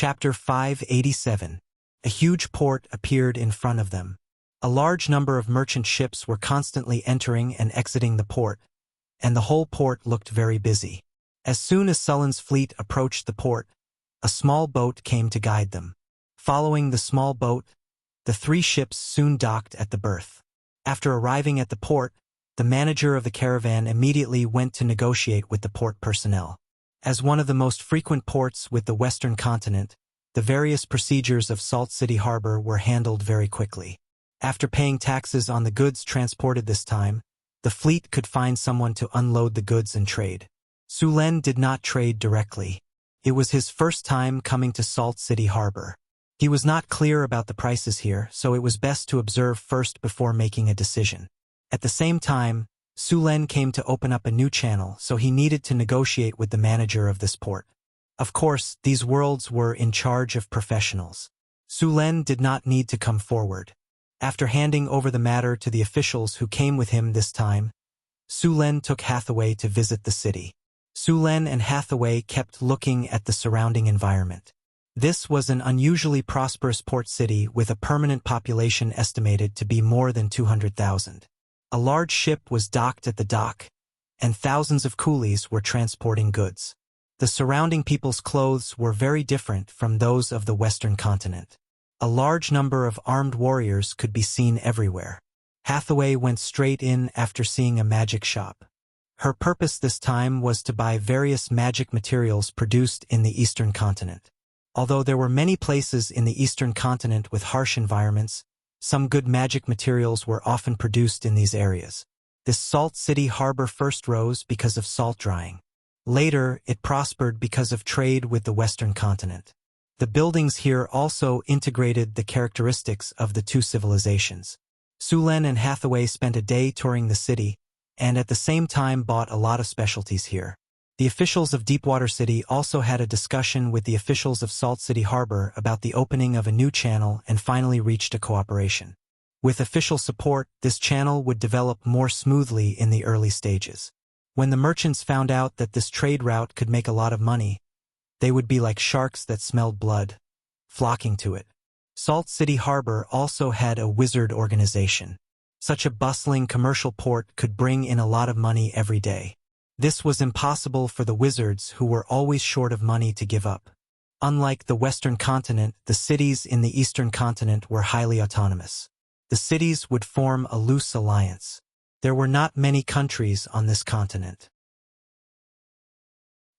Chapter 587. A huge port appeared in front of them. A large number of merchant ships were constantly entering and exiting the port, and the whole port looked very busy. As soon as Sullen's fleet approached the port, a small boat came to guide them. Following the small boat, the 3 ships soon docked at the berth. After arriving at the port, the manager of the caravan immediately went to negotiate with the port personnel. As one of the most frequent ports with the Western continent, the various procedures of Salt City Harbor were handled very quickly. After paying taxes on the goods transported this time, the fleet could find someone to unload the goods and trade. Sulen did not trade directly. It was his first time coming to Salt City Harbor. He was not clear about the prices here, so it was best to observe first before making a decision. At the same time, Sulen came to open up a new channel, so he needed to negotiate with the manager of this port. Of course, these worlds were in charge of professionals. Sulen did not need to come forward. After handing over the matter to the officials who came with him this time, Sulen took Hathaway to visit the city. Sulen and Hathaway kept looking at the surrounding environment. This was an unusually prosperous port city with a permanent population estimated to be more than 200,000. A large ship was docked at the dock, and thousands of coolies were transporting goods. The surrounding people's clothes were very different from those of the Western continent. A large number of armed warriors could be seen everywhere. Hathaway went straight in after seeing a magic shop. Her purpose this time was to buy various magic materials produced in the Eastern continent. Although there were many places in the Eastern continent with harsh environments, some good magic materials were often produced in these areas. This Salt City Harbor first rose because of salt drying. Later, it prospered because of trade with the Western continent. The buildings here also integrated the characteristics of the 2 civilizations. Sulen and Hathaway spent a day touring the city, and at the same time bought a lot of specialties here. The officials of Deepwater City also had a discussion with the officials of Salt City Harbor about the opening of a new channel and finally reached a cooperation. With official support, this channel would develop more smoothly in the early stages. When the merchants found out that this trade route could make a lot of money, they would be like sharks that smelled blood, flocking to it. Salt City Harbor also had a wizard organization. Such a bustling commercial port could bring in a lot of money every day. This was impossible for the wizards who were always short of money to give up. Unlike the Western continent, the cities in the Eastern continent were highly autonomous. The cities would form a loose alliance. There were not many countries on this continent.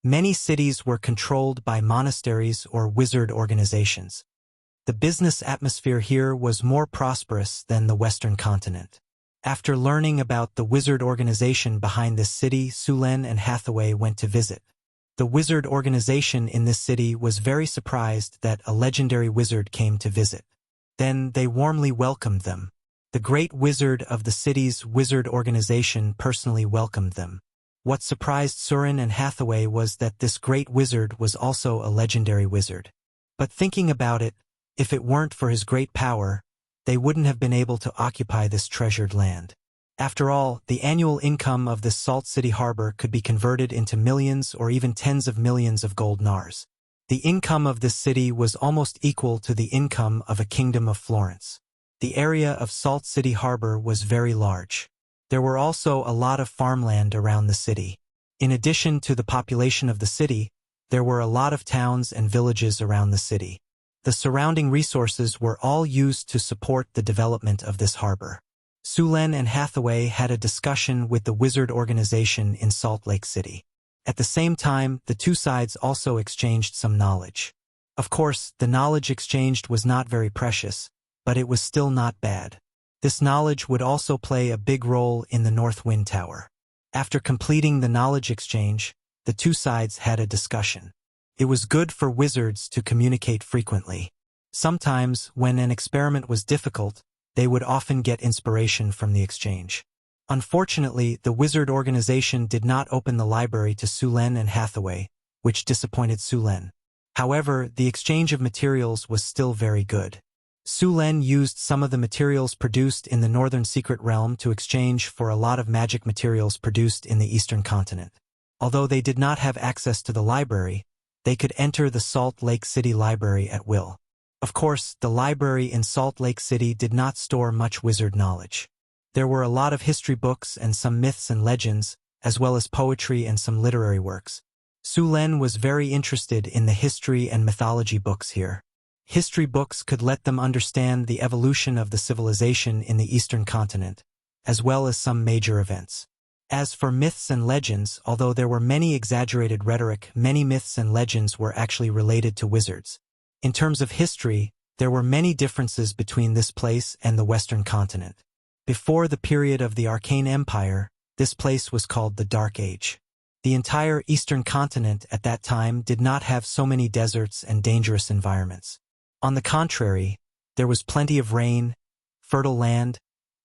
Many cities were controlled by monasteries or wizard organizations. The business atmosphere here was more prosperous than the Western continent. After learning about the wizard organization behind this city, Sulen and Hathaway went to visit. The wizard organization in this city was very surprised that a legendary wizard came to visit. Then they warmly welcomed them. The great wizard of the city's wizard organization personally welcomed them. What surprised Suren and Hathaway was that this great wizard was also a legendary wizard. But thinking about it, if it weren't for his great power, they wouldn't have been able to occupy this treasured land. After all, the annual income of this Salt City Harbor could be converted into millions or even tens of millions of gold nars. The income of this city was almost equal to the income of a kingdom of Florence. The area of Salt City Harbor was very large. There were also a lot of farmland around the city. In addition to the population of the city, there were a lot of towns and villages around the city. The surrounding resources were all used to support the development of this harbor. Sulen and Hathaway had a discussion with the wizard organization in Salt Lake City. At the same time, the 2 sides also exchanged some knowledge. Of course, the knowledge exchanged was not very precious, but it was still not bad. This knowledge would also play a big role in the North Wind Tower. After completing the knowledge exchange, the 2 sides had a discussion. It was good for wizards to communicate frequently. Sometimes, when an experiment was difficult, they would often get inspiration from the exchange. Unfortunately, the wizard organization did not open the library to Sulen and Hathaway, which disappointed Sulen. However, the exchange of materials was still very good. Sulen used some of the materials produced in the Northern Secret Realm to exchange for a lot of magic materials produced in the Eastern continent. Although they did not have access to the library, They could enter the Salt Lake City Library at will. Of course, the library in Salt Lake City did not store much wizard knowledge. There were a lot of history books and some myths and legends, as well as poetry and some literary works. Su Len was very interested in the history and mythology books here. History books could let them understand the evolution of the civilization in the Eastern continent, as well as some major events. As for myths and legends, although there were many exaggerated rhetoric, many myths and legends were actually related to wizards. In terms of history, there were many differences between this place and the Western continent. Before the period of the Arcane Empire, this place was called the Dark Age. The entire Eastern continent at that time did not have so many deserts and dangerous environments. On the contrary, there was plenty of rain, fertile land,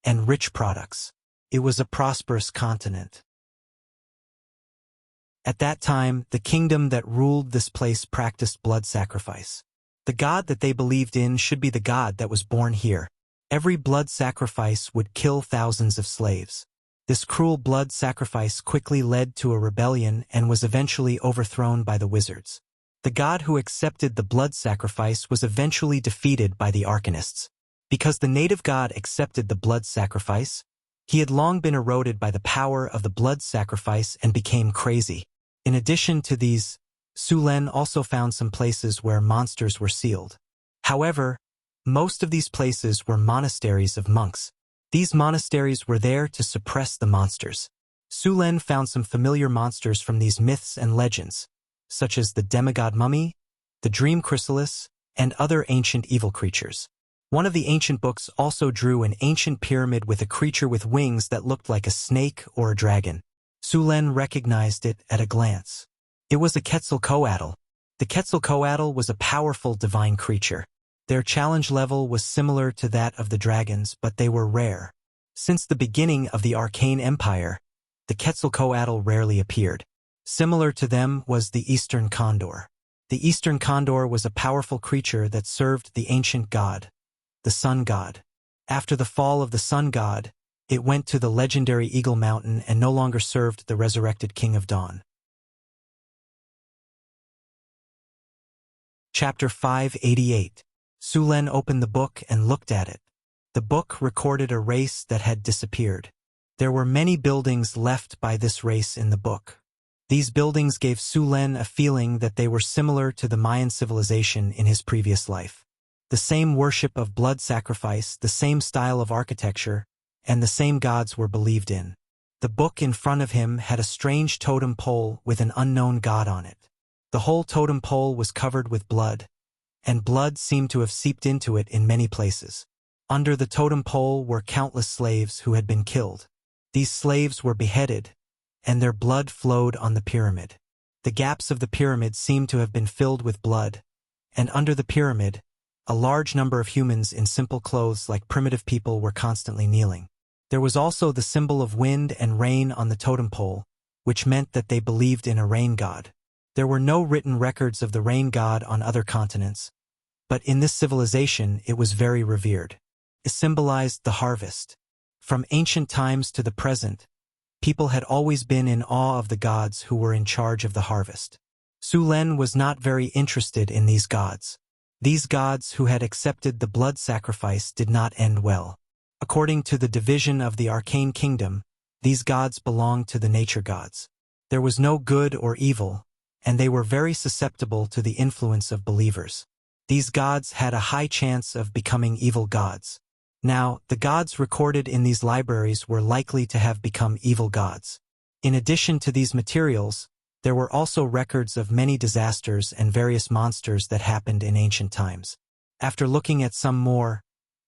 and rich products. It was a prosperous continent. At that time, the kingdom that ruled this place practiced blood sacrifice. The god that they believed in should be the god that was born here. Every blood sacrifice would kill thousands of slaves. This cruel blood sacrifice quickly led to a rebellion and was eventually overthrown by the wizards. The god who accepted the blood sacrifice was eventually defeated by the Arcanists. Because the native god accepted the blood sacrifice, he had long been eroded by the power of the blood sacrifice and became crazy. In addition to these, Su Len also found some places where monsters were sealed. However, most of these places were monasteries of monks. These monasteries were there to suppress the monsters. Su Len found some familiar monsters from these myths and legends, such as the demigod mummy, the dream chrysalis, and other ancient evil creatures. One of the ancient books also drew an ancient pyramid with a creature with wings that looked like a snake or a dragon. Su Len recognized it at a glance. It was a Quetzalcoatl. The Quetzalcoatl was a powerful divine creature. Their challenge level was similar to that of the dragons, but they were rare. Since the beginning of the Arcane Empire, the Quetzalcoatl rarely appeared. Similar to them was the Eastern Condor. The Eastern Condor was a powerful creature that served the ancient god, the Sun God. After the fall of the Sun God, it went to the legendary Eagle Mountain and no longer served the resurrected King of Dawn. Chapter 588. Su Len opened the book and looked at it. The book recorded a race that had disappeared. There were many buildings left by this race in the book. These buildings gave Su Len a feeling that they were similar to the Mayan civilization in his previous life. The same worship of blood sacrifice, the same style of architecture, and the same gods were believed in. The book in front of him had a strange totem pole with an unknown god on it. The whole totem pole was covered with blood, and blood seemed to have seeped into it in many places. Under the totem pole were countless slaves who had been killed. These slaves were beheaded, and their blood flowed on the pyramid. The gaps of the pyramid seemed to have been filled with blood, and under the pyramid, a large number of humans in simple clothes like primitive people were constantly kneeling. There was also the symbol of wind and rain on the totem pole, which meant that they believed in a rain god. There were no written records of the rain god on other continents, but in this civilization it was very revered. It symbolized the harvest. From ancient times to the present, people had always been in awe of the gods who were in charge of the harvest. Su Len was not very interested in these gods. These gods who had accepted the blood sacrifice did not end well. According to the division of the Arcane Kingdom, these gods belonged to the nature gods. There was no good or evil, and they were very susceptible to the influence of believers. These gods had a high chance of becoming evil gods. Now, the gods recorded in these libraries were likely to have become evil gods. In addition to these materials, there were also records of many disasters and various monsters that happened in ancient times. After looking at some more,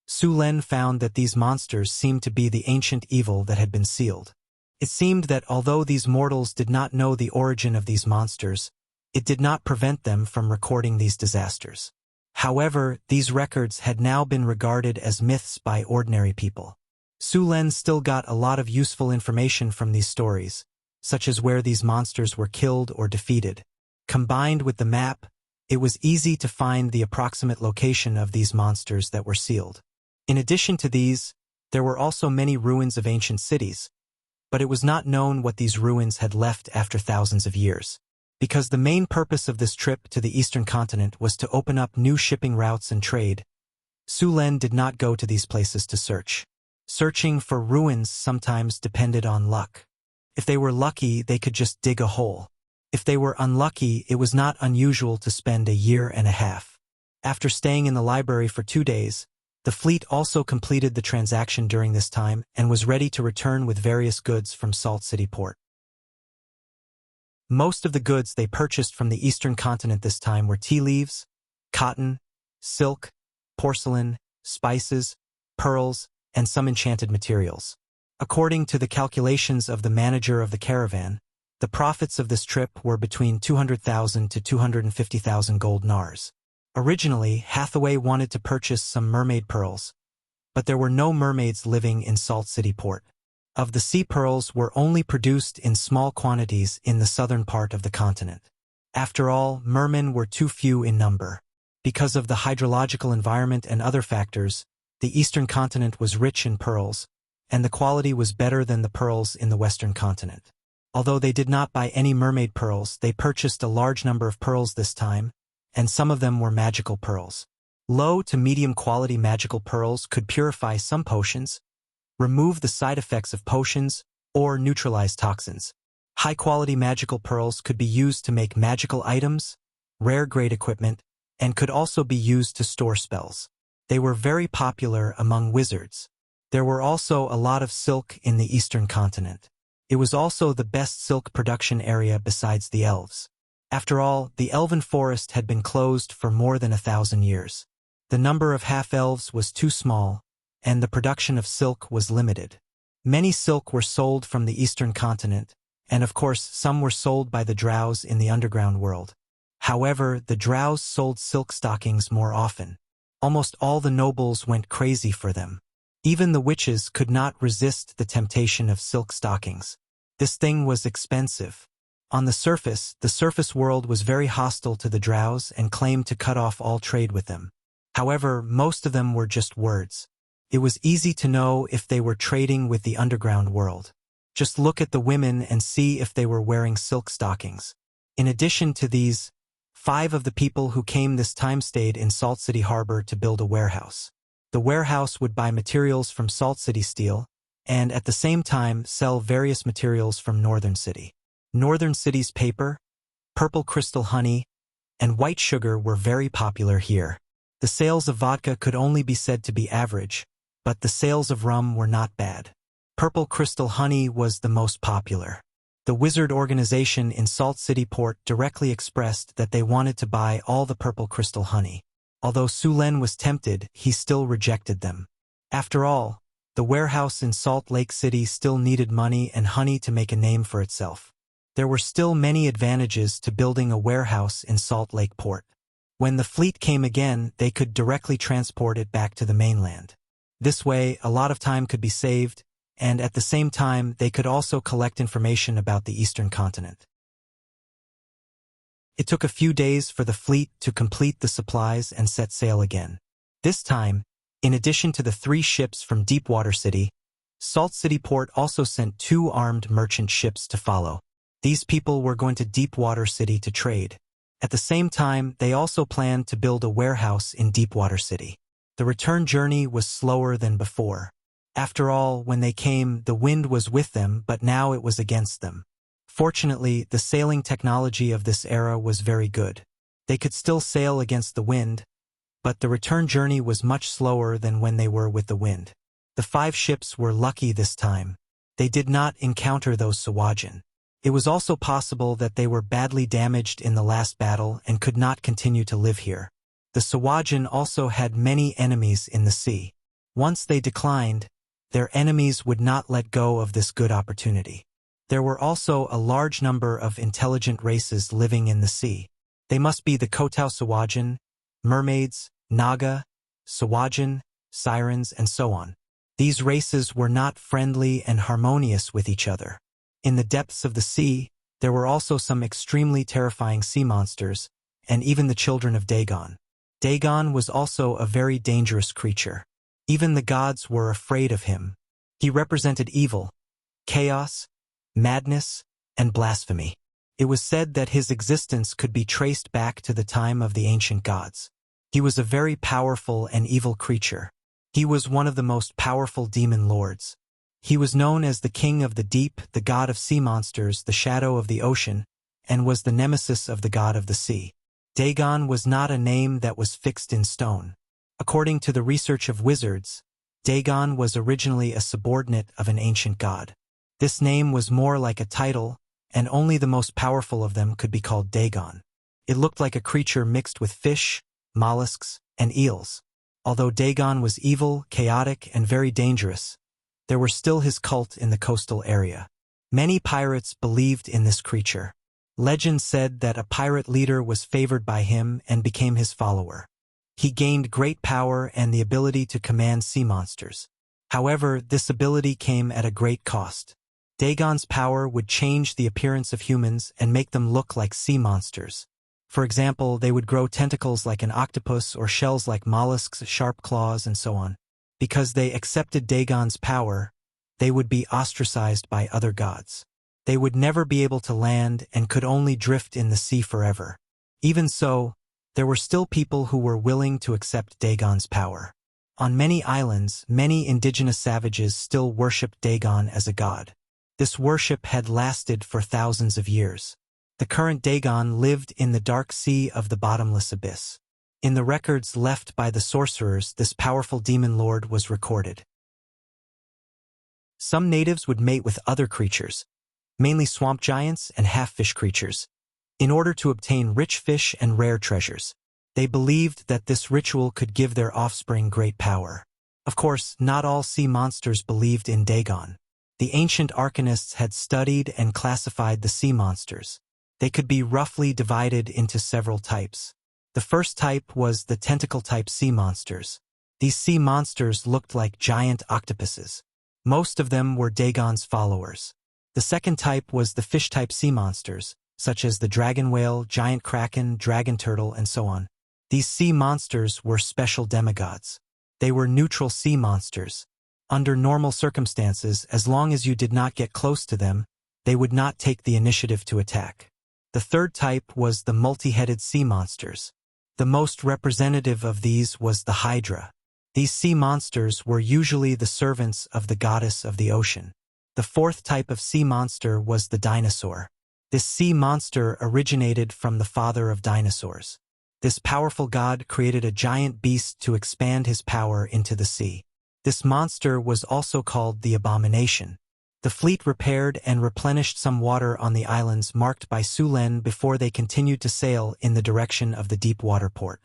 Su Len found that these monsters seemed to be the ancient evil that had been sealed. It seemed that although these mortals did not know the origin of these monsters, it did not prevent them from recording these disasters. However, these records had now been regarded as myths by ordinary people. Su Len still got a lot of useful information from these stories, such as where these monsters were killed or defeated. Combined with the map, it was easy to find the approximate location of these monsters that were sealed. In addition to these, there were also many ruins of ancient cities, but it was not known what these ruins had left after thousands of years. Because the main purpose of this trip to the eastern continent was to open up new shipping routes and trade, Su Len did not go to these places to search. Searching for ruins sometimes depended on luck. If they were lucky, they could just dig a hole. If they were unlucky, it was not unusual to spend a year and a half. After staying in the library for 2 days, the fleet also completed the transaction during this time and was ready to return with various goods from Salt City Port. Most of the goods they purchased from the eastern continent this time were tea leaves, cotton, silk, porcelain, spices, pearls, and some enchanted materials. According to the calculations of the manager of the caravan, the profits of this trip were between 200,000 to 250,000 gold nars. Originally, Hathaway wanted to purchase some mermaid pearls, but there were no mermaids living in Salt City Port. Of the sea pearls were only produced in small quantities in the southern part of the continent. After all, mermen were too few in number. Because of the hydrological environment and other factors, the eastern continent was rich in pearls, and the quality was better than the pearls in the western continent. Although they did not buy any mermaid pearls, they purchased a large number of pearls this time, and some of them were magical pearls. Low to medium quality magical pearls could purify some potions, remove the side effects of potions, or neutralize toxins. High-quality magical pearls could be used to make magical items, rare-grade equipment, and could also be used to store spells. They were very popular among wizards. There were also a lot of silk in the eastern continent. It was also the best silk production area besides the elves. After all, the elven forest had been closed for more than 1,000 years. The number of half-elves was too small, and the production of silk was limited. Many silk were sold from the eastern continent, and of course some were sold by the drows in the underground world. However, the drows sold silk stockings more often. Almost all the nobles went crazy for them. Even the witches could not resist the temptation of silk stockings. This thing was expensive. On the surface world was very hostile to the drows and claimed to cut off all trade with them. However, most of them were just words. It was easy to know if they were trading with the underground world. Just look at the women and see if they were wearing silk stockings. In addition to these, 5 of the people who came this time stayed in Salt City Harbor to build a warehouse. The warehouse would buy materials from Salt City Steel, and at the same time sell various materials from Northern City. Northern City's paper, purple crystal honey, and white sugar were very popular here. The sales of vodka could only be said to be average, but the sales of rum were not bad. Purple crystal honey was the most popular. The wizard organization in Salt City Port directly expressed that they wanted to buy all the purple crystal honey. Although Su Len was tempted, he still rejected them. After all, the warehouse in Salt Lake City still needed money and honey to make a name for itself. There were still many advantages to building a warehouse in Salt Lake Port. When the fleet came again, they could directly transport it back to the mainland. This way, a lot of time could be saved, and at the same time, they could also collect information about the eastern continent. It took a few days for the fleet to complete the supplies and set sail again. This time, in addition to the 3 ships from Deepwater City, Salt City Port also sent 2 armed merchant ships to follow. These people were going to Deepwater City to trade. At the same time, they also planned to build a warehouse in Deepwater City. The return journey was slower than before. After all, when they came, the wind was with them, but now it was against them. Fortunately, the sailing technology of this era was very good. They could still sail against the wind, but the return journey was much slower than when they were with the wind. The 5 ships were lucky this time. They did not encounter those Sawajin. It was also possible that they were badly damaged in the last battle and could not continue to live here. The Sawajin also had many enemies in the sea. Once they declined, their enemies would not let go of this good opportunity. There were also a large number of intelligent races living in the sea. They must be the Kotao Sawajin, mermaids, Naga, Sawajin, sirens, and so on. These races were not friendly and harmonious with each other. In the depths of the sea, there were also some extremely terrifying sea monsters, and even the children of Dagon. Dagon was also a very dangerous creature. Even the gods were afraid of him. He represented evil, chaos, madness, and blasphemy. It was said that his existence could be traced back to the time of the ancient gods. He was a very powerful and evil creature. He was one of the most powerful demon lords. He was known as the king of the deep, the god of sea monsters, the shadow of the ocean, and was the nemesis of the god of the sea. Dagon was not a name that was fixed in stone. According to the research of wizards, Dagon was originally a subordinate of an ancient god. This name was more like a title, and only the most powerful of them could be called Dagon. It looked like a creature mixed with fish, mollusks, and eels. Although Dagon was evil, chaotic, and very dangerous, there were still his cult in the coastal area. Many pirates believed in this creature. Legend said that a pirate leader was favored by him and became his follower. He gained great power and the ability to command sea monsters. However, this ability came at a great cost. Dagon's power would change the appearance of humans and make them look like sea monsters. For example, they would grow tentacles like an octopus or shells like mollusks, sharp claws, and so on. Because they accepted Dagon's power, they would be ostracized by other gods. They would never be able to land and could only drift in the sea forever. Even so, there were still people who were willing to accept Dagon's power. On many islands, many indigenous savages still worshipped Dagon as a god. This worship had lasted for thousands of years. The current Dagon lived in the dark sea of the bottomless abyss. In the records left by the sorcerers, this powerful demon lord was recorded. Some natives would mate with other creatures, mainly swamp giants and half-fish creatures, in order to obtain rich fish and rare treasures. They believed that this ritual could give their offspring great power. Of course, not all sea monsters believed in Dagon. The ancient arcanists had studied and classified the sea monsters. They could be roughly divided into several types. The first type was the tentacle-type sea monsters. These sea monsters looked like giant octopuses. Most of them were Dagon's followers. The second type was the fish-type sea monsters, such as the dragon whale, giant kraken, dragon turtle, and so on. These sea monsters were special demigods. They were neutral sea monsters. Under normal circumstances, as long as you did not get close to them, they would not take the initiative to attack. The third type was the multi-headed sea monsters. The most representative of these was the Hydra. These sea monsters were usually the servants of the goddess of the ocean. The fourth type of sea monster was the dinosaur. This sea monster originated from the father of dinosaurs. This powerful god created a giant beast to expand his power into the sea. This monster was also called the Abomination. The fleet repaired and replenished some water on the islands marked by Sulen before they continued to sail in the direction of the deep water port.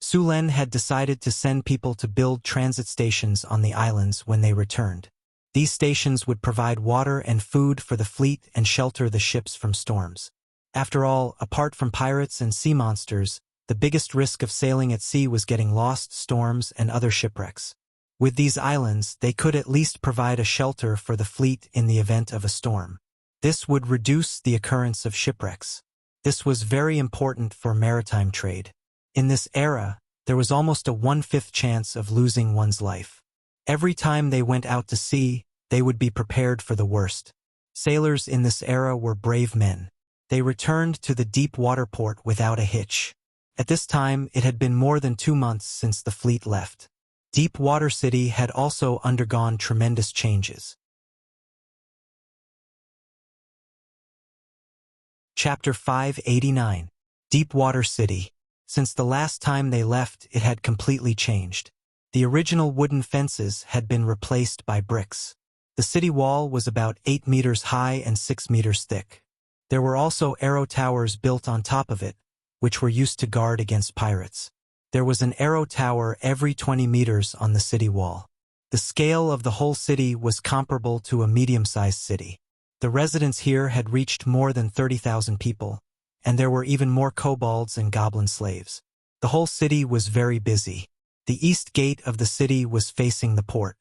Sulen had decided to send people to build transit stations on the islands when they returned. These stations would provide water and food for the fleet and shelter the ships from storms. After all, apart from pirates and sea monsters, the biggest risk of sailing at sea was getting lost, storms, and other shipwrecks. With these islands, they could at least provide a shelter for the fleet in the event of a storm. This would reduce the occurrence of shipwrecks. This was very important for maritime trade. In this era, there was almost a 1/5 chance of losing one's life. Every time they went out to sea, they would be prepared for the worst. Sailors in this era were brave men. They returned to the deep water port without a hitch. At this time, it had been more than 2 months since the fleet left. Deep Water City had also undergone tremendous changes. Chapter 589. Deep Water City. Since the last time they left, it had completely changed. The original wooden fences had been replaced by bricks. The city wall was about 8 meters high and 6 meters thick. There were also arrow towers built on top of it, which were used to guard against pirates. There was an arrow tower every 20 meters on the city wall. The scale of the whole city was comparable to a medium-sized city. The residents here had reached more than 30,000 people, and there were even more kobolds and goblin slaves. The whole city was very busy. The east gate of the city was facing the port.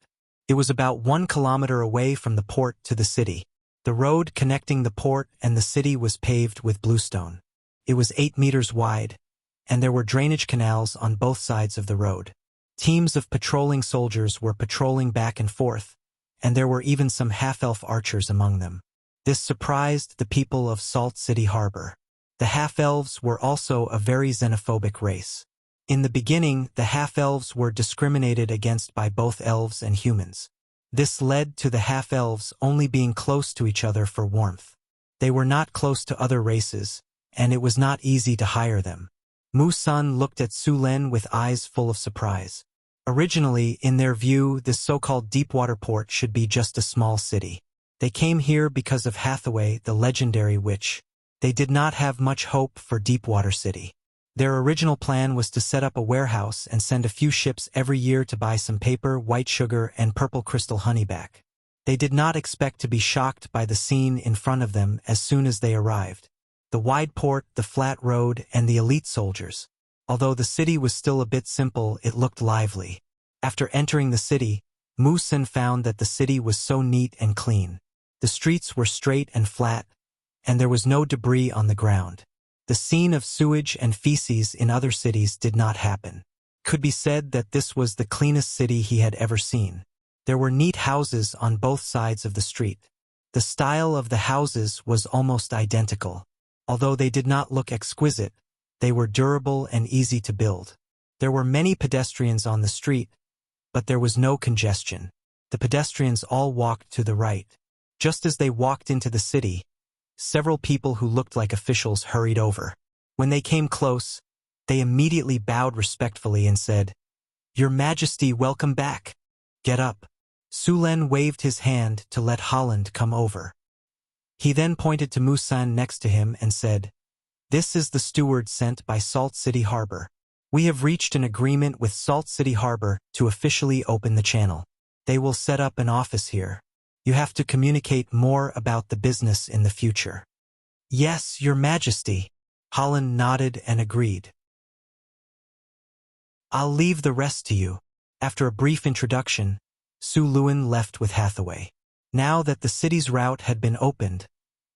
It was about 1 kilometer away from the port to the city. The road connecting the port and the city was paved with bluestone. It was 8 meters wide, and there were drainage canals on both sides of the road. Teams of patrolling soldiers were patrolling back and forth, and there were even some half-elf archers among them. This surprised the people of Salt City Harbor. The half-elves were also a very xenophobic race. In the beginning, the half-elves were discriminated against by both elves and humans. This led to the half-elves only being close to each other for warmth. They were not close to other races, and it was not easy to hire them. Mu-san looked at Su-len with eyes full of surprise. Originally, in their view, this so-called deepwater port should be just a small city. They came here because of Hathaway, the legendary witch. They did not have much hope for Deepwater City. Their original plan was to set up a warehouse and send a few ships every year to buy some paper, white sugar, and purple crystal honey back. They did not expect to be shocked by the scene in front of them as soon as they arrived. The wide port, the flat road, and the elite soldiers. Although the city was still a bit simple, it looked lively. After entering the city, Mu-san found that the city was so neat and clean. The streets were straight and flat, and there was no debris on the ground. The scene of sewage and feces in other cities did not happen. Could be said that this was the cleanest city he had ever seen. There were neat houses on both sides of the street. The style of the houses was almost identical. Although they did not look exquisite, they were durable and easy to build. There were many pedestrians on the street, but there was no congestion. The pedestrians all walked to the right. Just as they walked into the city, several people who looked like officials hurried over. When they came close, they immediately bowed respectfully and said, "Your Majesty, welcome back. Get up." Su-len waved his hand to let Holland come over. He then pointed to Mu-san next to him and said, "This is the steward sent by Salt City Harbor. We have reached an agreement with Salt City Harbor to officially open the channel. They will set up an office here. You have to communicate more about the business in the future." "Yes, Your Majesty." Holland nodded and agreed. "I'll leave the rest to you." After a brief introduction, Su-luen left with Hathaway. Now that the city's route had been opened,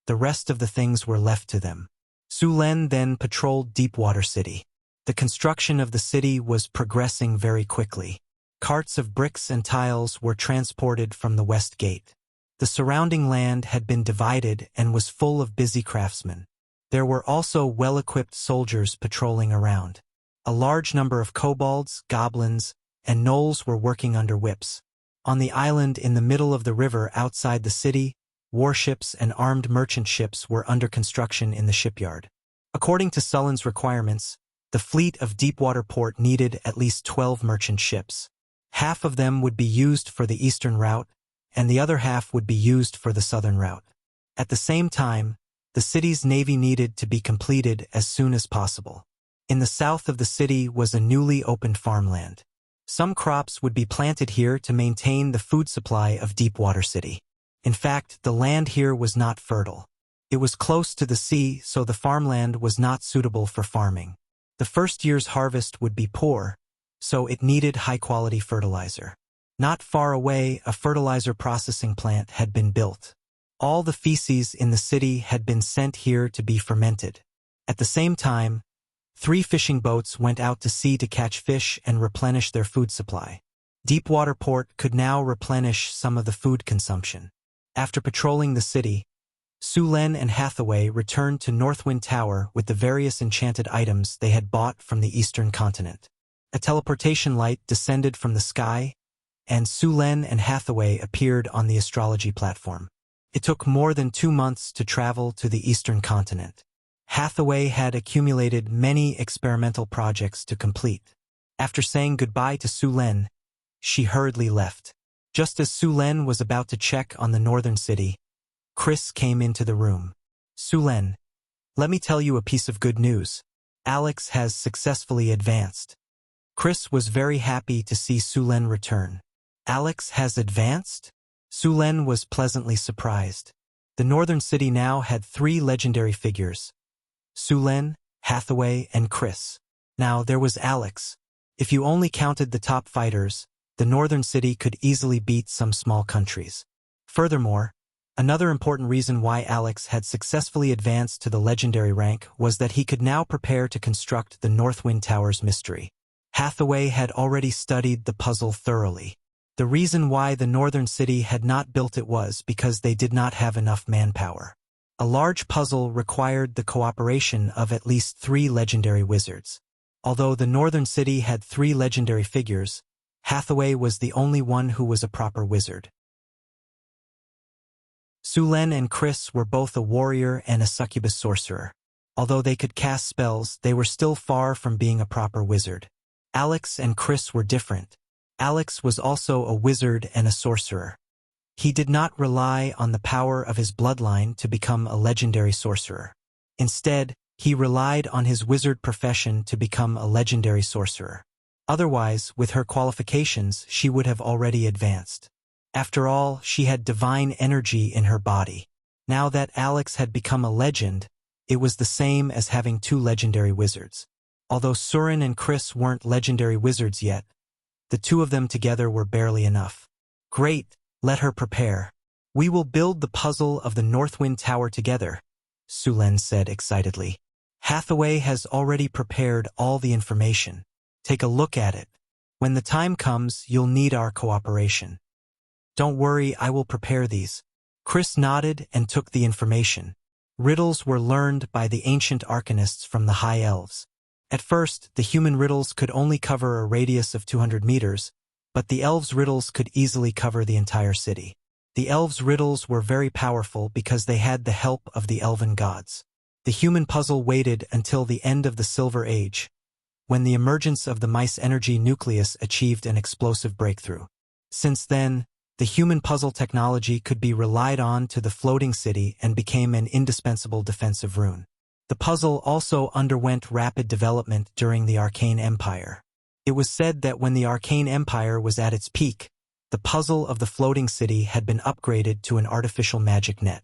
the rest of the things were left to them. Su-len then patrolled Deepwater City. The construction of the city was progressing very quickly. Carts of bricks and tiles were transported from the west gate. The surrounding land had been divided and was full of busy craftsmen. There were also well-equipped soldiers patrolling around. A large number of kobolds, goblins, and gnolls were working under whips. On the island in the middle of the river outside the city, warships and armed merchant ships were under construction in the shipyard. According to Sullen's requirements, the fleet of Deepwater Port needed at least 12 merchant ships. Half of them would be used for the eastern route, and the other half would be used for the southern route. At the same time, the city's navy needed to be completed as soon as possible. In the south of the city was a newly opened farmland. Some crops would be planted here to maintain the food supply of Deepwater City. In fact, the land here was not fertile. It was close to the sea, so the farmland was not suitable for farming. The first year's harvest would be poor, so it needed high-quality fertilizer. Not far away, a fertilizer processing plant had been built. All the feces in the city had been sent here to be fermented. At the same time, 3 fishing boats went out to sea to catch fish and replenish their food supply. Deepwater Port could now replenish some of the food consumption. After patrolling the city, Su-len and Hathaway returned to Northwind Tower with the various enchanted items they had bought from the eastern continent. A teleportation light descended from the sky, and Su-len and Hathaway appeared on the astrology platform. It took more than 2 months to travel to the eastern continent. Hathaway had accumulated many experimental projects to complete. After saying goodbye to Su-len, she hurriedly left. Just as Su-len was about to check on the northern city, Chris came into the room. "Su-len, let me tell you a piece of good news. Alex has successfully advanced." Chris was very happy to see Su-len return. "Alex has advanced?" Su-len was pleasantly surprised. The northern city now had 3 legendary figures: Su-len, Hathaway, and Chris. Now there was Alex. If you only counted the top fighters, the northern city could easily beat some small countries. Furthermore, another important reason why Alex had successfully advanced to the legendary rank was that he could now prepare to construct the Northwind Tower's mystery. Hathaway had already studied the puzzle thoroughly. The reason why the northern city had not built it was because they did not have enough manpower. A large puzzle required the cooperation of at least 3 legendary wizards. Although the northern city had 3 legendary figures, Hathaway was the only one who was a proper wizard. Sulen and Chris were both a warrior and a succubus sorcerer. Although they could cast spells, they were still far from being a proper wizard. Alex and Chris were different. Alex was also a wizard and a sorcerer. He did not rely on the power of his bloodline to become a legendary sorcerer. Instead, he relied on his wizard profession to become a legendary sorcerer. Otherwise, with her qualifications, she would have already advanced. After all, she had divine energy in her body. Now that Alex had become a legend, it was the same as having 2 legendary wizards. Although Surin and Chris weren't legendary wizards yet, the 2 of them together were barely enough. Great, let her prepare. We will build the puzzle of the Northwind Tower together, Sulen said excitedly. Hathaway has already prepared all the information. Take a look at it. When the time comes, you'll need our cooperation. Don't worry, I will prepare these. Chris nodded and took the information. Riddles were learned by the ancient arcanists from the High Elves. At first, the human riddles could only cover a radius of 200 meters, but the elves' riddles could easily cover the entire city. The elves' riddles were very powerful because they had the help of the elven gods. The human puzzle waited until the end of the Silver Age, when the emergence of the mice energy nucleus achieved an explosive breakthrough. Since then, the human puzzle technology could be relied on to the floating city and became an indispensable defensive rune. The puzzle also underwent rapid development during the Arcane Empire. It was said that when the Arcane Empire was at its peak, the puzzle of the floating city had been upgraded to an artificial magic net.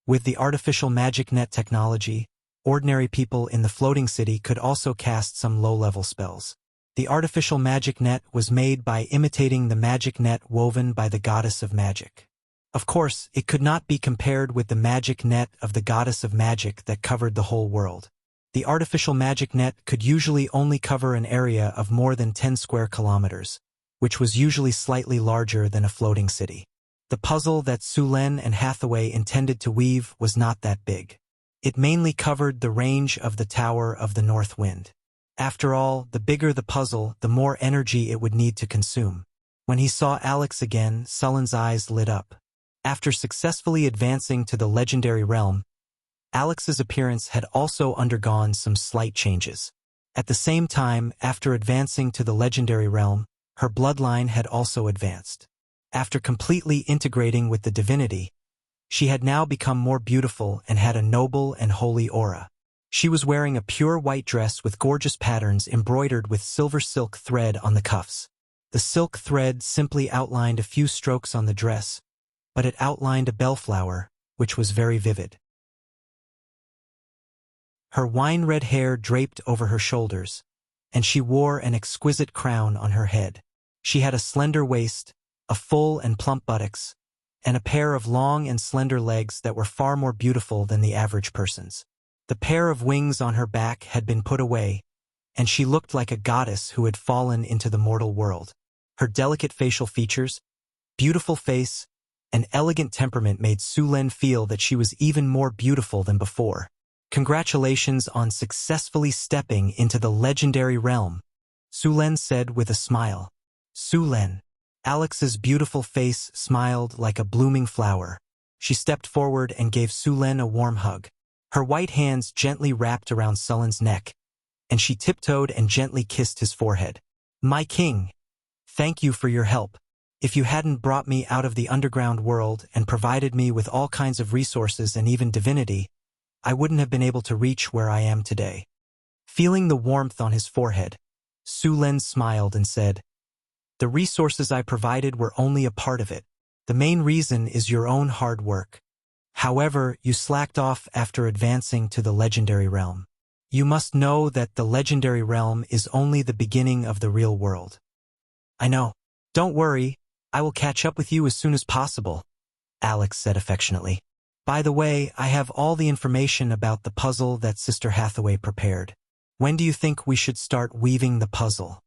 With the artificial magic net technology, ordinary people in the floating city could also cast some low-level spells. The artificial magic net was made by imitating the magic net woven by the goddess of magic. Of course, it could not be compared with the magic net of the goddess of magic that covered the whole world. The artificial magic net could usually only cover an area of more than 10 square kilometers, which was usually slightly larger than a floating city. The puzzle that Sulen and Hathaway intended to weave was not that big. It mainly covered the range of the Tower of the North Wind. After all, the bigger the puzzle, the more energy it would need to consume. When he saw Alex again, Sulen's eyes lit up. After successfully advancing to the legendary realm, Alex's appearance had also undergone some slight changes. At the same time, after advancing to the legendary realm, her bloodline had also advanced. After completely integrating with the divinity, she had now become more beautiful and had a noble and holy aura. She was wearing a pure white dress with gorgeous patterns embroidered with silver silk thread on the cuffs. The silk thread simply outlined a few strokes on the dress, but it outlined a bellflower, which was very vivid. Her wine-red hair draped over her shoulders, and she wore an exquisite crown on her head. She had a slender waist, a full and plump buttocks, and a pair of long and slender legs that were far more beautiful than the average person's. The pair of wings on her back had been put away, and she looked like a goddess who had fallen into the mortal world. Her delicate facial features, beautiful face, and elegant temperament made Sulen feel that she was even more beautiful than before. Congratulations on successfully stepping into the legendary realm, Sulen said with a smile. Sulen. Alex's beautiful face smiled like a blooming flower. She stepped forward and gave Sulen a warm hug. Her white hands gently wrapped around Sulen's neck, and she tiptoed and gently kissed his forehead. My king, thank you for your help. If you hadn't brought me out of the underground world and provided me with all kinds of resources and even divinity, I wouldn't have been able to reach where I am today. Feeling the warmth on his forehead, Sulen smiled and said, The resources I provided were only a part of it. The main reason is your own hard work. However, you slacked off after advancing to the legendary realm. You must know that the legendary realm is only the beginning of the real world. I know. Don't worry, I will catch up with you as soon as possible, Alex said affectionately. By the way, I have all the information about the puzzle that Sister Hathaway prepared. When do you think we should start weaving the puzzle?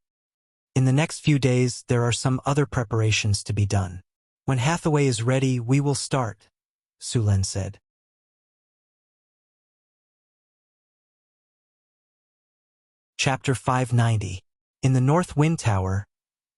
In the next few days, there are some other preparations to be done. When Hathaway is ready, we will start, Sulen said. Chapter 590. In the North Wind Tower,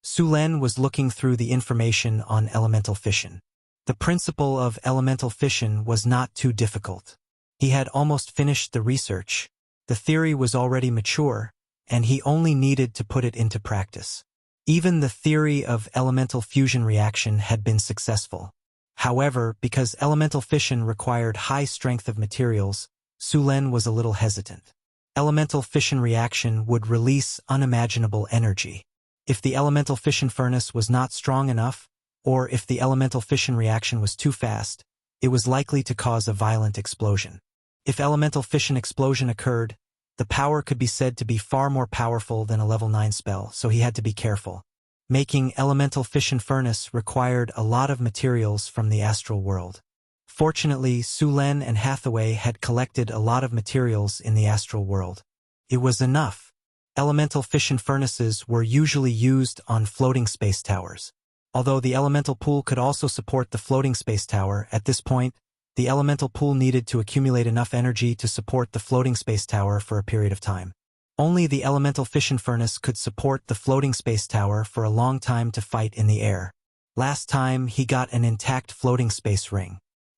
Sulen was looking through the information on elemental fission. The principle of elemental fission was not too difficult. He had almost finished the research. The theory was already mature, and he only needed to put it into practice. Even the theory of elemental fusion reaction had been successful. However, because elemental fission required high strength of materials, Sulen was a little hesitant. Elemental fission reaction would release unimaginable energy. If the elemental fission furnace was not strong enough, or if the elemental fission reaction was too fast, it was likely to cause a violent explosion. If elemental fission explosion occurred, the power could be said to be far more powerful than a level 9 spell, so he had to be careful. Making elemental fission furnace required a lot of materials from the astral world. Fortunately, Sulen and Hathaway had collected a lot of materials in the astral world. It was enough. Elemental fission furnaces were usually used on floating space towers. Although the elemental pool could also support the floating space tower, at this point, the elemental pool needed to accumulate enough energy to support the floating space tower for a period of time. Only the elemental fission furnace could support the floating space tower for a long time to fight in the air. Last time, he got an intact floating space ring.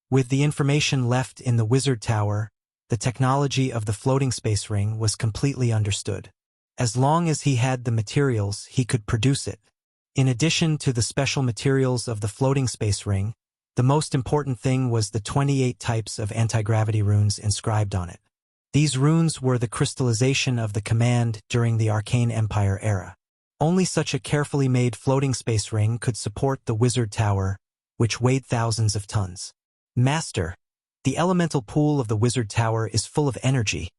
With the information left in the wizard tower, the technology of the floating space ring was completely understood. As long as he had the materials, he could produce it. In addition to the special materials of the floating space ring, the most important thing was the 28 types of anti-gravity runes inscribed on it. These runes were the crystallization of the command during the Arcane Empire era. Only such a carefully made floating space ring could support the wizard tower, which weighed thousands of tons. Master, the elemental pool of the wizard tower is full of energy.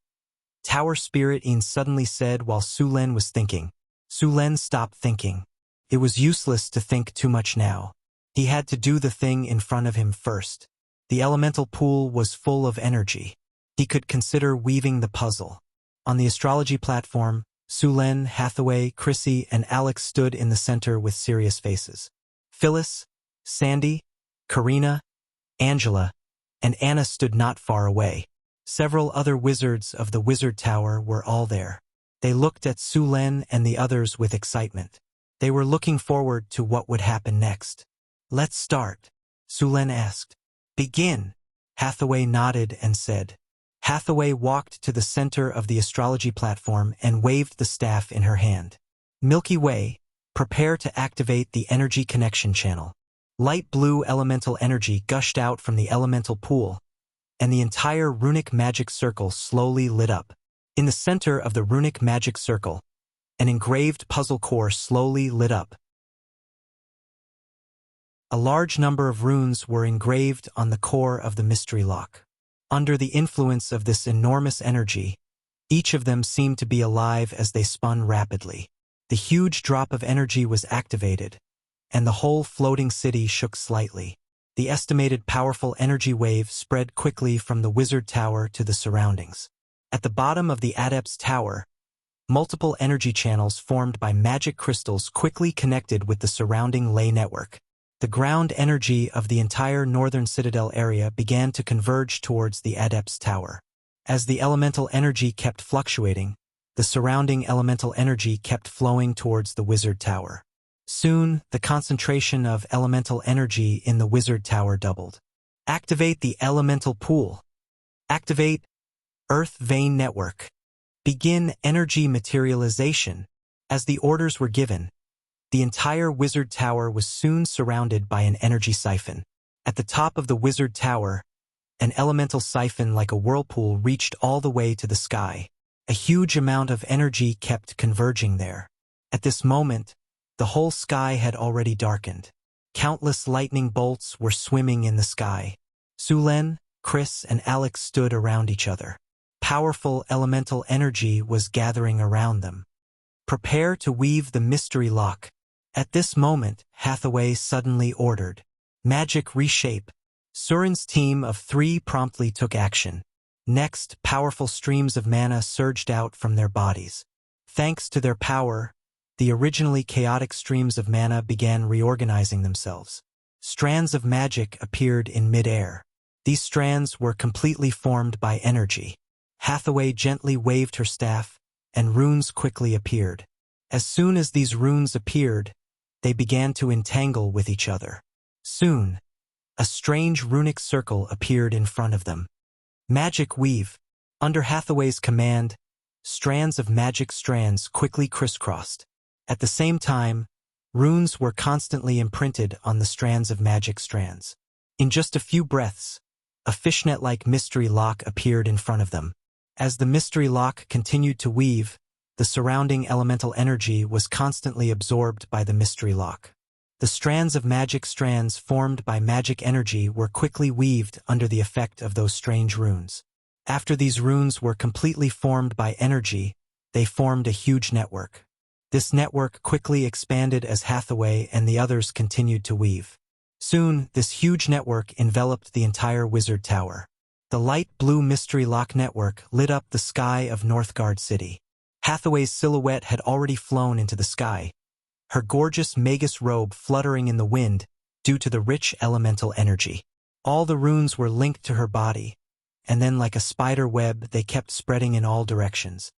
Tower Spirit Een suddenly said while Sulen was thinking. Sulen stopped thinking. It was useless to think too much now. He had to do the thing in front of him first. The elemental pool was full of energy. He could consider weaving the puzzle. On the astrology platform, Sulen, Hathaway, Chrissy, and Alex stood in the center with serious faces. Phyllis, Sandy, Karina, Angela, and Anna stood not far away. Several other wizards of the wizard tower were all there. They looked at Sulen and the others with excitement. They were looking forward to what would happen next. Let's start, Sulen asked. Begin, Hathaway nodded and said. Hathaway walked to the center of the astrology platform and waved the staff in her hand. Milky Way, prepare to activate the energy connection channel. Light blue elemental energy gushed out from the elemental pool, and the entire runic magic circle slowly lit up. In the center of the runic magic circle, an engraved puzzle core slowly lit up. A large number of runes were engraved on the core of the mystery lock. Under the influence of this enormous energy, each of them seemed to be alive as they spun rapidly. The huge drop of energy was activated, and the whole floating city shook slightly. The estimated powerful energy wave spread quickly from the wizard tower to the surroundings. At the bottom of the Adept's tower, multiple energy channels formed by magic crystals quickly connected with the surrounding ley network. The ground energy of the entire northern citadel area began to converge towards the Adept's tower. As the elemental energy kept fluctuating, the surrounding elemental energy kept flowing towards the wizard tower. Soon, the concentration of elemental energy in the wizard tower doubled. Activate the elemental pool. Activate Earth Vein Network. Begin energy materialization. As the orders were given, the entire wizard tower was soon surrounded by an energy siphon. At the top of the wizard tower, an elemental siphon like a whirlpool reached all the way to the sky. A huge amount of energy kept converging there. At this moment, the whole sky had already darkened. Countless lightning bolts were swimming in the sky. Sulen, Chris, and Alex stood around each other. Powerful elemental energy was gathering around them. Prepare to weave the mystery lock. At this moment, Hathaway suddenly ordered, Magic Reshape. Surin's team of 3 promptly took action. Next, powerful streams of mana surged out from their bodies. Thanks to their power, the originally chaotic streams of mana began reorganizing themselves. Strands of magic appeared in mid-air. These strands were completely formed by energy. Hathaway gently waved her staff, and runes quickly appeared. As soon as these runes appeared, they began to entangle with each other. Soon, a strange runic circle appeared in front of them. Magic weave. Under Hathaway's command, strands of magic strands quickly crisscrossed. At the same time, runes were constantly imprinted on the strands of magic strands. In just a few breaths, a fishnet-like mystery lock appeared in front of them. As the mystery lock continued to weave, the surrounding elemental energy was constantly absorbed by the mystery lock. The strands of magic strands formed by magic energy were quickly weaved under the effect of those strange runes. After these runes were completely formed by energy, they formed a huge network. This network quickly expanded as Hathaway and the others continued to weave. Soon, this huge network enveloped the entire wizard tower. The light blue mystery lock network lit up the sky of Northgard City. Hathaway's silhouette had already flown into the sky, her gorgeous magus robe fluttering in the wind due to the rich elemental energy. All the runes were linked to her body, and then like a spider web they kept spreading in all directions.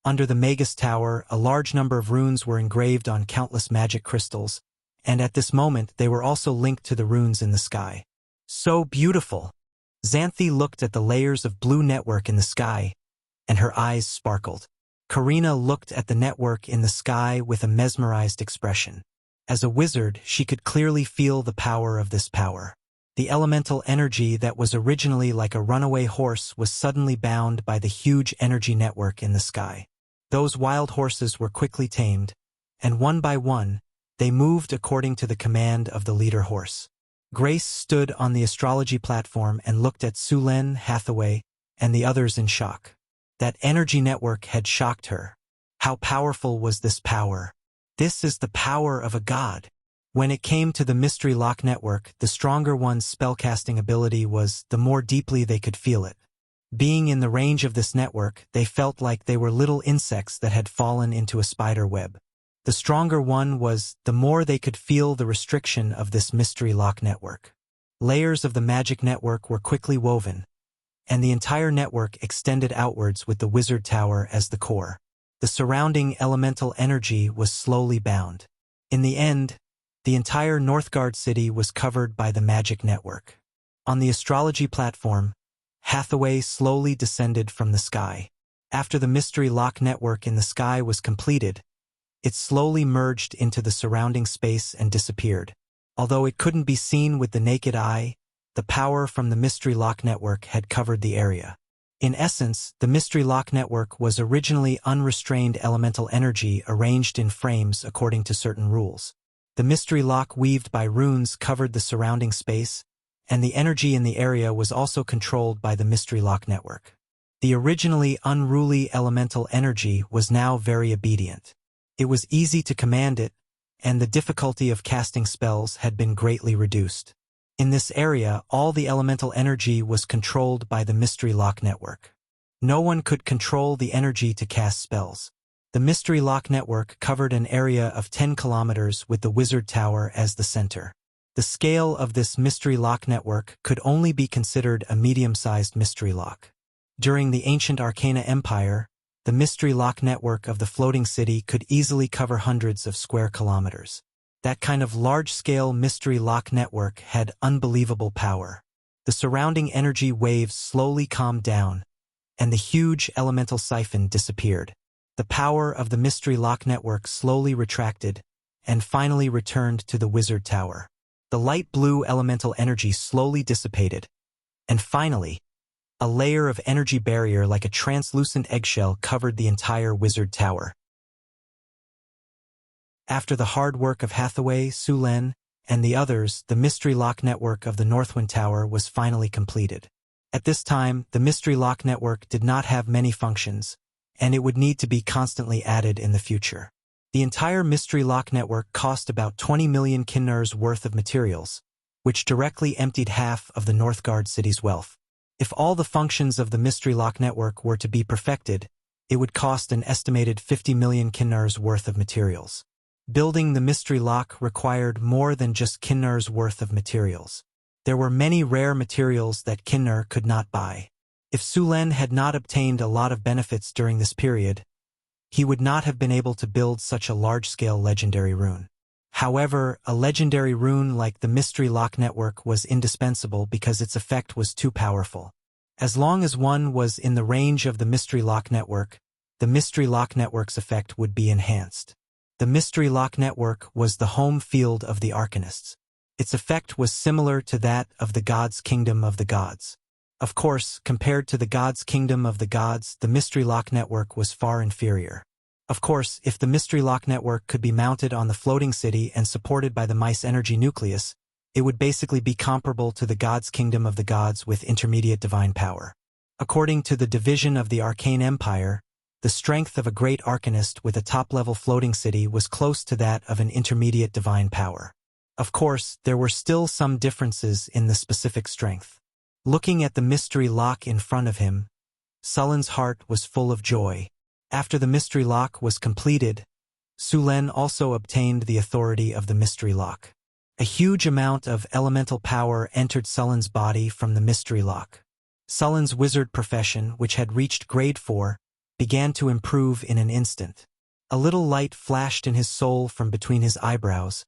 Under the magus tower, a large number of runes were engraved on countless magic crystals, and at this moment they were also linked to the runes in the sky. So beautiful! Xanthi looked at the layers of blue network in the sky, and her eyes sparkled. Karina looked at the network in the sky with a mesmerized expression. As a wizard, she could clearly feel the power of this power. The elemental energy that was originally like a runaway horse was suddenly bound by the huge energy network in the sky. Those wild horses were quickly tamed, and one by one, they moved according to the command of the leader horse. Grace stood on the astrology platform and looked at Sulen, Hathaway, and the others in shock. That energy network had shocked her. How powerful was this power? This is the power of a god. When it came to the mystery lock network, the stronger one's spellcasting ability was, the more deeply they could feel it. Being in the range of this network, they felt like they were little insects that had fallen into a spider web. The stronger one was, the more they could feel the restriction of this mystery lock network. Layers of the magic network were quickly woven, and the entire network extended outwards with the wizard tower as the core. The surrounding elemental energy was slowly bound. In the end, the entire Northgard city was covered by the magic network. On the astrology platform, Hathaway slowly descended from the sky. After the mystery lock network in the sky was completed, it slowly merged into the surrounding space and disappeared. Although it couldn't be seen with the naked eye, the power from the mystery lock network had covered the area. In essence, the mystery lock network was originally unrestrained elemental energy arranged in frames according to certain rules. The mystery lock weaved by runes covered the surrounding space, and the energy in the area was also controlled by the mystery lock network. The originally unruly elemental energy was now very obedient. It was easy to command it, and the difficulty of casting spells had been greatly reduced. In this area, all the elemental energy was controlled by the mystery lock network. No one could control the energy to cast spells. The mystery lock network covered an area of 10 kilometers with the wizard tower as the center. The scale of this mystery lock network could only be considered a medium-sized mystery lock. During the ancient Arcana Empire, the mystery lock network of the floating city could easily cover hundreds of square kilometers. That kind of large-scale mystery lock network had unbelievable power. The surrounding energy waves slowly calmed down, and the huge elemental siphon disappeared. The power of the mystery lock network slowly retracted, and finally returned to the wizard tower. The light blue elemental energy slowly dissipated, and finally, a layer of energy barrier like a translucent eggshell covered the entire wizard tower. After the hard work of Hathaway, Sulen, and the others, the mystery lock network of the Northwind Tower was finally completed. At this time, the mystery lock network did not have many functions, and it would need to be constantly added in the future. The entire mystery lock network cost about 20 million kinnars worth of materials, which directly emptied half of the Northgard city's wealth. If all the functions of the mystery lock network were to be perfected, It would cost an estimated 50 million kinnars worth of materials. Building the mystery lock required more than just kinnars worth of materials. There were many rare materials that Kinnar could not buy. If Sulen had not obtained a lot of benefits during this period, he would not have been able to build such a large-scale legendary rune. However, a legendary rune like the Mystery Lock Network was indispensable because its effect was too powerful. As long as one was in the range of the Mystery Lock Network, the Mystery Lock Network's effect would be enhanced. The Mystery Lock Network was the home field of the Arcanists. Its effect was similar to that of the Gods' Kingdom of the Gods. Of course, compared to the Gods' Kingdom of the Gods, the Mystery Lock Network was far inferior. Of course, if the Mystery Lock Network could be mounted on the floating city and supported by the Mice Energy Nucleus, it would basically be comparable to the Gods' Kingdom of the Gods with intermediate divine power. According to the division of the Arcane Empire, the strength of a great Arcanist with a top-level floating city was close to that of an intermediate divine power. Of course, there were still some differences in the specific strength. Looking at the mystery lock in front of him, Sulen's heart was full of joy. After the mystery lock was completed, Sulen also obtained the authority of the mystery lock. A huge amount of elemental power entered Sulen's body from the mystery lock. Sulen's wizard profession, which had reached grade 4, began to improve in an instant. A little light flashed in his soul from between his eyebrows,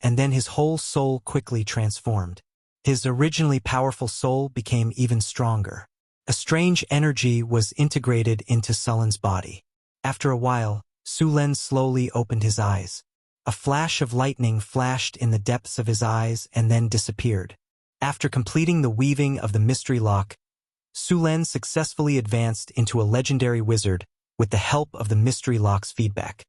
and then his whole soul quickly transformed. His originally powerful soul became even stronger. A strange energy was integrated into Sulen's body. After a while, Sulen slowly opened his eyes. A flash of lightning flashed in the depths of his eyes and then disappeared. After completing the weaving of the mystery lock, Sulen successfully advanced into a legendary wizard with the help of the mystery lock's feedback.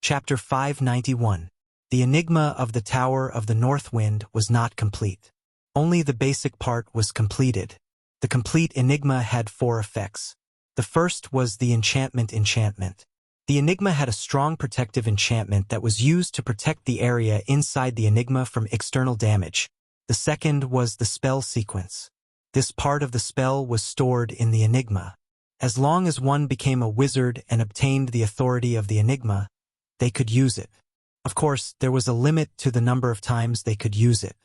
Chapter 591. The Enigma of the Tower of the North Wind was not complete. Only the basic part was completed. The complete enigma had 4 effects. The first was the enchantment. The enigma had a strong protective enchantment that was used to protect the area inside the enigma from external damage. The second was the spell sequence. This part of the spell was stored in the enigma. As long as one became a wizard and obtained the authority of the enigma, they could use it. Of course, there was a limit to the number of times they could use it.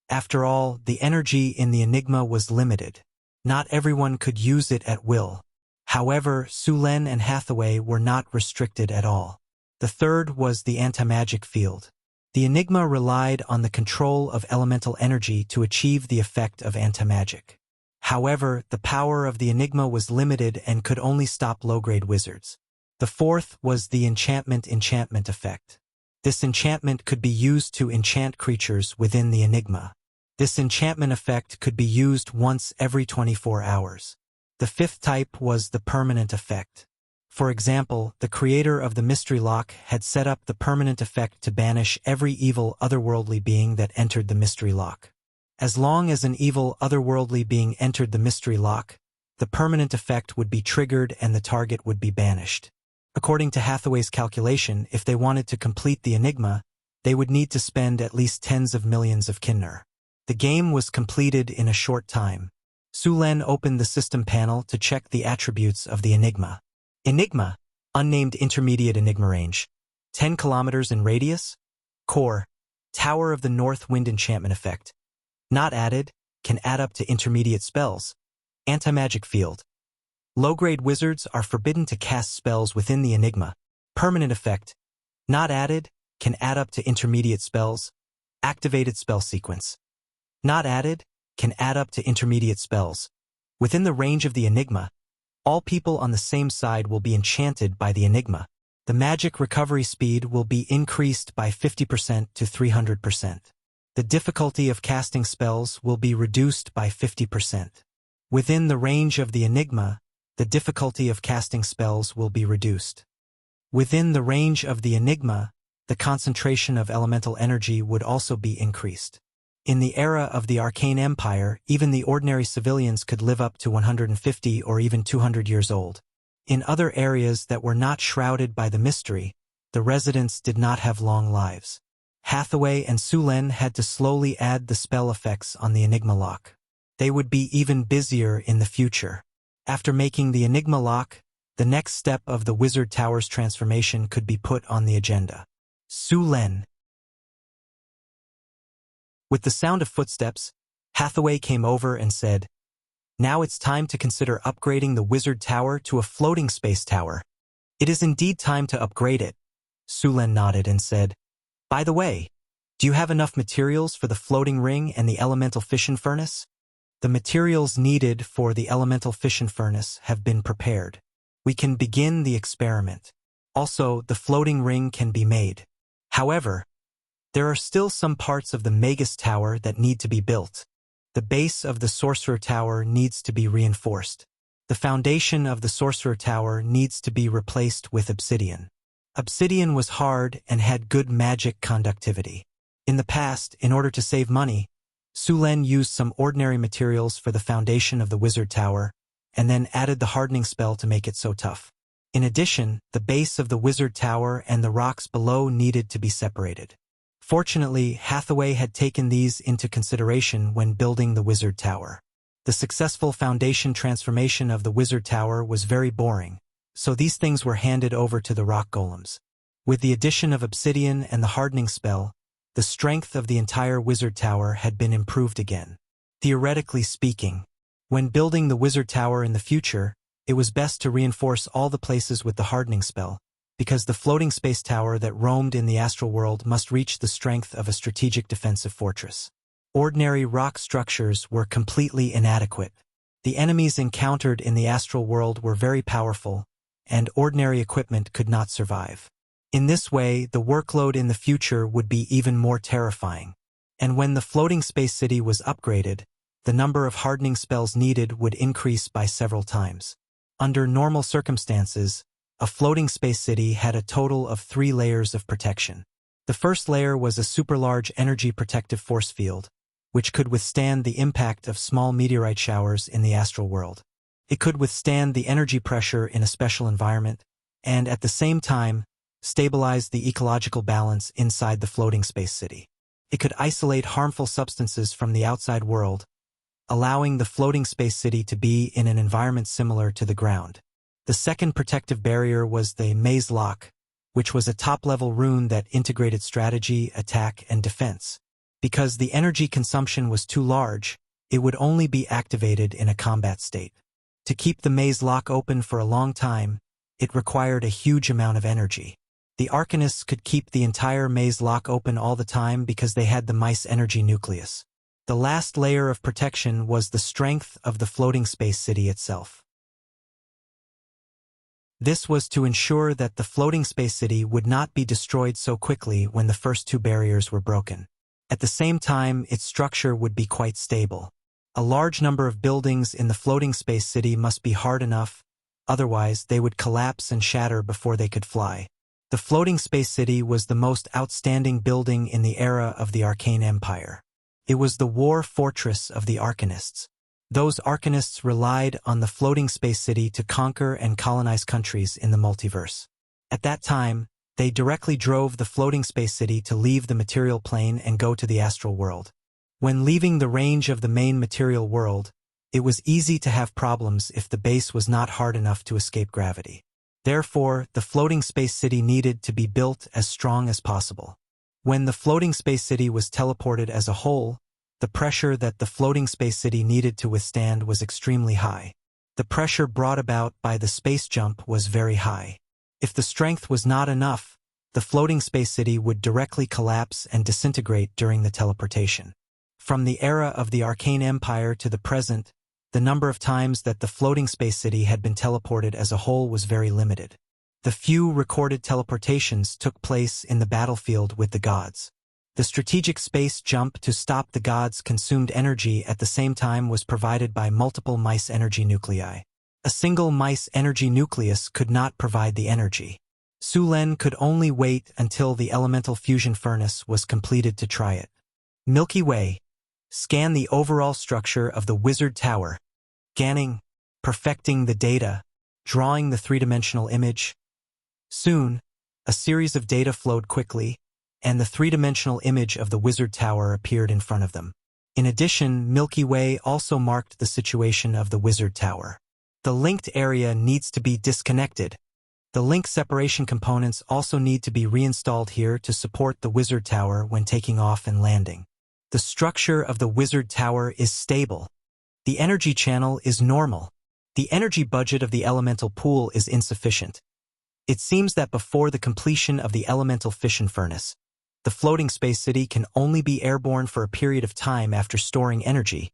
After all, the energy in the enigma was limited. Not everyone could use it at will. However, Sulen and Hathaway were not restricted at all. The third was the anti-magic field. The enigma relied on the control of elemental energy to achieve the effect of anti-magic. However, the power of the enigma was limited and could only stop low-grade wizards. The fourth was the enchantment effect. This enchantment could be used to enchant creatures within the enigma. This enchantment effect could be used once every 24 hours. The fifth type was the permanent effect. For example, the creator of the mystery lock had set up the permanent effect to banish every evil otherworldly being that entered the mystery lock. As long as an evil otherworldly being entered the mystery lock, the permanent effect would be triggered and the target would be banished. According to Hathaway's calculation, if they wanted to complete the enigma, they would need to spend at least tens of millions of kinnar. The game was completed in a short time. Sulen opened the system panel to check the attributes of the enigma. Enigma, unnamed intermediate enigma range, 10 kilometers in radius. Core, Tower of the North Wind enchantment effect. Not added, can add up to intermediate spells. Anti-magic field. Low-grade wizards are forbidden to cast spells within the enigma. Permanent effect. Not added, can add up to intermediate spells. Activated spell sequence. Not added, can add up to intermediate spells. Within the range of the enigma, all people on the same side will be enchanted by the enigma. The magic recovery speed will be increased by 50% to 300%. The difficulty of casting spells will be reduced by 50%. Within the range of the enigma, the difficulty of casting spells will be reduced. Within the range of the enigma, the concentration of elemental energy would also be increased. In the era of the Arcane Empire, even the ordinary civilians could live up to 150 or even 200 years old. In other areas that were not shrouded by the mystery, the residents did not have long lives. Hathaway and Sulen had to slowly add the spell effects on the enigma lock. They would be even busier in the future. After making the Enigma lock, the next step of the Wizard Tower's transformation could be put on the agenda. Su Len. With the sound of footsteps, Hathaway came over and said, "Now it's time to consider upgrading the Wizard Tower to a floating space tower." "It is indeed time to upgrade it." Su Len nodded and said, "By the way, do you have enough materials for the floating ring and the elemental fission furnace?" "The materials needed for the elemental fission furnace have been prepared. We can begin the experiment. Also, the floating ring can be made. However, there are still some parts of the Magus Tower that need to be built. The base of the Sorcerer Tower needs to be reinforced. The foundation of the Sorcerer Tower needs to be replaced with obsidian. Obsidian was hard and had good magic conductivity. In the past, in order to save money, Su Len used some ordinary materials for the foundation of the Wizard Tower, and then added the hardening spell to make it so tough. In addition, the base of the Wizard Tower and the rocks below needed to be separated. Fortunately, Hathaway had taken these into consideration when building the Wizard Tower. The successful foundation transformation of the Wizard Tower was very boring, so these things were handed over to the rock golems. With the addition of obsidian and the hardening spell, the strength of the entire Wizard Tower had been improved again. Theoretically speaking, when building the Wizard Tower in the future, it was best to reinforce all the places with the hardening spell, because the floating space tower that roamed in the astral world must reach the strength of a strategic defensive fortress. Ordinary rock structures were completely inadequate. The enemies encountered in the astral world were very powerful, and ordinary equipment could not survive. In this way, the workload in the future would be even more terrifying. And when the floating space city was upgraded, the number of hardening spells needed would increase by several times. Under normal circumstances, a floating space city had a total of 3 layers of protection. The first layer was a super-large energy protective force field, which could withstand the impact of small meteorite showers in the astral world. It could withstand the energy pressure in a special environment, and at the same time, stabilize the ecological balance inside the floating space city. It could isolate harmful substances from the outside world, allowing the floating space city to be in an environment similar to the ground. The second protective barrier was the Maze Lock, which was a top-level rune that integrated strategy, attack, and defense. Because the energy consumption was too large, it would only be activated in a combat state. To keep the Maze Lock open for a long time, it required a huge amount of energy. The Arcanists could keep the entire Maze Lock open all the time because they had the Mice Energy Nucleus. The last layer of protection was the strength of the floating space city itself. This was to ensure that the floating space city would not be destroyed so quickly when the first 2 barriers were broken. At the same time, its structure would be quite stable. A large number of buildings in the floating space city must be hard enough, otherwise they would collapse and shatter before they could fly. The floating space city was the most outstanding building in the era of the Arcane Empire. It was the war fortress of the Arcanists. Those Arcanists relied on the floating space city to conquer and colonize countries in the multiverse. At that time, they directly drove the floating space city to leave the material plane and go to the astral world. When leaving the range of the main material world, it was easy to have problems if the base was not hard enough to escape gravity. Therefore, the floating space city needed to be built as strong as possible. When the floating space city was teleported as a whole, the pressure that the floating space city needed to withstand was extremely high. The pressure brought about by the space jump was very high. If the strength was not enough, the floating space city would directly collapse and disintegrate during the teleportation. From the era of the Arcane Empire to the present, the number of times that the floating space city had been teleported as a whole was very limited. The few recorded teleportations took place in the battlefield with the gods. The strategic space jump to stop the gods consumed energy at the same time was provided by multiple Mice Energy Nuclei. A single Mice Energy Nucleus could not provide the energy. Su Len could only wait until the elemental fusion furnace was completed to try it. Milky Way. Scan the overall structure of the Wizard Tower. Scanning, perfecting the data, drawing the 3-dimensional image. Soon, a series of data flowed quickly, and the 3-dimensional image of the Wizard Tower appeared in front of them. In addition, Milky Way also marked the situation of the wizard tower. The linked area needs to be disconnected. The link separation components also need to be reinstalled here to support the wizard tower when taking off and landing. The structure of the wizard tower is stable. The energy channel is normal. The energy budget of the elemental pool is insufficient. It seems that before the completion of the elemental fission furnace, the floating space city can only be airborne for a period of time after storing energy,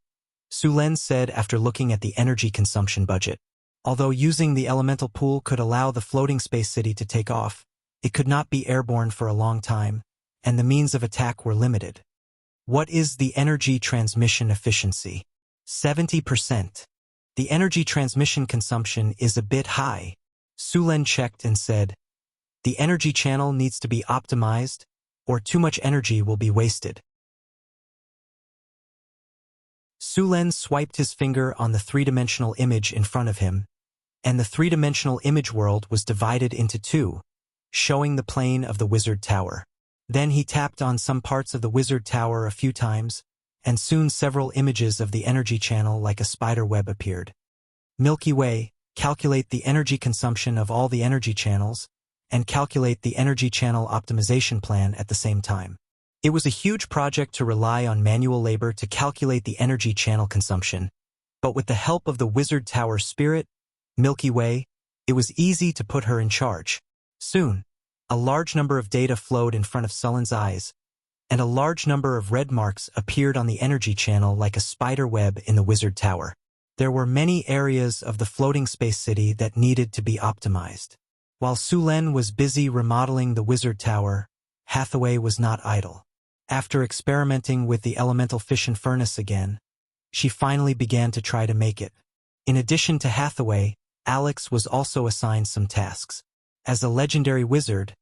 Sulen said after looking at the energy consumption budget. Although using the elemental pool could allow the floating space city to take off, it could not be airborne for a long time, and the means of attack were limited. What is the energy transmission efficiency? 70%. The energy transmission consumption is a bit high. Sulen checked and said, the energy channel needs to be optimized, or too much energy will be wasted. Sulen swiped his finger on the three-dimensional image in front of him, and the three-dimensional image world was divided into two, showing the plane of the wizard tower. Then he tapped on some parts of the wizard tower a few times, and soon several images of the energy channel like a spider web appeared. Milky Way, calculate the energy consumption of all the energy channels, and calculate the energy channel optimization plan at the same time. It was a huge project to rely on manual labor to calculate the energy channel consumption, but with the help of the wizard tower spirit, Milky Way, it was easy to put her in charge. Soon, a large number of data flowed in front of Sullen's eyes, and a large number of red marks appeared on the energy channel like a spider web in the wizard tower. There were many areas of the floating space city that needed to be optimized. While Sulen was busy remodeling the wizard tower, Hathaway was not idle. After experimenting with the elemental fission furnace again, she finally began to try to make it. In addition to Hathaway, Alex was also assigned some tasks. As a legendary wizard,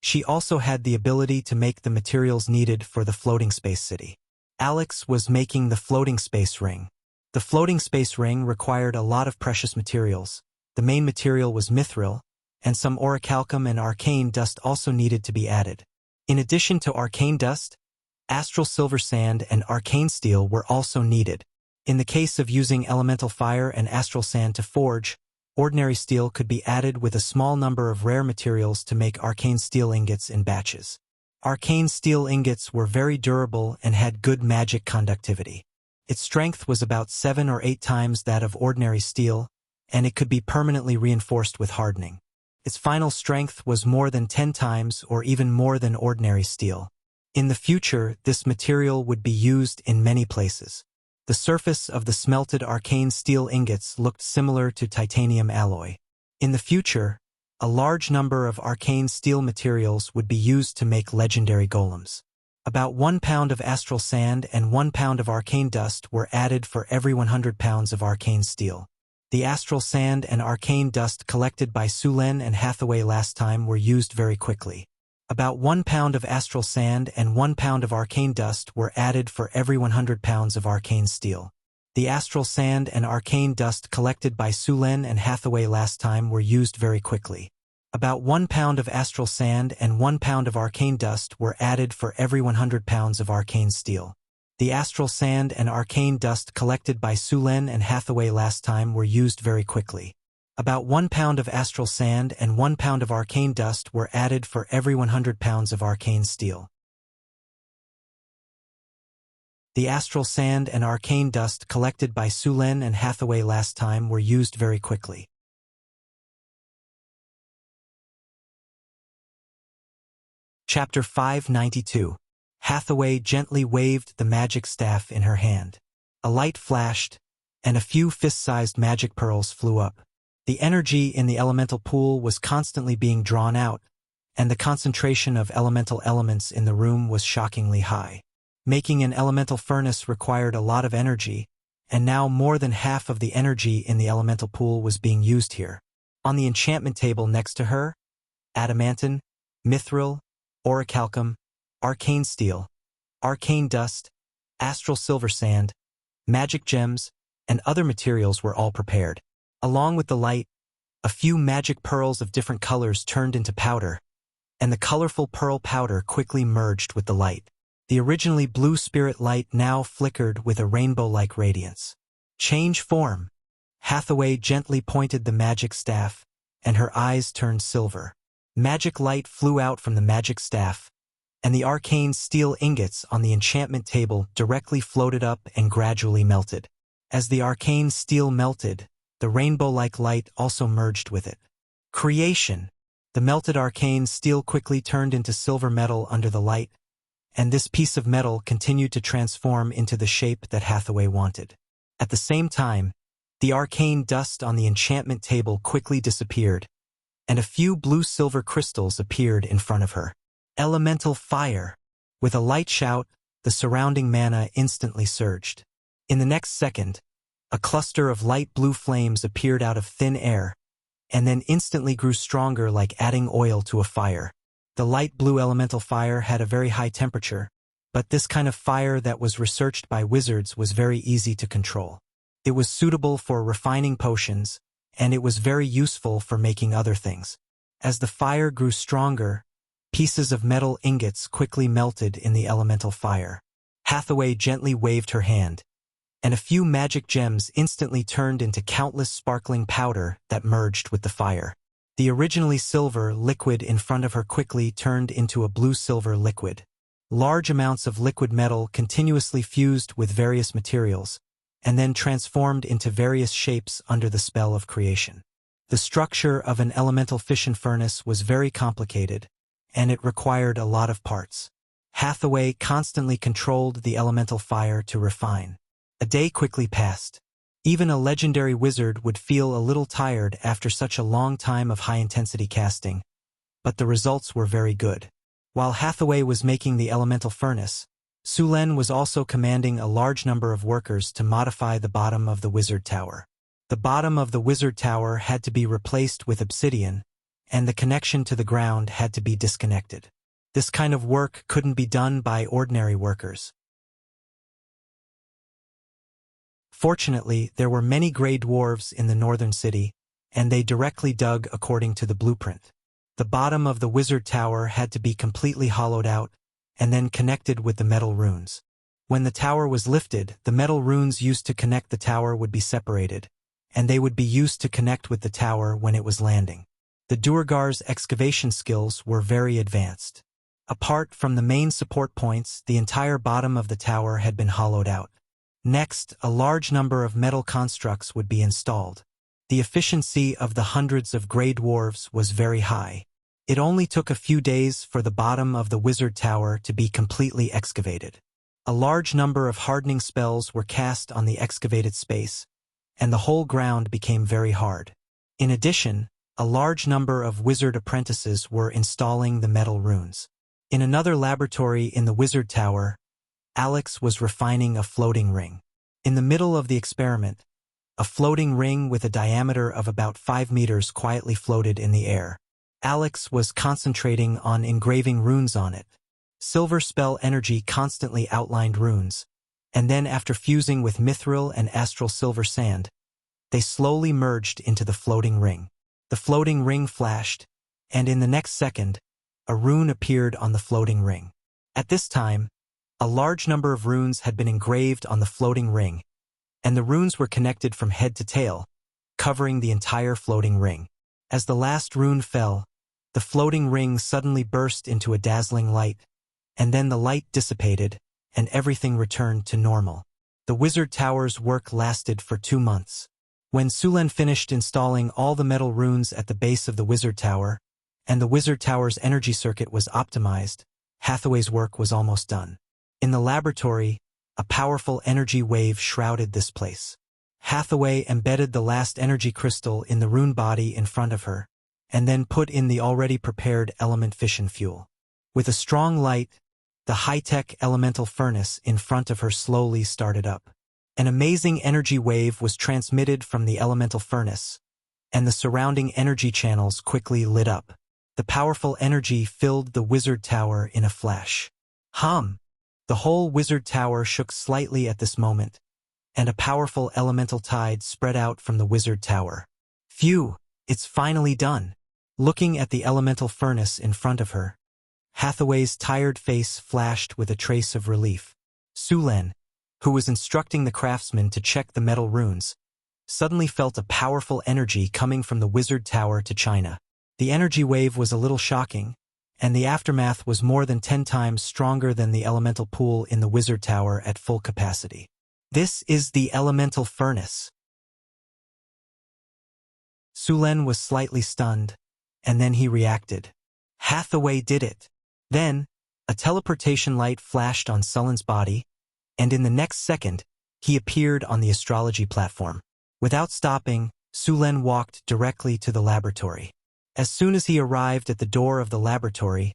she also had the ability to make the materials needed for the floating space city. Alex was making the floating space ring. The floating space ring required a lot of precious materials. The main material was mithril, and some orichalcum and arcane dust also needed to be added. In addition to arcane dust, astral silver sand and arcane steel were also needed. In the case of using elemental fire and astral sand to forge, ordinary steel could be added with a small number of rare materials to make arcane steel ingots in batches. Arcane steel ingots were very durable and had good magic conductivity. Its strength was about 7 or 8 times that of ordinary steel, and it could be permanently reinforced with hardening. Its final strength was more than 10 times or even more than ordinary steel. In the future, this material would be used in many places. The surface of the smelted arcane steel ingots looked similar to titanium alloy. In the future, a large number of arcane steel materials would be used to make legendary golems. About 1 pound of astral sand and 1 pound of arcane dust were added for every 100 pounds of arcane steel. The astral sand and arcane dust collected by Sulen and Hathaway last time were used very quickly. About 1 pound of astral sand and 1 pound of arcane dust were added for every 100 pounds of arcane steel. The astral sand and arcane dust collected by Sulen and Hathaway last time were used very quickly. About 1 pound of astral sand and 1 pound of arcane dust were added for every 100 pounds of arcane steel. The astral sand and arcane dust collected by Sulen and Hathaway last time were used very quickly. About 1 pound of astral sand and 1 pound of arcane dust were added for every 100 pounds of arcane steel. The astral sand and arcane dust collected by Sulen and Hathaway last time were used very quickly. Chapter 592. Hathaway gently waved the magic staff in her hand. A light flashed, and a few fist-sized magic pearls flew up. The energy in the elemental pool was constantly being drawn out, and the concentration of elemental elements in the room was shockingly high. Making an elemental furnace required a lot of energy, and now more than half of the energy in the elemental pool was being used here. On the enchantment table next to her, adamantine, mithril, orichalcum, arcane steel, arcane dust, astral silver sand, magic gems, and other materials were all prepared. Along with the light, a few magic pearls of different colors turned into powder, and the colorful pearl powder quickly merged with the light. The originally blue spirit light now flickered with a rainbow-like radiance. Change form. Hathaway gently pointed the magic staff, and her eyes turned silver. Magic light flew out from the magic staff, and the arcane steel ingots on the enchantment table directly floated up and gradually melted. As the arcane steel melted, the rainbow-like light also merged with it. Creation. The melted arcane steel quickly turned into silver metal under the light, and this piece of metal continued to transform into the shape that Hathaway wanted. At the same time, the arcane dust on the enchantment table quickly disappeared, and a few blue-silver crystals appeared in front of her. Elemental fire. With a light shout, the surrounding mana instantly surged. In the next second, a cluster of light blue flames appeared out of thin air, and then instantly grew stronger like adding oil to a fire. The light blue elemental fire had a very high temperature, but this kind of fire that was researched by wizards was very easy to control. It was suitable for refining potions, and it was very useful for making other things. As the fire grew stronger, pieces of metal ingots quickly melted in the elemental fire. Hathaway gently waved her hand, and a few magic gems instantly turned into countless sparkling powder that merged with the fire. The originally silver liquid in front of her quickly turned into a blue-silver liquid. Large amounts of liquid metal continuously fused with various materials, and then transformed into various shapes under the spell of creation. The structure of an elemental fission furnace was very complicated, and it required a lot of parts. Hathaway constantly controlled the elemental fire to refine. A day quickly passed. Even a legendary wizard would feel a little tired after such a long time of high-intensity casting, but the results were very good. While Hathaway was making the elemental furnace, Sulen was also commanding a large number of workers to modify the bottom of the wizard tower. The bottom of the wizard tower had to be replaced with obsidian, and the connection to the ground had to be disconnected. This kind of work couldn't be done by ordinary workers. Fortunately, there were many gray dwarves in the northern city, and they directly dug according to the blueprint. The bottom of the wizard tower had to be completely hollowed out, and then connected with the metal runes. When the tower was lifted, the metal runes used to connect the tower would be separated, and they would be used to connect with the tower when it was landing. The Duergar's excavation skills were very advanced. Apart from the main support points, the entire bottom of the tower had been hollowed out. Next, a large number of metal constructs would be installed. The efficiency of the hundreds of gray dwarves was very high. It only took a few days for the bottom of the wizard tower to be completely excavated. A large number of hardening spells were cast on the excavated space, and the whole ground became very hard. In addition, a large number of wizard apprentices were installing the metal runes. In another laboratory in the wizard tower, Alex was refining a floating ring. In the middle of the experiment, a floating ring with a diameter of about 5 meters quietly floated in the air. Alex was concentrating on engraving runes on it. Silver spell energy constantly outlined runes, and then after fusing with mithril and astral silver sand, they slowly merged into the floating ring. The floating ring flashed, and in the next second, a rune appeared on the floating ring. At this time, a large number of runes had been engraved on the floating ring, and the runes were connected from head to tail, covering the entire floating ring. As the last rune fell, the floating ring suddenly burst into a dazzling light, and then the light dissipated, and everything returned to normal. The wizard tower's work lasted for 2 months. When Sulen finished installing all the metal runes at the base of the wizard tower, and the wizard tower's energy circuit was optimized, Hathaway's work was almost done. In the laboratory, a powerful energy wave shrouded this place. Hathaway embedded the last energy crystal in the rune body in front of her, and then put in the already prepared element fission fuel. With a strong light, the high-tech elemental furnace in front of her slowly started up. An amazing energy wave was transmitted from the elemental furnace, and the surrounding energy channels quickly lit up. The powerful energy filled the wizard tower in a flash. Hum! The whole wizard tower shook slightly at this moment, and a powerful elemental tide spread out from the wizard tower. Phew! It's finally done. Looking at the elemental furnace in front of her, Hathaway's tired face flashed with a trace of relief. Sulen, who was instructing the craftsman to check the metal runes, suddenly felt a powerful energy coming from the wizard tower to China. The energy wave was a little shocking, and the aftermath was more than 10 times stronger than the elemental pool in the wizard tower at full capacity. This is the elemental furnace. Sulen was slightly stunned, and then he reacted. Hathaway did it. Then, a teleportation light flashed on Sulen's body, and in the next second, he appeared on the astrology platform. Without stopping, Sulen walked directly to the laboratory. As soon as he arrived at the door of the laboratory,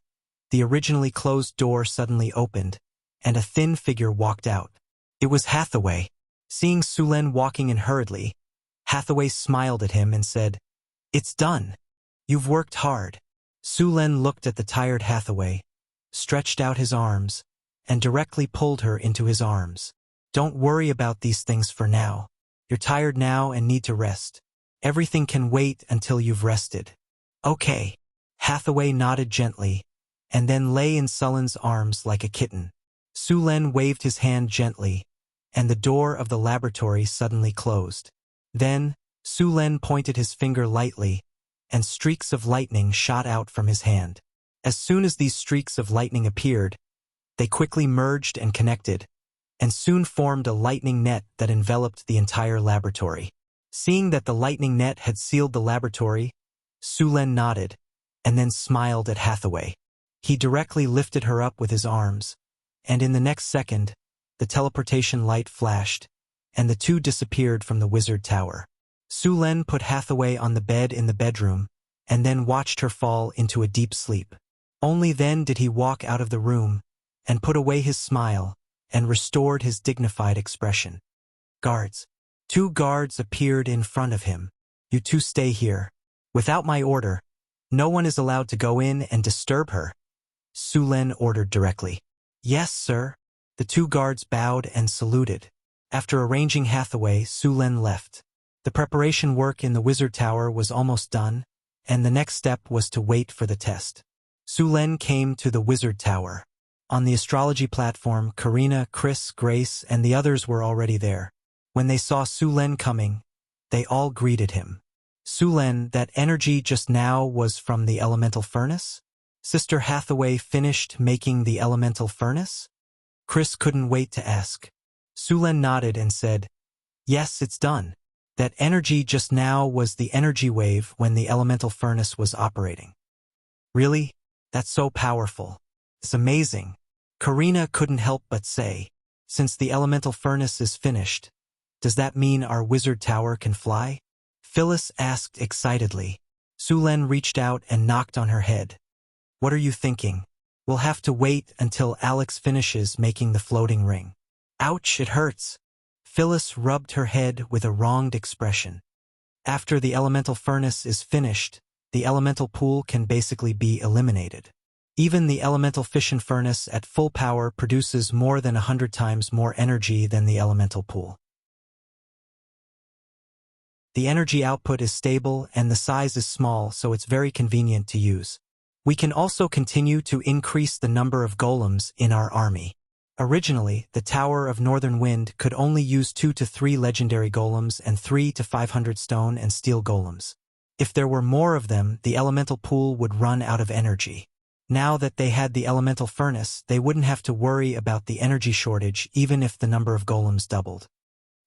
the originally closed door suddenly opened, and a thin figure walked out. It was Hathaway. Seeing Sulen walking in hurriedly, Hathaway smiled at him and said, "It's done. You've worked hard." Sulen looked at the tired Hathaway, stretched out his arms, and directly pulled her into his arms. "Don't worry about these things for now. You're tired now and need to rest. Everything can wait until you've rested." "Okay." Hathaway nodded gently, and then lay in Sulen's arms like a kitten. Sulen waved his hand gently, and the door of the laboratory suddenly closed. Then, Sulen pointed his finger lightly, and streaks of lightning shot out from his hand. As soon as these streaks of lightning appeared, they quickly merged and connected, and soon formed a lightning net that enveloped the entire laboratory. Seeing that the lightning net had sealed the laboratory, Sulen nodded, and then smiled at Hathaway. He directly lifted her up with his arms, and in the next second, the teleportation light flashed, and the two disappeared from the wizard tower. Sulen put Hathaway on the bed in the bedroom, and then watched her fall into a deep sleep. Only then did he walk out of the room, and put away his smile, and restored his dignified expression. Guards. 2 guards appeared in front of him. "You two stay here. Without my order, no one is allowed to go in and disturb her," Sulen ordered directly. "Yes, sir." The 2 guards bowed and saluted. After arranging Hathaway, Sulen left. The preparation work in the wizard tower was almost done, and the next step was to wait for the test. Sulen came to the wizard tower. On the astrology platform, Karina, Chris, Grace, and the others were already there. When they saw Sulen coming, they all greeted him. "Sulen, that energy just now was from the elemental furnace? Sister Hathaway finished making the elemental furnace?" Chris couldn't wait to ask. Sulen nodded and said, "Yes, it's done. That energy just now was the energy wave when the elemental furnace was operating." "Really? That's so powerful. It's amazing." Karina couldn't help but say, "Since the elemental furnace is finished, does that mean our wizard tower can fly?" Phyllis asked excitedly. Sulen reached out and knocked on her head. "What are you thinking? We'll have to wait until Alex finishes making the floating ring." "Ouch, it hurts." Phyllis rubbed her head with a wronged expression. "After the elemental furnace is finished, the elemental pool can basically be eliminated. Even the elemental fission furnace at full power produces more than 100 times more energy than the elemental pool. The energy output is stable and the size is small, so it's very convenient to use. We can also continue to increase the number of golems in our army. Originally, the Tower of Northern Wind could only use 2 to 3 legendary golems and 3 to 500 stone and steel golems. If there were more of them, the elemental pool would run out of energy. Now that they had the elemental furnace, they wouldn't have to worry about the energy shortage even if the number of golems doubled.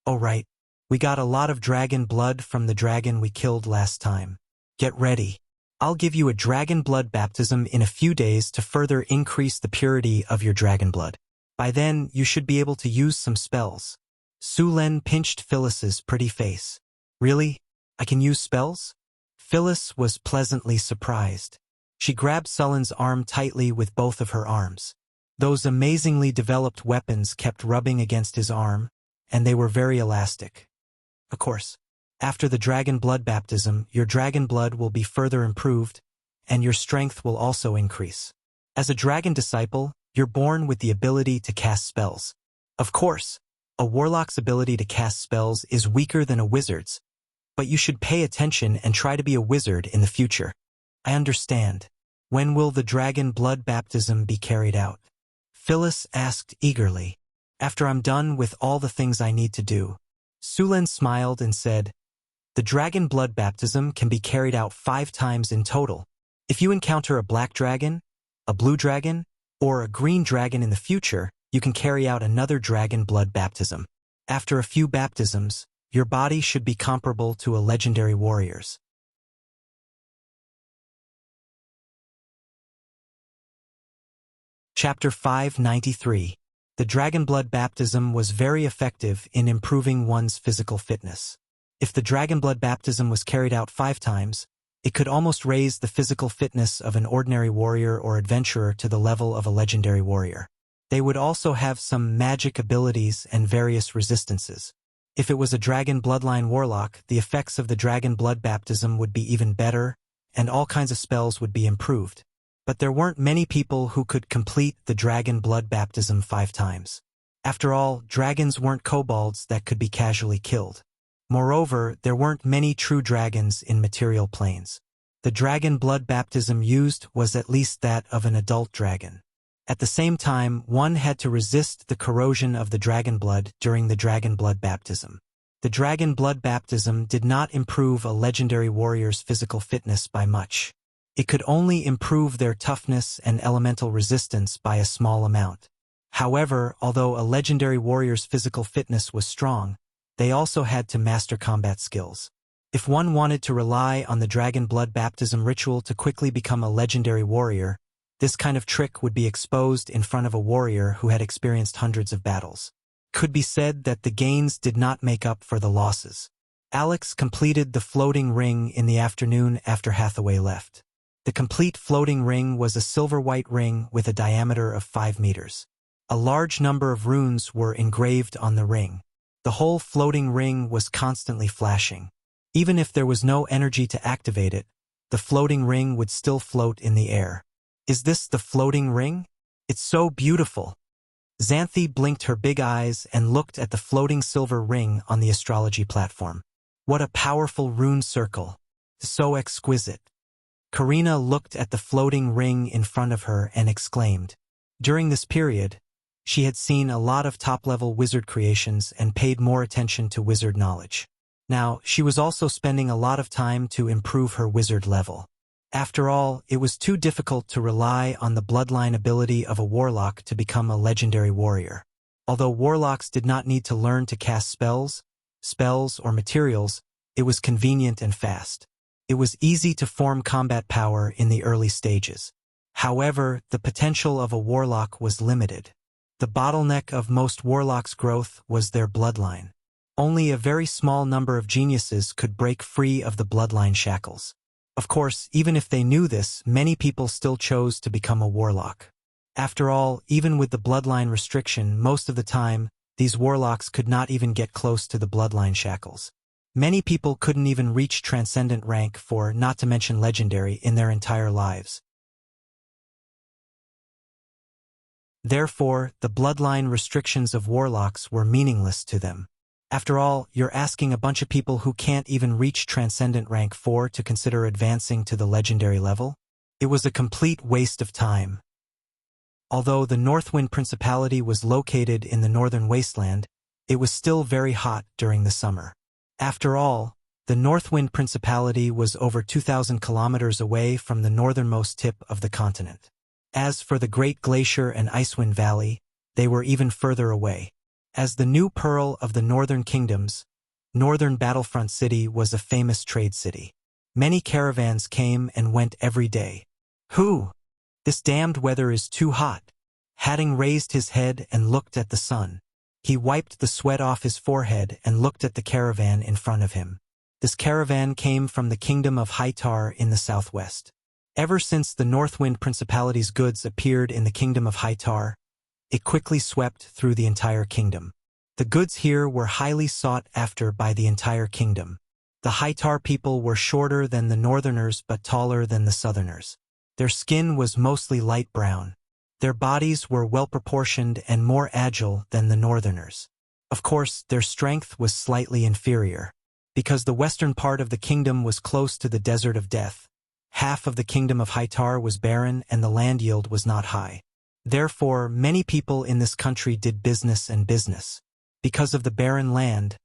Oh right, we got a lot of dragon blood from the dragon we killed last time. Get ready. I'll give you a dragon blood baptism in a few days to further increase the purity of your dragon blood. By then, you should be able to use some spells. Sulen pinched Phyllis's pretty face. "Really? I can use spells?" Phyllis was pleasantly surprised. She grabbed Sulen's arm tightly with both of her arms. Those amazingly developed weapons kept rubbing against his arm, and they were very elastic. Of course, after the dragon blood baptism, your dragon blood will be further improved, and your strength will also increase. As a dragon disciple, you're born with the ability to cast spells. Of course, a warlock's ability to cast spells is weaker than a wizard's, but you should pay attention and try to be a wizard in the future. I understand. When will the dragon blood baptism be carried out? Phyllis asked eagerly. After I'm done with all the things I need to do. Sulan smiled and said, the dragon blood baptism can be carried out 5 times in total. If you encounter a black dragon, a blue dragon, or a green dragon in the future, you can carry out another dragon blood baptism. After a few baptisms, your body should be comparable to a legendary warrior's. Chapter 593. The dragon blood baptism was very effective in improving one's physical fitness. If the dragon blood baptism was carried out 5 times, it could almost raise the physical fitness of an ordinary warrior or adventurer to the level of a legendary warrior. They would also have some magic abilities and various resistances. If it was a dragon bloodline warlock, the effects of the dragon blood baptism would be even better, and all kinds of spells would be improved. But there weren't many people who could complete the dragon blood baptism 5 times. After all, dragons weren't kobolds that could be casually killed. Moreover, there weren't many true dragons in material planes. The dragon blood baptism used was at least that of an adult dragon. At the same time, one had to resist the corrosion of the dragon blood during the dragon blood baptism. The dragon blood baptism did not improve a legendary warrior's physical fitness by much. It could only improve their toughness and elemental resistance by a small amount. However, although a legendary warrior's physical fitness was strong, they also had to master combat skills. If one wanted to rely on the dragon blood baptism ritual to quickly become a legendary warrior, this kind of trick would be exposed in front of a warrior who had experienced hundreds of battles. Could be said that the gains did not make up for the losses. Alex completed the floating ring in the afternoon after Hathaway left. The complete floating ring was a silver-white ring with a diameter of 5 meters. A large number of runes were engraved on the ring. The whole floating ring was constantly flashing. Even if there was no energy to activate it, the floating ring would still float in the air. Is this the floating ring? It's so beautiful. Xanthi blinked her big eyes and looked at the floating silver ring on the astrology platform. What a powerful rune circle. So exquisite. Karina looked at the floating ring in front of her and exclaimed. During this period, she had seen a lot of top-level wizard creations and paid more attention to wizard knowledge. Now, she was also spending a lot of time to improve her wizard level. After all, it was too difficult to rely on the bloodline ability of a warlock to become a legendary warrior. Although warlocks did not need to learn to cast spells or materials, it was convenient and fast. It was easy to form combat power in the early stages. However, the potential of a warlock was limited. The bottleneck of most warlocks' growth was their bloodline. Only a very small number of geniuses could break free of the bloodline shackles. Of course, even if they knew this, many people still chose to become a warlock. After all, even with the bloodline restriction, most of the time, these warlocks could not even get close to the bloodline shackles. Many people couldn't even reach transcendent rank for, not to mention legendary, in their entire lives. Therefore, the bloodline restrictions of warlocks were meaningless to them. After all, you're asking a bunch of people who can't even reach transcendent rank 4 to consider advancing to the legendary level? It was a complete waste of time. Although the Northwind Principality was located in the northern wasteland, it was still very hot during the summer. After all, the Northwind Principality was over 2,000 kilometers away from the northernmost tip of the continent. As for the Great Glacier and Icewind Valley, they were even further away. As the new pearl of the northern kingdoms, Northern Battlefront City was a famous trade city. Many caravans came and went every day. Whew! This damned weather is too hot. Hadding raised his head and looked at the sun. He wiped the sweat off his forehead and looked at the caravan in front of him. This caravan came from the kingdom of Hytar in the southwest. Ever since the Northwind Principality's goods appeared in the kingdom of Hytar, it quickly swept through the entire kingdom. The goods here were highly sought after by the entire kingdom. The Hytar people were shorter than the northerners but taller than the southerners. Their skin was mostly light brown. Their bodies were well-proportioned and more agile than the northerners. Of course, their strength was slightly inferior. Because the western part of the kingdom was close to the Desert of Death, Half of the kingdom of Hightar was barren and the land yield was not high. Therefore, many people in this country did business. Because of the barren land,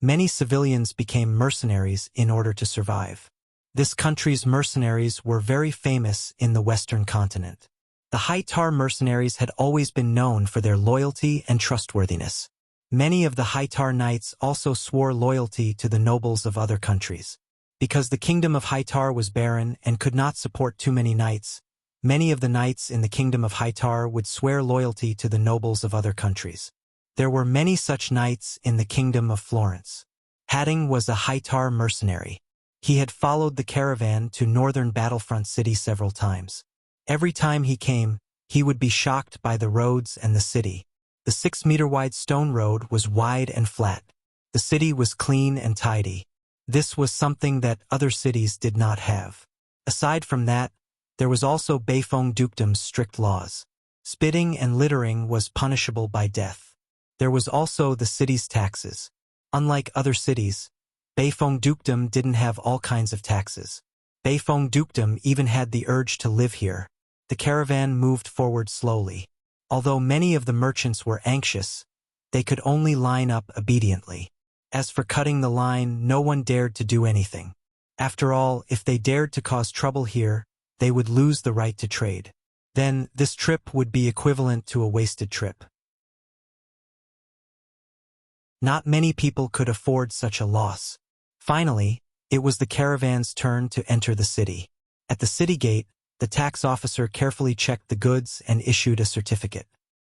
many civilians became mercenaries in order to survive. This country's mercenaries were very famous in the Western continent. The Hightar mercenaries had always been known for their loyalty and trustworthiness. Many of the Hightar knights also swore loyalty to the nobles of other countries. Because the kingdom of Hightar was barren and could not support too many knights, many of the knights in the kingdom of Hightar would swear loyalty to the nobles of other countries. There were many such knights in the kingdom of Florence. Hadding was a Hightar mercenary. He had followed the caravan to northern Battlefront City several times. Every time he came, he would be shocked by the roads and the city. The 6-meter-wide stone road was wide and flat. The city was clean and tidy. This was something that other cities did not have. Aside from that, there was also Beifeng dukedom's strict laws. Spitting and littering was punishable by death. There was also the city's taxes. Unlike other cities, Beifeng dukedom didn't have all kinds of taxes. Beifeng dukedom even had the urge to live here. The caravan moved forward slowly. Although many of the merchants were anxious, they could only line up obediently. As for cutting the line, no one dared to do anything. After all, if they dared to cause trouble here, they would lose the right to trade. Then, this trip would be equivalent to a wasted trip. Not many people could afford such a loss. Finally, it was the caravan's turn to enter the city. At the city gate, the tax officer carefully checked the goods and issued a certificate.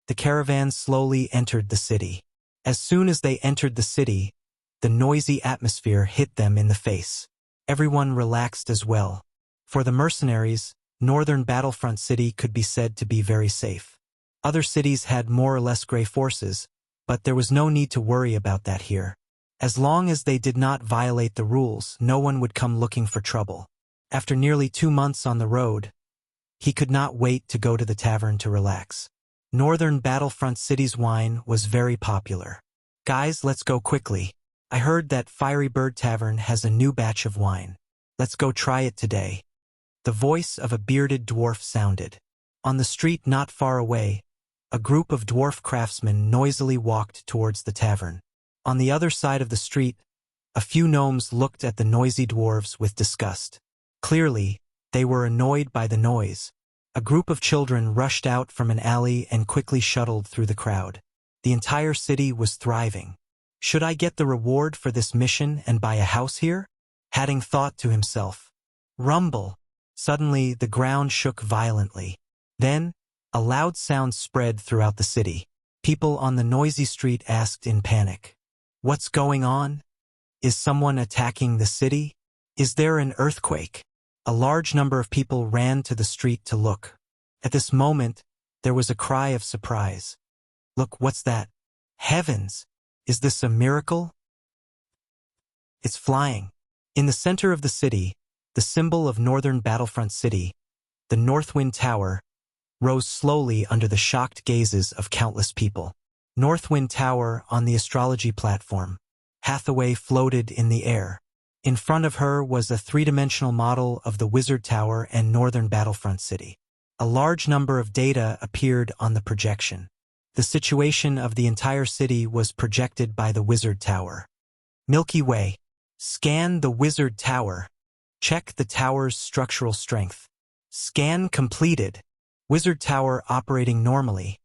The caravan slowly entered the city. As soon as they entered the city, the noisy atmosphere hit them in the face. Everyone relaxed as well. For the mercenaries, northern Battlefront City could be said to be very safe. Other cities had more or less gray forces, but there was no need to worry about that here. As long as they did not violate the rules, no one would come looking for trouble. After nearly 2 months on the road, he could not wait to go to the tavern to relax. Northern Battlefront City's wine was very popular. Guys, let's go quickly. I heard that Fiery Bird Tavern has a new batch of wine. Let's go try it today. The voice of a bearded dwarf sounded. On the street not far away, a group of dwarf craftsmen noisily walked towards the tavern. On the other side of the street, a few gnomes looked at the noisy dwarves with disgust. Clearly, they were annoyed by the noise. A group of children rushed out from an alley and quickly shuttled through the crowd. The entire city was thriving. Should I get the reward for this mission and buy a house here? Hadding thought to himself. Rumble. Suddenly, the ground shook violently. Then, a loud sound spread throughout the city. People on the noisy street asked in panic. What's going on? Is someone attacking the city? Is there an earthquake? A large number of people ran to the street to look. At this moment, there was a cry of surprise. Look, what's that? Heavens! Is this a miracle? It's flying. In the center of the city, the symbol of northern Battlefront City, the Northwind Tower, rose slowly under the shocked gazes of countless people. Northwind Tower on the astrology platform. Hathaway floated in the air. In front of her was a three-dimensional model of the Wizard Tower and northern Battlefront City. A large number of data appeared on the projection. The situation of the entire city was projected by the Wizard Tower. Milky Way. Scan the Wizard Tower. Check the tower's structural strength. Scan completed. Wizard Tower operating normally.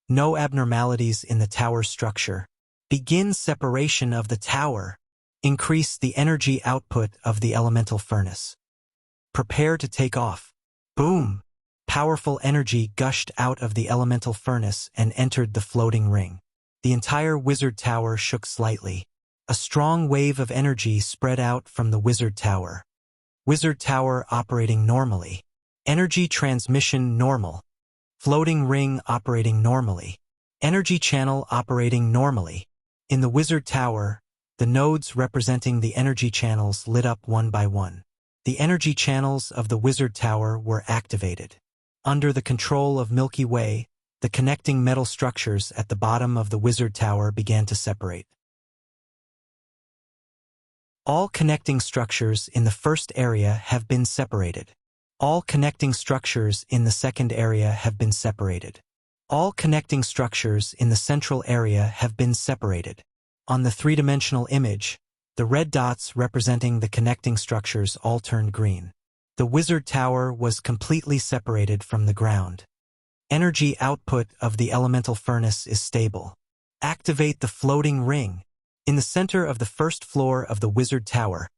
No abnormalities in the tower structure. Begin separation of the tower. Increase the energy output of the elemental furnace. Prepare to take off. Boom! Powerful energy gushed out of the elemental furnace and entered the floating ring. The entire Wizard Tower shook slightly. A strong wave of energy spread out from the Wizard Tower. Wizard Tower operating normally. Energy transmission normal. Floating ring operating normally. Energy channel operating normally. In the Wizard Tower, the nodes representing the energy channels lit up one by one. The energy channels of the Wizard Tower were activated. Under the control of Milky Way, the connecting metal structures at the bottom of the Wizard Tower began to separate. All connecting structures in the first area have been separated. All connecting structures in the second area have been separated. All connecting structures in the central area have been separated. On the three-dimensional image, the red dots representing the connecting structures all turned green. The wizard tower was completely separated from the ground. Energy output of the elemental furnace is stable. Activate the floating ring. In the center of the first floor of the wizard tower,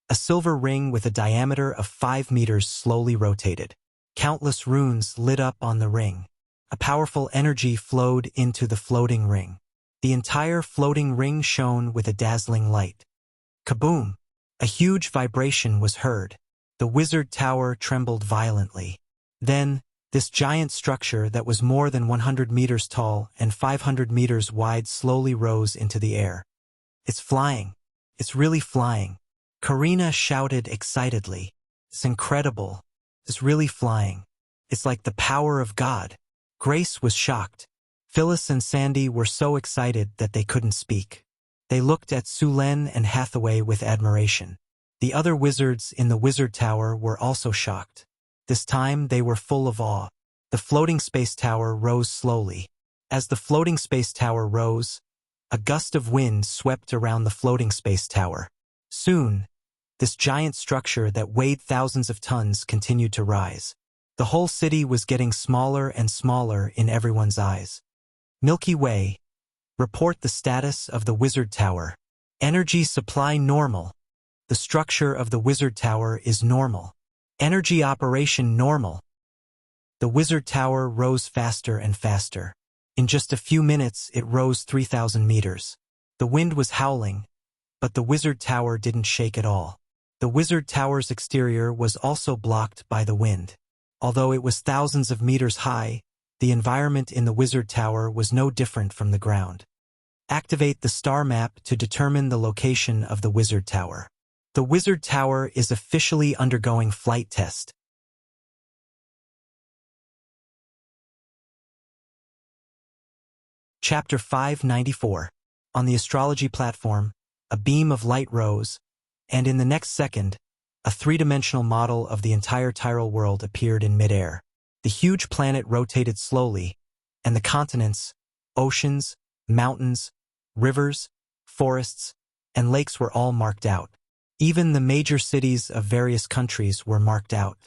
a silver ring with a diameter of 5 meters slowly rotated. Countless runes lit up on the ring. A powerful energy flowed into the floating ring. The entire floating ring shone with a dazzling light. Kaboom! A huge vibration was heard. The wizard tower trembled violently. Then, this giant structure that was more than 100 meters tall and 500 meters wide slowly rose into the air. It's flying. It's really flying. Karina shouted excitedly. It's incredible. It's really flying. It's like the power of God. Grace was shocked. Phyllis and Sandy were so excited that they couldn't speak. They looked at Sulen and Hathaway with admiration. The other wizards in the wizard tower were also shocked. This time they were full of awe. The floating space tower rose slowly. As the floating space tower rose, a gust of wind swept around the floating space tower. Soon, this giant structure that weighed thousands of tons continued to rise. The whole city was getting smaller and smaller in everyone's eyes. Milky Way, report the status of the wizard tower. Energy supply normal. The structure of the wizard tower is normal. Energy operation normal. The wizard tower rose faster and faster. In just a few minutes, it rose 3,000 meters. The wind was howling, but the wizard tower didn't shake at all. The wizard tower's exterior was also blocked by the wind. Although it was thousands of meters high, the environment in the wizard tower was no different from the ground. Activate the star map to determine the location of the wizard tower. The wizard tower is officially undergoing flight test. Chapter 594. On the astrology platform, a beam of light rose, and in the next second, a three-dimensional model of the entire Tyrol world appeared in midair. The huge planet rotated slowly, and the continents, oceans, mountains, rivers, forests, and lakes were all marked out. Even the major cities of various countries were marked out.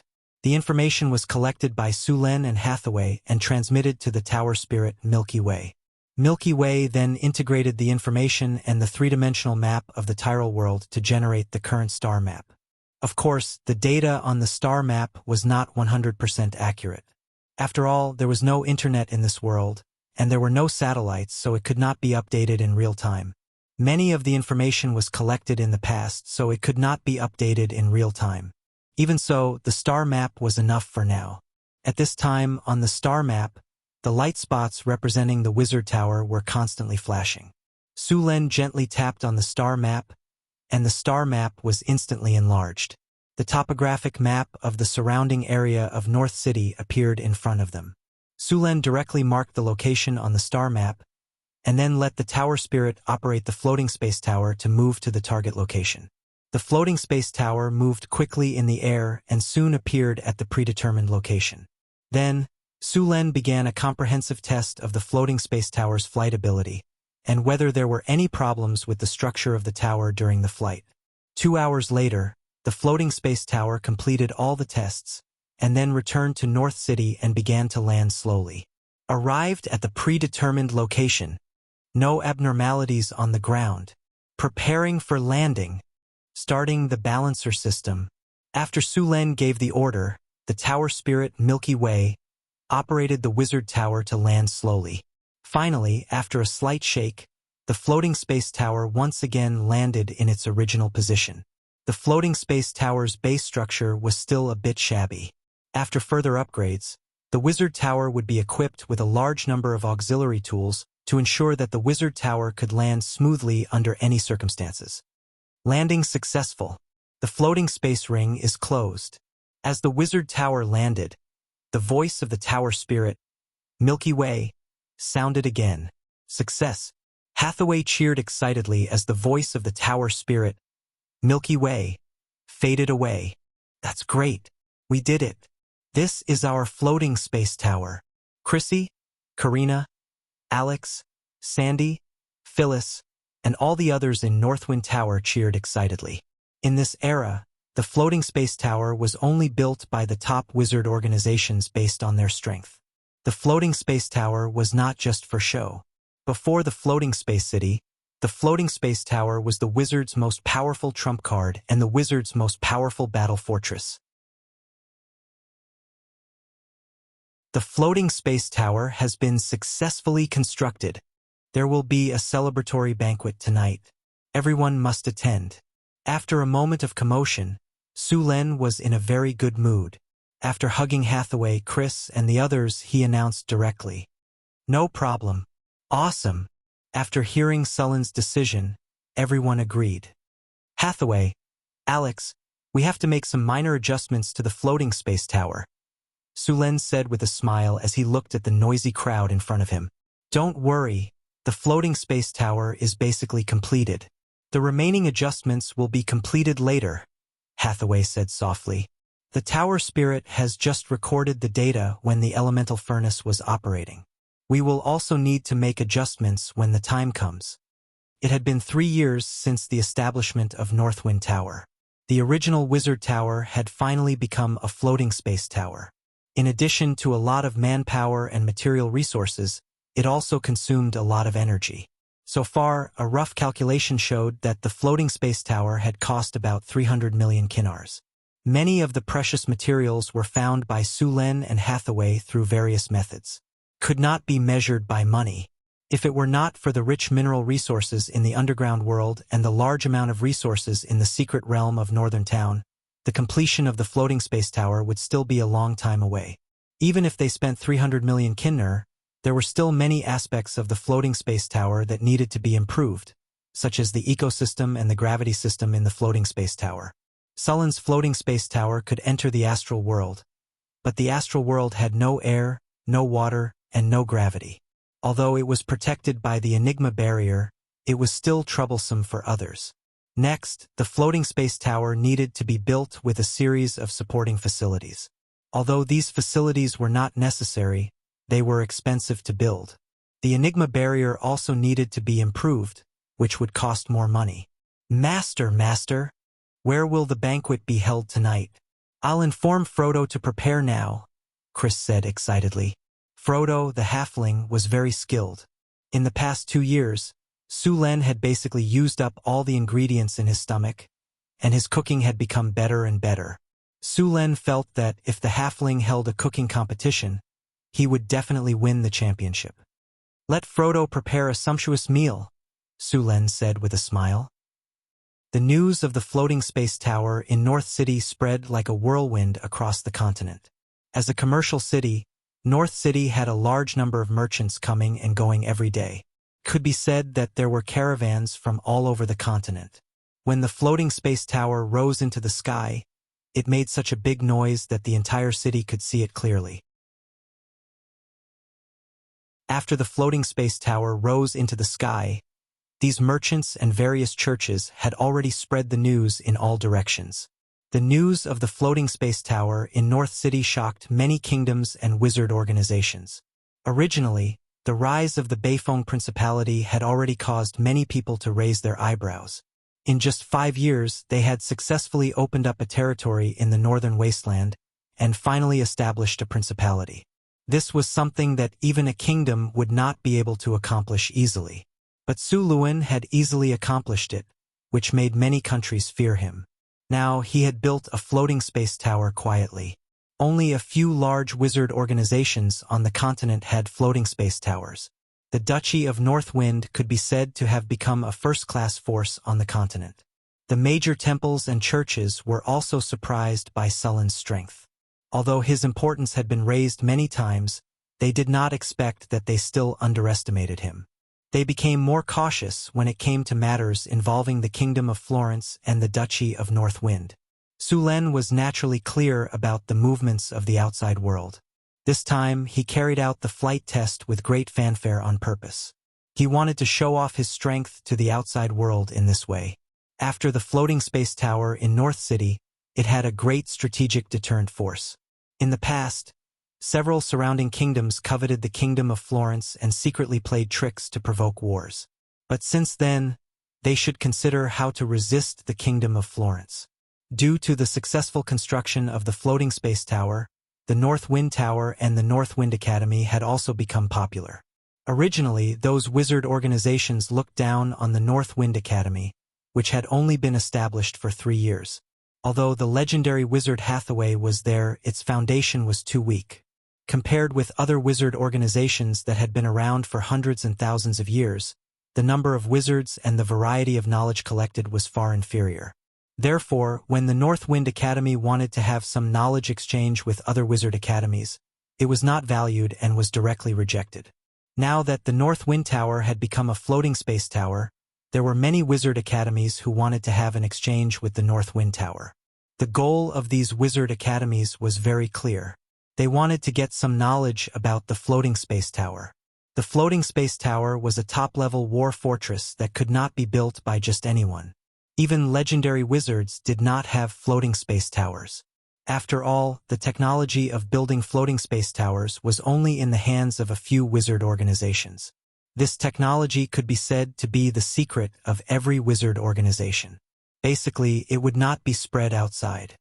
The information was collected by Sulen and Hathaway and transmitted to the tower spirit Milky Way. Milky Way then integrated the information and the three-dimensional map of the Tyrol world to generate the current star map. Of course, the data on the star map was not 100% accurate. After all, there was no internet in this world, and there were no satellites, so it could not be updated in real time. Many of the information was collected in the past, so it could not be updated in real time. Even so, the star map was enough for now. At this time, on the star map, the light spots representing the wizard tower were constantly flashing. Sulen gently tapped on the star map, and the star map was instantly enlarged. The topographic map of the surrounding area of North City appeared in front of them. Sulen directly marked the location on the star map, and then let the tower spirit operate the floating space tower to move to the target location. The floating space tower moved quickly in the air and soon appeared at the predetermined location. Then, Sulen began a comprehensive test of the floating space tower's flight ability, and whether there were any problems with the structure of the tower during the flight. 2 hours later, the floating space tower completed all the tests, and then returned to North City and began to land slowly. Arrived at the predetermined location. No abnormalities on the ground. Preparing for landing. Starting the balancer system. After Sulen gave the order, the tower spirit Milky Way operated the wizard tower to land slowly. Finally, after a slight shake, the floating space tower once again landed in its original position. The floating space tower's base structure was still a bit shabby. After further upgrades, the wizard tower would be equipped with a large number of auxiliary tools to ensure that the wizard tower could land smoothly under any circumstances. Landing successful. The floating space ring is closed. As the wizard tower landed, the voice of the tower spirit, Milky Way, sounded again. Success. Hathaway cheered excitedly as the voice of the tower spirit, Milky Way. Faded away. That's great. We did it. This is our floating space tower. Chrissy, Karina, Alex, Sandy, Phyllis, and all the others in Northwind Tower cheered excitedly. In this era, the floating space tower was only built by the top wizard organizations based on their strength. The floating space tower was not just for show. Before the floating space city, the floating space tower was the wizard's most powerful trump card and the wizard's most powerful battle fortress. The floating space tower has been successfully constructed. There will be a celebratory banquet tonight. Everyone must attend. After a moment of commotion, Su Len was in a very good mood. After hugging Hathaway, Chris, and the others, he announced directly, "No problem. Awesome." After hearing Sullen's decision, everyone agreed. "Hathaway, Alex, we have to make some minor adjustments to the floating space tower," Su Len said with a smile as he looked at the noisy crowd in front of him. "Don't worry, the floating space tower is basically completed. The remaining adjustments will be completed later," Hathaway said softly. "The tower spirit has just recorded the data when the elemental furnace was operating. We will also need to make adjustments when the time comes." It had been 3 years since the establishment of Northwind Tower. The original Wizard Tower had finally become a floating space tower. In addition to a lot of manpower and material resources, it also consumed a lot of energy. So far, a rough calculation showed that the floating space tower had cost about 300 million kinars. Many of the precious materials were found by Su Len and Hathaway through various methods. Could not be measured by money. If it were not for the rich mineral resources in the underground world and the large amount of resources in the secret realm of Northern Town, the completion of the floating space tower would still be a long time away. Even if they spent 300 million kinar, there were still many aspects of the floating space tower that needed to be improved, such as the ecosystem and the gravity system in the floating space tower. Sullen's floating space tower could enter the astral world, but the astral world had no air, no water, and no gravity. Although it was protected by the Enigma barrier, it was still troublesome for others. Next, the floating space tower needed to be built with a series of supporting facilities. Although these facilities were not necessary, they were expensive to build. The Enigma barrier also needed to be improved, which would cost more money. Master, where will the banquet be held tonight?" "I'll inform Frodo to prepare now," Chris said excitedly. Frodo, the halfling, was very skilled. In the past 2 years, Su Len had basically used up all the ingredients in his stomach, and his cooking had become better and better. Su Len felt that if the halfling held a cooking competition, he would definitely win the championship. "Let Frodo prepare a sumptuous meal," Su Len said with a smile. The news of the floating space tower in North City spread like a whirlwind across the continent. As a commercial city, North City had a large number of merchants coming and going every day. It could be said that there were caravans from all over the continent. When the floating space tower rose into the sky, it made such a big noise that the entire city could see it clearly. After the floating space tower rose into the sky, these merchants and various churches had already spread the news in all directions. The news of the floating space tower in North City shocked many kingdoms and wizard organizations. Originally, the rise of the Beifong Principality had already caused many people to raise their eyebrows. In just 5 years, they had successfully opened up a territory in the northern wasteland and finally established a principality. This was something that even a kingdom would not be able to accomplish easily. But Su Luen had easily accomplished it, which made many countries fear him. Now he had built a floating space tower quietly. Only a few large wizard organizations on the continent had floating space towers. The Duchy of Northwind could be said to have become a first-class force on the continent. The major temples and churches were also surprised by Sullen's strength. Although his importance had been raised many times, they did not expect that they still underestimated him. They became more cautious when it came to matters involving the Kingdom of Florence and the Duchy of Northwind. Su Len was naturally clear about the movements of the outside world. This time, he carried out the flight test with great fanfare on purpose. He wanted to show off his strength to the outside world in this way. After the floating space tower in North City, it had a great strategic deterrent force. In the past, several surrounding kingdoms coveted the Kingdom of Florence and secretly played tricks to provoke wars. But since then, they should consider how to resist the Kingdom of Florence. Due to the successful construction of the floating space tower, the North Wind Tower and the North Wind Academy had also become popular. Originally, those wizard organizations looked down on the North Wind Academy, which had only been established for 3 years. Although the legendary wizard Hathaway was there, its foundation was too weak. Compared with other wizard organizations that had been around for hundreds and thousands of years, the number of wizards and the variety of knowledge collected was far inferior. Therefore, when the North Wind Academy wanted to have some knowledge exchange with other wizard academies, it was not valued and was directly rejected. Now that the North Wind Tower had become a floating space tower, there were many wizard academies who wanted to have an exchange with the North Wind Tower. The goal of these wizard academies was very clear. They wanted to get some knowledge about the floating space tower. The floating space tower was a top-level war fortress that could not be built by just anyone. Even legendary wizards did not have floating space towers. After all, the technology of building floating space towers was only in the hands of a few wizard organizations. This technology could be said to be the secret of every wizard organization. Basically, it would not be spread outside.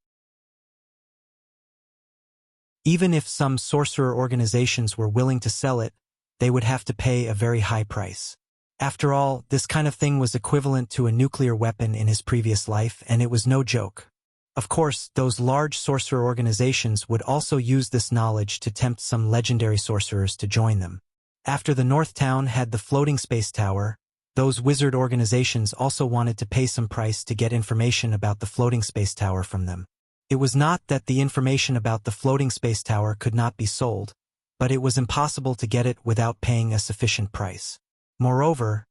Even if some sorcerer organizations were willing to sell it, they would have to pay a very high price. After all, this kind of thing was equivalent to a nuclear weapon in his previous life, and it was no joke. Of course, those large sorcerer organizations would also use this knowledge to tempt some legendary sorcerers to join them. After the North Town had the floating space tower, those wizard organizations also wanted to pay some price to get information about the floating space tower from them. It was not that the information about the floating space tower could not be sold, but it was impossible to get it without paying a sufficient price. Moreover,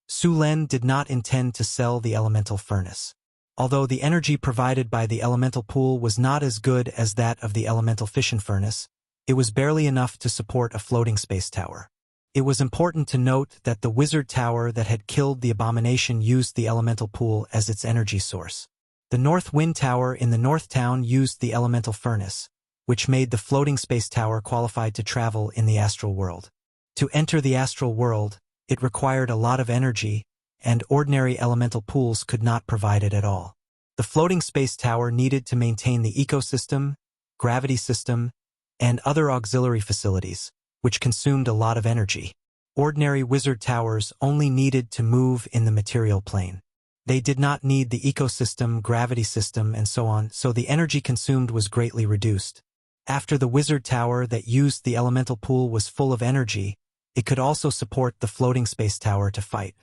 Su Len did not intend to sell the elemental furnace. Although the energy provided by the elemental pool was not as good as that of the elemental fission furnace, it was barely enough to support a floating space tower. It was important to note that the wizard tower that had killed the abomination used the elemental pool as its energy source. The North Wind Tower in the North Town used the elemental furnace, which made the floating space tower qualified to travel in the astral world. To enter the astral world, it required a lot of energy, and ordinary elemental pools could not provide it at all. The floating space tower needed to maintain the ecosystem, gravity system, and other auxiliary facilities, which consumed a lot of energy. Ordinary wizard towers only needed to move in the material plane. They did not need the ecosystem, gravity system, and so on, so the energy consumed was greatly reduced. After the wizard tower that used the elemental pool was full of energy, it could also support the floating space tower to fight.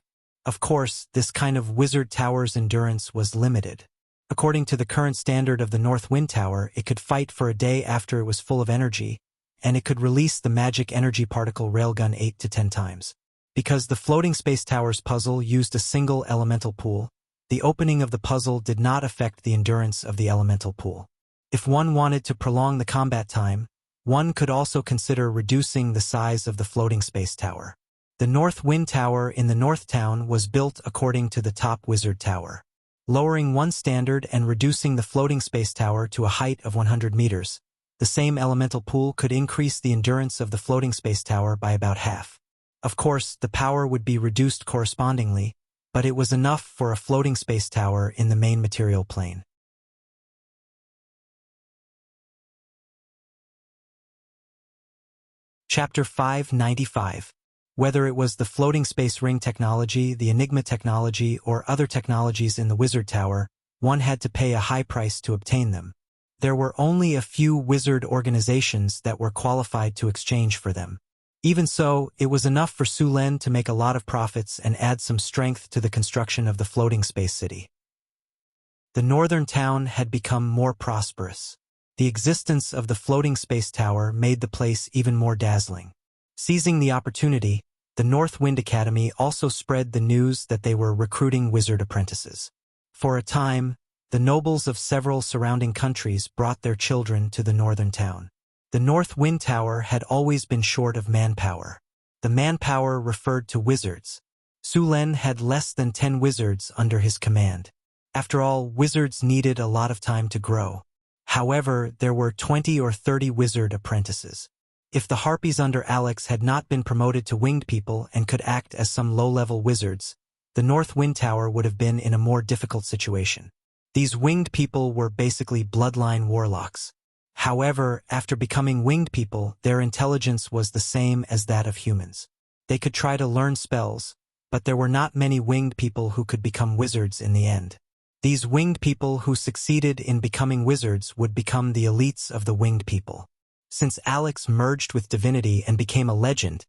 Of course, this kind of wizard tower's endurance was limited. According to the current standard of the North Wind Tower, it could fight for a day after it was full of energy, and it could release the magic energy particle railgun 8 to 10 times. Because the floating space tower's puzzle used a single elemental pool, the opening of the puzzle did not affect the endurance of the elemental pool. If one wanted to prolong the combat time, one could also consider reducing the size of the floating space tower. The North Wind Tower in the North Town was built according to the top wizard tower. Lowering one standard and reducing the floating space tower to a height of 100 meters, the same elemental pool could increase the endurance of the floating space tower by about half. Of course, the power would be reduced correspondingly, but it was enough for a floating space tower in the main material plane. Chapter 595. Whether it was the floating space ring technology, the Enigma technology, or other technologies in the Wizard Tower, one had to pay a high price to obtain them. There were only a few wizard organizations that were qualified to exchange for them. Even so, it was enough for Su Len to make a lot of profits and add some strength to the construction of the floating space city. The northern town had become more prosperous. The existence of the floating space tower made the place even more dazzling. Seizing the opportunity, the North Wind Academy also spread the news that they were recruiting wizard apprentices. For a time, the nobles of several surrounding countries brought their children to the northern town. The North Wind Tower had always been short of manpower. The manpower referred to wizards. Su Len had less than 10 wizards under his command. After all, wizards needed a lot of time to grow. However, there were 20 or 30 wizard apprentices. If the harpies under Alex had not been promoted to winged people and could act as some low-level wizards, the North Wind Tower would have been in a more difficult situation. These winged people were basically bloodline warlocks. However, after becoming winged people, their intelligence was the same as that of humans. They could try to learn spells, but there were not many winged people who could become wizards in the end. These winged people who succeeded in becoming wizards would become the elites of the winged people. Since Alex merged with divinity and became a legend,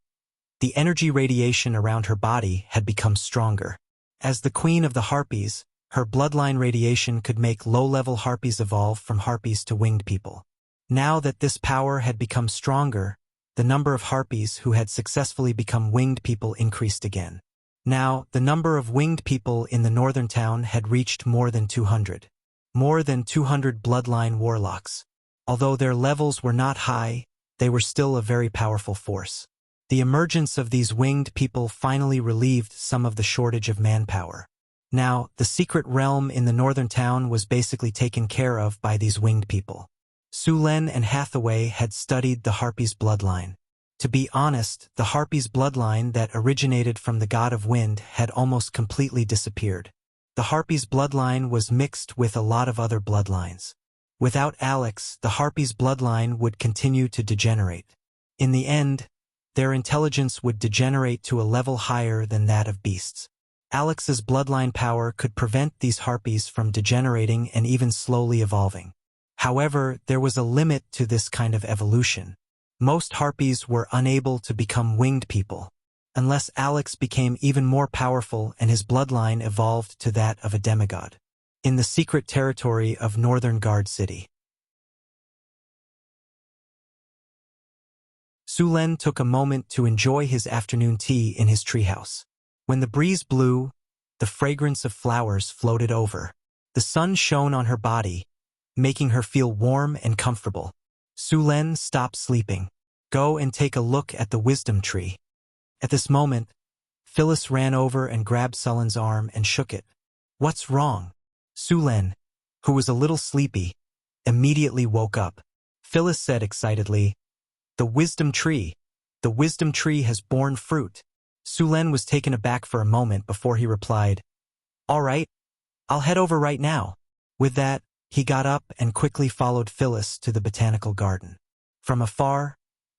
the energy radiation around her body had become stronger. As the queen of the harpies, her bloodline radiation could make low-level harpies evolve from harpies to winged people. Now that this power had become stronger, the number of harpies who had successfully become winged people increased again. Now, the number of winged people in the northern town had reached more than 200. More than 200 bloodline warlocks. Although their levels were not high, they were still a very powerful force. The emergence of these winged people finally relieved some of the shortage of manpower. Now, the secret realm in the northern town was basically taken care of by these winged people. Sulen and Hathaway had studied the Harpies' bloodline. To be honest, the Harpies' bloodline that originated from the god of wind had almost completely disappeared. The Harpies' bloodline was mixed with a lot of other bloodlines. Without Alex, the Harpies' bloodline would continue to degenerate. In the end, their intelligence would degenerate to a level higher than that of beasts. Alex's bloodline power could prevent these harpies from degenerating and even slowly evolving. However, there was a limit to this kind of evolution. Most harpies were unable to become winged people, unless Alex became even more powerful and his bloodline evolved to that of a demigod. In the secret territory of Northern Guard City, Sulen took a moment to enjoy his afternoon tea in his treehouse. When the breeze blew, the fragrance of flowers floated over. The sun shone on her body, making her feel warm and comfortable. Sulen stopped sleeping. Go and take a look at the wisdom tree. At this moment, Phyllis ran over and grabbed Sulen's arm and shook it. What's wrong? Sulen, who was a little sleepy, immediately woke up. Phyllis said excitedly, The wisdom tree. The wisdom tree has borne fruit. Sulen was taken aback for a moment before he replied, All right, I'll head over right now. With that, he got up and quickly followed Phyllis to the botanical garden. From afar,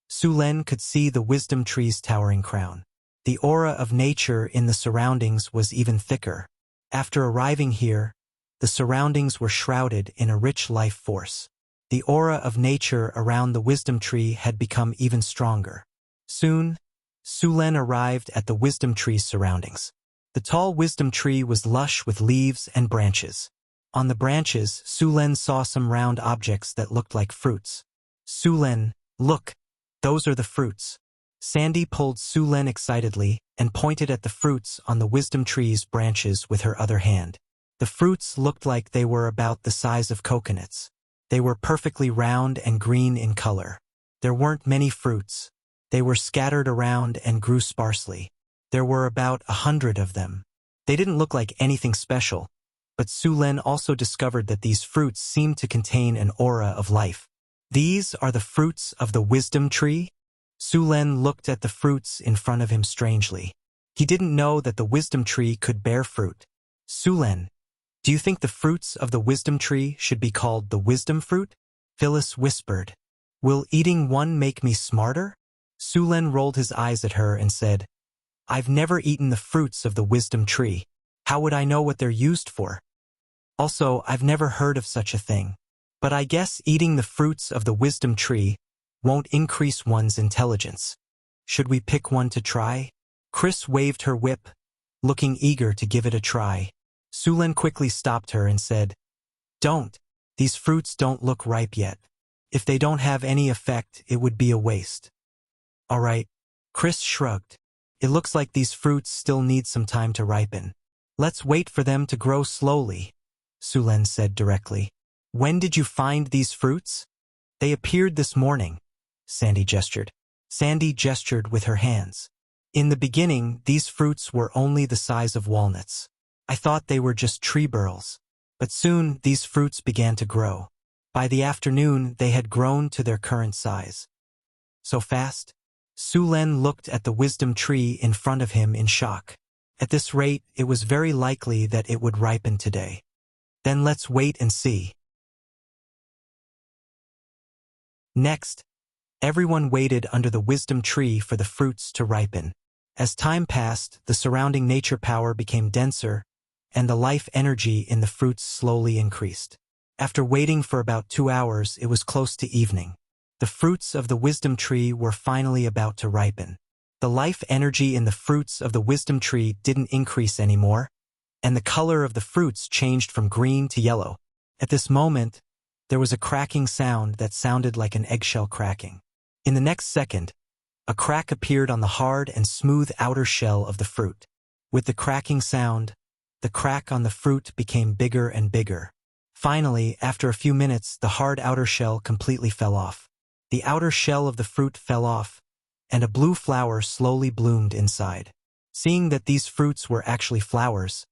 Sulen could see the wisdom tree's towering crown. The aura of nature in the surroundings was even thicker. After arriving here, the surroundings were shrouded in a rich life force. The aura of nature around the wisdom tree had become even stronger. Soon, Sulen arrived at the wisdom tree's surroundings. The tall wisdom tree was lush with leaves and branches. On the branches, Sulen saw some round objects that looked like fruits. Sulen, look, those are the fruits. Sandy pulled Sulen excitedly and pointed at the fruits on the wisdom tree's branches with her other hand. The fruits looked like they were about the size of coconuts. They were perfectly round and green in color. There weren't many fruits. They were scattered around and grew sparsely. There were about 100 of them. They didn't look like anything special, but Sulen also discovered that these fruits seemed to contain an aura of life. These are the fruits of the wisdom tree? Sulen looked at the fruits in front of him strangely. He didn't know that the wisdom tree could bear fruit. Sulen, do you think the fruits of the wisdom tree should be called the wisdom fruit? Phyllis whispered. Will eating one make me smarter? Sulen rolled his eyes at her and said, I've never eaten the fruits of the wisdom tree. How would I know what they're used for? Also, I've never heard of such a thing. But I guess eating the fruits of the wisdom tree won't increase one's intelligence. Should we pick one to try? Chris waved her whip, looking eager to give it a try. Sulen quickly stopped her and said, Don't. These fruits don't look ripe yet. If they don't have any effect, it would be a waste. All right. Chris shrugged. It looks like these fruits still need some time to ripen. Let's wait for them to grow slowly, Sulen said directly. When did you find these fruits? They appeared this morning, Sandy gestured. Sandy gestured with her hands. In the beginning, these fruits were only the size of walnuts. I thought they were just tree burls. But soon, these fruits began to grow. By the afternoon, they had grown to their current size. So fast? Su Len looked at the wisdom tree in front of him in shock. At this rate, it was very likely that it would ripen today. Then let's wait and see. Next, everyone waited under the wisdom tree for the fruits to ripen. As time passed, the surrounding nature power became denser, and the life energy in the fruits slowly increased. After waiting for about 2 hours, it was close to evening. The fruits of the wisdom tree were finally about to ripen. The life energy in the fruits of the wisdom tree didn't increase anymore, and the color of the fruits changed from green to yellow. At this moment, there was a cracking sound that sounded like an eggshell cracking. In the next second, a crack appeared on the hard and smooth outer shell of the fruit. With the cracking sound, the crack on the fruit became bigger and bigger. Finally, after a few minutes, the hard outer shell completely fell off. The outer shell of the fruit fell off, and a blue flower slowly bloomed inside. Seeing that these fruits were actually flowers,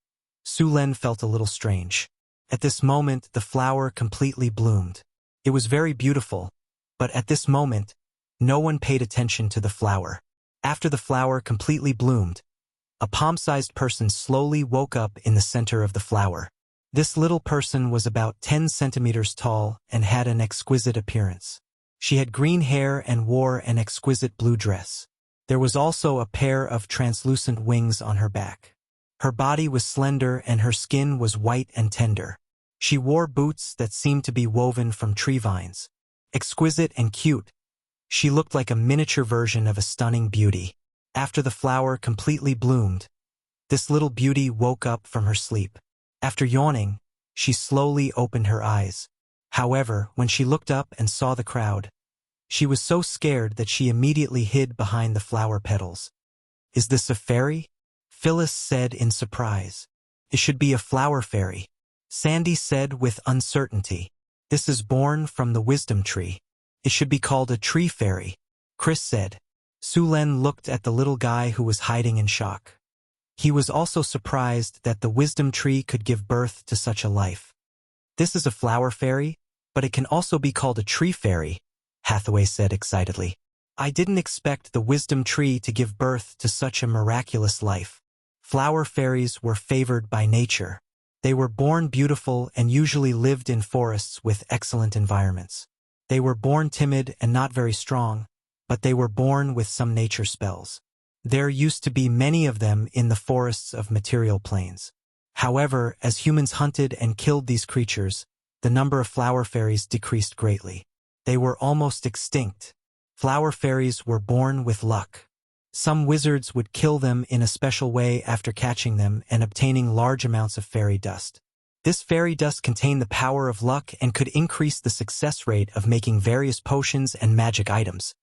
Su Len felt a little strange. At this moment, the flower completely bloomed. It was very beautiful, but at this moment, no one paid attention to the flower. After the flower completely bloomed, a palm-sized person slowly woke up in the center of the flower. This little person was about 10 centimeters tall and had an exquisite appearance. She had green hair and wore an exquisite blue dress. There was also a pair of translucent wings on her back. Her body was slender and her skin was white and tender. She wore boots that seemed to be woven from tree vines. Exquisite and cute, she looked like a miniature version of a stunning beauty. After the flower completely bloomed, this little beauty woke up from her sleep. After yawning, she slowly opened her eyes. However, when she looked up and saw the crowd, she was so scared that she immediately hid behind the flower petals. "Is this a fairy?" Phyllis said in surprise. "It should be a flower fairy." Sandy said with uncertainty. "This is born from the wisdom tree. It should be called a tree fairy," Chris said. Su Len looked at the little guy who was hiding in shock. He was also surprised that the wisdom tree could give birth to such a life. "This is a flower fairy, but it can also be called a tree fairy," Hathaway said excitedly. "I didn't expect the wisdom tree to give birth to such a miraculous life." Flower fairies were favored by nature. They were born beautiful and usually lived in forests with excellent environments. They were born timid and not very strong, but they were born with some nature spells. There used to be many of them in the forests of material planes. However, as humans hunted and killed these creatures, the number of flower fairies decreased greatly. They were almost extinct. Flower fairies were born with luck. Some wizards would kill them in a special way after catching them and obtaining large amounts of fairy dust. This fairy dust contained the power of luck and could increase the success rate of making various potions and magic items.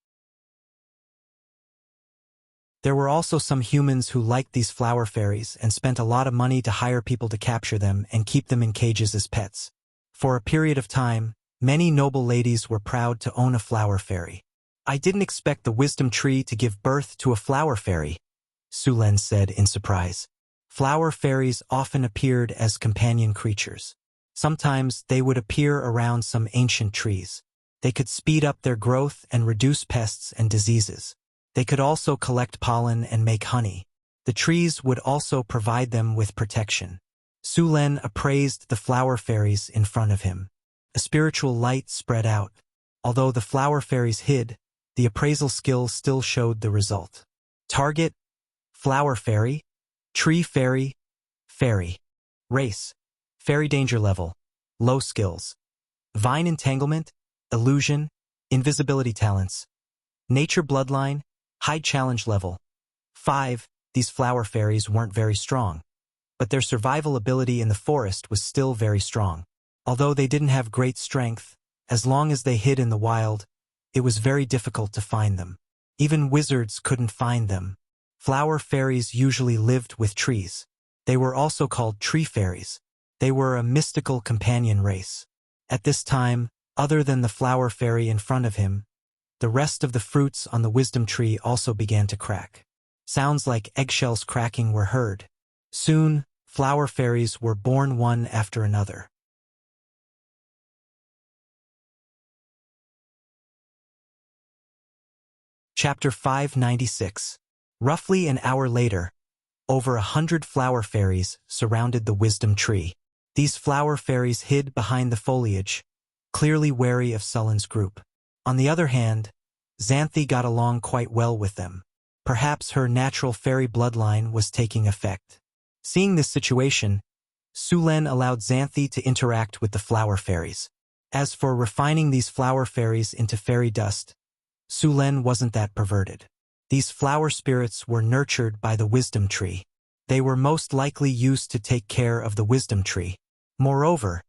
There were also some humans who liked these flower fairies and spent a lot of money to hire people to capture them and keep them in cages as pets. For a period of time, many noble ladies were proud to own a flower fairy. "I didn't expect the wisdom tree to give birth to a flower fairy," Su Len said in surprise. Flower fairies often appeared as companion creatures. Sometimes they would appear around some ancient trees. They could speed up their growth and reduce pests and diseases. They could also collect pollen and make honey. The trees would also provide them with protection. Su Len appraised the flower fairies in front of him. A spiritual light spread out. Although the flower fairies hid, the appraisal skill still showed the result. Target: flower fairy, tree fairy, fairy. Race: fairy danger level, low skills. Vine entanglement, illusion, invisibility talents. Nature bloodline, high challenge level. 5. These flower fairies weren't very strong, but their survival ability in the forest was still very strong. Although they didn't have great strength, as long as they hid in the wild, it was very difficult to find them. Even wizards couldn't find them. Flower fairies usually lived with trees. They were also called tree fairies. They were a mystical companion race. At this time, other than the flower fairy in front of him, the rest of the fruits on the wisdom tree also began to crack. Sounds like eggshells cracking were heard. Soon, flower fairies were born one after another. Chapter 596. Roughly an hour later, over 100 flower fairies surrounded the wisdom tree. These flower fairies hid behind the foliage, clearly wary of Sullen's group. On the other hand, Xanthi got along quite well with them. Perhaps her natural fairy bloodline was taking effect. Seeing this situation, Sulen allowed Xanthi to interact with the flower fairies. As for refining these flower fairies into fairy dust, Sulen wasn't that perverted. These flower spirits were nurtured by the wisdom tree. They were most likely used to take care of the wisdom tree. Moreover,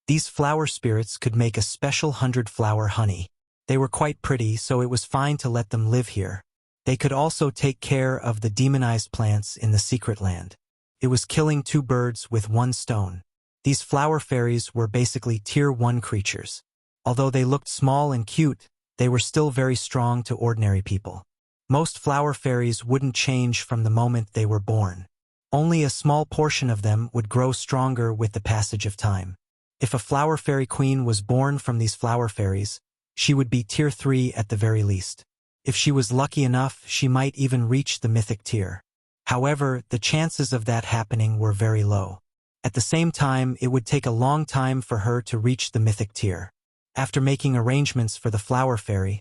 these flower spirits could make a special 100-flower honey. They were quite pretty, so it was fine to let them live here. They could also take care of the demonized plants in the secret land. It was killing 2 birds with 1 stone. These flower fairies were basically tier 1 creatures. Although they looked small and cute, they were still very strong to ordinary people. Most flower fairies wouldn't change from the moment they were born. Only a small portion of them would grow stronger with the passage of time. If a flower fairy queen was born from these flower fairies, she would be tier 3 at the very least. If she was lucky enough, she might even reach the mythic tier. However, the chances of that happening were very low. At the same time, it would take a long time for her to reach the mythic tier. After making arrangements for the flower fairy,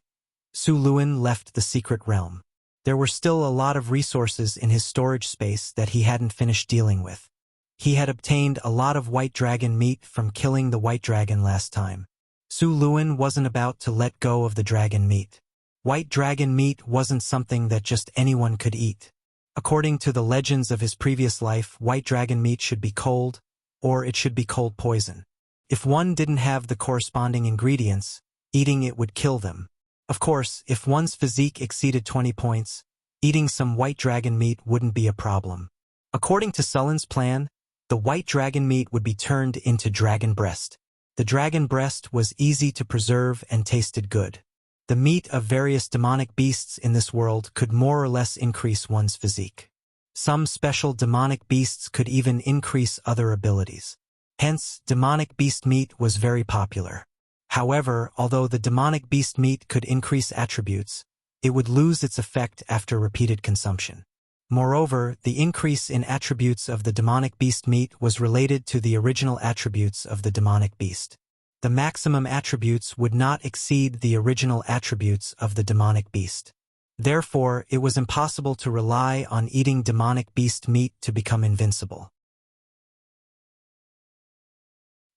Su Luan left the secret realm. There were still a lot of resources in his storage space that he hadn't finished dealing with. He had obtained a lot of white dragon meat from killing the white dragon last time. Su Luan wasn't about to let go of the dragon meat. White dragon meat wasn't something that just anyone could eat. According to the legends of his previous life, white dragon meat should be cold, or it should be cold poison. If one didn't have the corresponding ingredients, eating it would kill them. Of course, if one's physique exceeded 20 points, eating some white dragon meat wouldn't be a problem. According to Sullen's plan, the white dragon meat would be turned into dragon breast. The dragon breast was easy to preserve and tasted good. The meat of various demonic beasts in this world could more or less increase one's physique. Some special demonic beasts could even increase other abilities. Hence, demonic beast meat was very popular. However, although the demonic beast meat could increase attributes, it would lose its effect after repeated consumption. Moreover, the increase in attributes of the demonic beast meat was related to the original attributes of the demonic beast. The maximum attributes would not exceed the original attributes of the demonic beast. Therefore, it was impossible to rely on eating demonic beast meat to become invincible.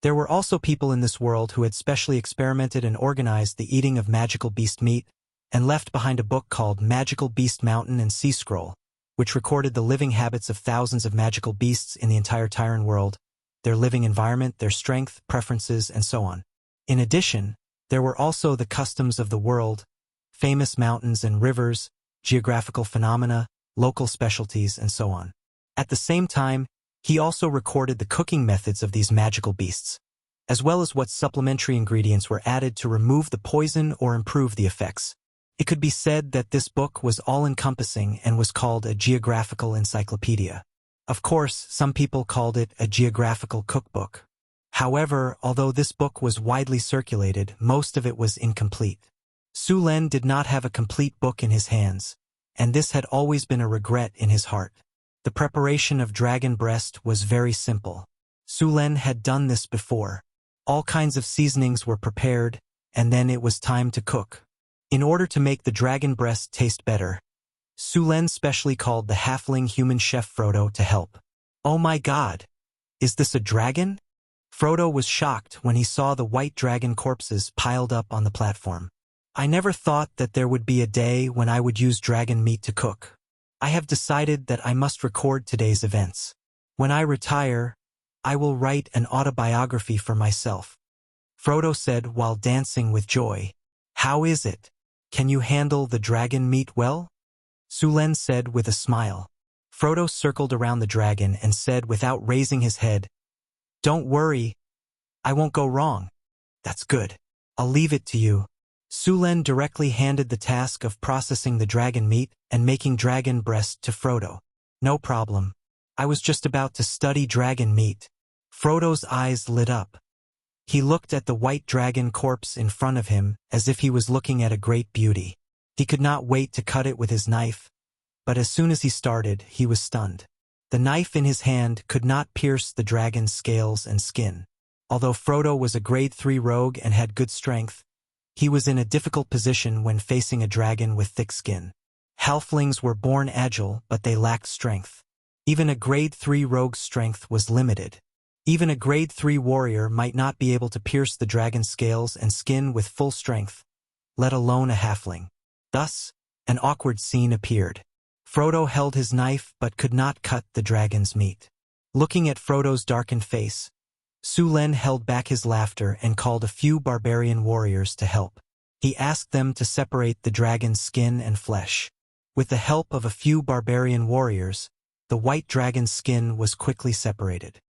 There were also people in this world who had specially experimented and organized the eating of magical beast meat, and left behind a book called Magical Beast Mountain and Sea Scroll, which recorded the living habits of thousands of magical beasts in the entire Tyran world, their living environment, their strength, preferences, and so on. In addition, there were also the customs of the world, famous mountains and rivers, geographical phenomena, local specialties, and so on. At the same time, he also recorded the cooking methods of these magical beasts, as well as what supplementary ingredients were added to remove the poison or improve the effects. It could be said that this book was all-encompassing and was called a geographical encyclopedia. Of course, some people called it a geographical cookbook. However, although this book was widely circulated, most of it was incomplete. Su Len did not have a complete book in his hands, and this had always been a regret in his heart. The preparation of dragon breast was very simple. Su Len had done this before. All kinds of seasonings were prepared, and then it was time to cook. In order to make the dragon breast taste better, Su Len specially called the halfling human chef Frodo to help. "Oh my God! Is this a dragon?" Frodo was shocked when he saw the white dragon corpses piled up on the platform. "I never thought that there would be a day when I would use dragon meat to cook. I have decided that I must record today's events. When I retire, I will write an autobiography for myself," Frodo said while dancing with joy. "How is it? Can you handle the dragon meat well?" Su Len said with a smile. Frodo circled around the dragon and said without raising his head, "Don't worry, I won't go wrong." "That's good. I'll leave it to you." Su Len directly handed the task of processing the dragon meat and making dragon breast to Frodo. "No problem. I was just about to study dragon meat." Frodo's eyes lit up. He looked at the white dragon corpse in front of him as if he was looking at a great beauty. He could not wait to cut it with his knife, but as soon as he started, he was stunned. The knife in his hand could not pierce the dragon's scales and skin. Although Frodo was a grade 3 rogue and had good strength, he was in a difficult position when facing a dragon with thick skin. Halflings were born agile, but they lacked strength. Even a grade 3 rogue's strength was limited. Even a grade 3 warrior might not be able to pierce the dragon's scales and skin with full strength, let alone a halfling. Thus, an awkward scene appeared. Frodo held his knife but could not cut the dragon's meat. Looking at Frodo's darkened face, Sulen held back his laughter and called a few barbarian warriors to help. He asked them to separate the dragon's skin and flesh. With the help of a few barbarian warriors, the white dragon's skin was quickly separated.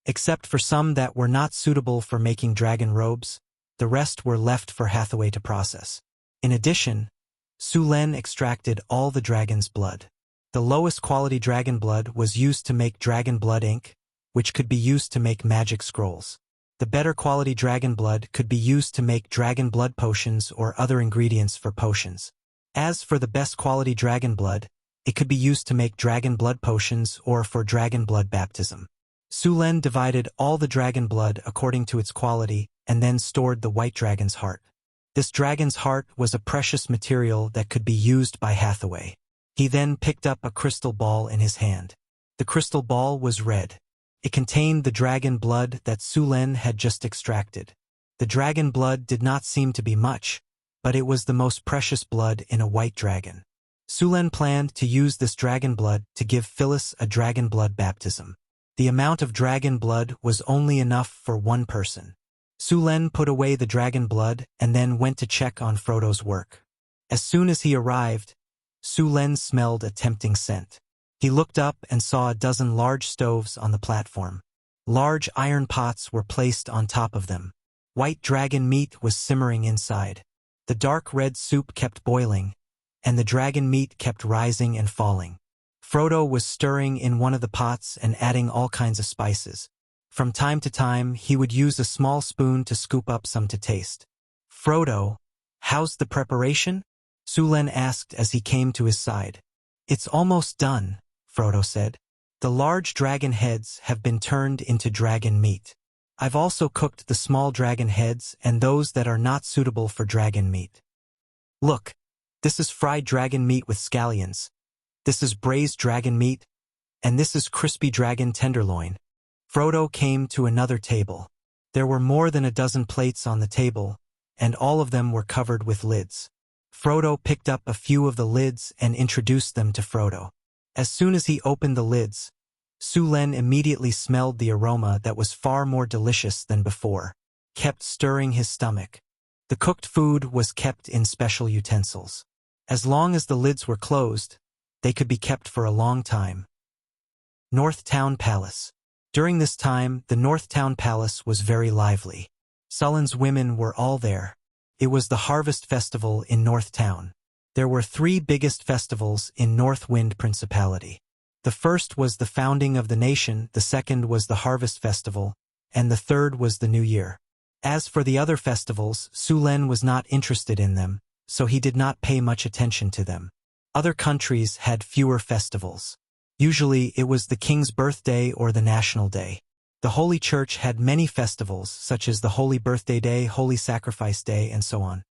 Except for some that were not suitable for making dragon robes, the rest were left for Hathaway to process. In addition, Sulen extracted all the dragon's blood. The lowest quality dragon blood was used to make dragon blood ink, which could be used to make magic scrolls. The better quality dragon blood could be used to make dragon blood potions or other ingredients for potions. As for the best quality dragon blood, it could be used to make dragon blood potions or for dragon blood baptism. Sulen divided all the dragon blood according to its quality and then stored the white dragon's heart. This dragon's heart was a precious material that could be used by Hathaway. He then picked up a crystal ball in his hand. The crystal ball was red. It contained the dragon blood that Sulen had just extracted. The dragon blood did not seem to be much, but it was the most precious blood in a white dragon. Sulen planned to use this dragon blood to give Phyllis a dragon blood baptism. The amount of dragon blood was only enough for one person. Sulen put away the dragon blood and then went to check on Frodo's work. As soon as he arrived, Sulen smelled a tempting scent. He looked up and saw a dozen large stoves on the platform. Large iron pots were placed on top of them. White dragon meat was simmering inside. The dark red soup kept boiling, and the dragon meat kept rising and falling. Frodo was stirring in one of the pots and adding all kinds of spices. From time to time, he would use a small spoon to scoop up some to taste. "Frodo, how's the preparation?" Sulen asked as he came to his side. "It's almost done," Frodo said. "The large dragon heads have been turned into dragon meat. I've also cooked the small dragon heads and those that are not suitable for dragon meat. Look, this is fried dragon meat with scallions. This is braised dragon meat, and this is crispy dragon tenderloin." Frodo came to another table. There were more than a dozen plates on the table, and all of them were covered with lids. Frodo picked up a few of the lids and introduced them to Frodo. As soon as he opened the lids, Sulen immediately smelled the aroma that was far more delicious than before, kept stirring his stomach. The cooked food was kept in special utensils. As long as the lids were closed, they could be kept for a long time. North Town Palace. During this time, the North Town Palace was very lively. Sullen's women were all there. It was the Harvest Festival in North Town. There were 3 biggest festivals in North Wind Principality. The first was the founding of the nation, the second was the Harvest Festival, and the third was the New Year. As for the other festivals, Sulen was not interested in them, so he did not pay much attention to them. Other countries had fewer festivals. Usually it was the king's birthday or the national day. The Holy Church had many festivals, such as the Holy Birthday Day, Holy Sacrifice Day, and so on.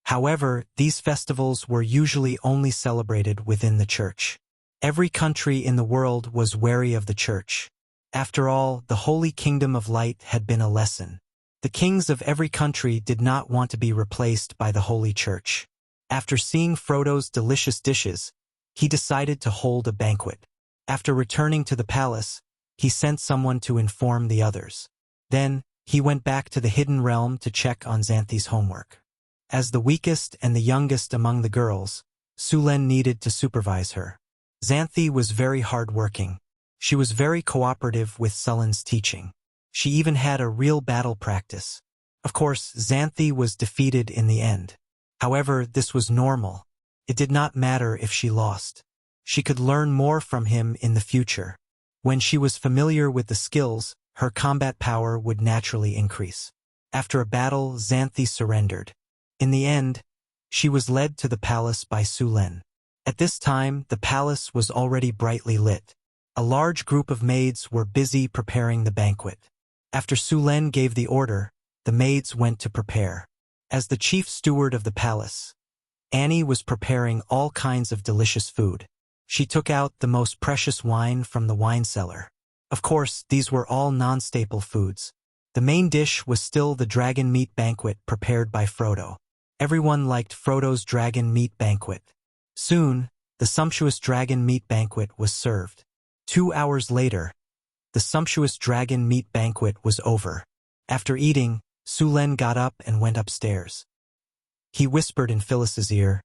However, these festivals were usually only celebrated within the church. Every country in the world was wary of the church. After all, the Holy Kingdom of Light had been a lesson. The kings of every country did not want to be replaced by the Holy Church. After seeing Frodo's delicious dishes, he decided to hold a banquet. After returning to the palace, he sent someone to inform the others. Then, he went back to the Hidden Realm to check on Xanthi's homework. As the weakest and the youngest among the girls, Sulen needed to supervise her. Xanthi was very hard-working. She was very cooperative with Sulen's teaching. She even had a real battle practice. Of course, Xanthi was defeated in the end. However, this was normal. It did not matter if she lost. She could learn more from him in the future. When she was familiar with the skills, her combat power would naturally increase. After a battle, Xanthi surrendered. In the end, she was led to the palace by Su Len. At this time, the palace was already brightly lit. A large group of maids were busy preparing the banquet. After Su Len gave the order, the maids went to prepare. As the chief steward of the palace, Annie was preparing all kinds of delicious food. She took out the most precious wine from the wine cellar. Of course, these were all non-staple foods. The main dish was still the dragon meat banquet prepared by Frodo. Everyone liked Frodo's dragon meat banquet. Soon, the sumptuous dragon meat banquet was served. 2 hours later, the sumptuous dragon meat banquet was over. After eating, Su Len got up and went upstairs. He whispered in Phyllis's ear,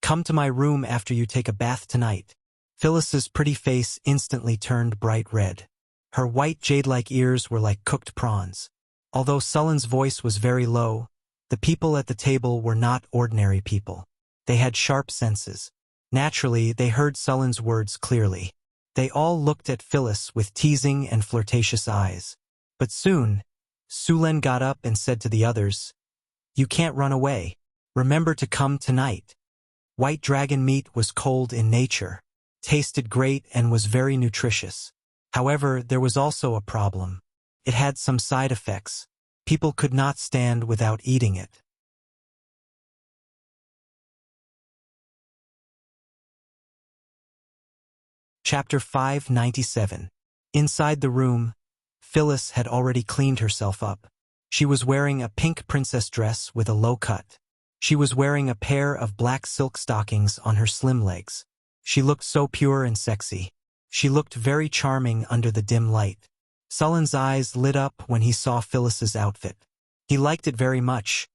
"Come to my room after you take a bath tonight." Phyllis's pretty face instantly turned bright red. Her white jade-like ears were like cooked prawns. Although Sullen's voice was very low, the people at the table were not ordinary people. They had sharp senses. Naturally, they heard Sullen's words clearly. They all looked at Phyllis with teasing and flirtatious eyes. But soon, Su Len got up and said to the others, "You can't run away. Remember to come tonight." White dragon meat was cold in nature, tasted great and was very nutritious. However, there was also a problem. It had some side effects. People could not stand without eating it. Chapter 597. Inside the room, Phyllis had already cleaned herself up. She was wearing a pink princess dress with a low cut. She was wearing a pair of black silk stockings on her slim legs. She looked so pure and sexy. She looked very charming under the dim light. Sullen's eyes lit up when he saw Phyllis's outfit. He liked it very much,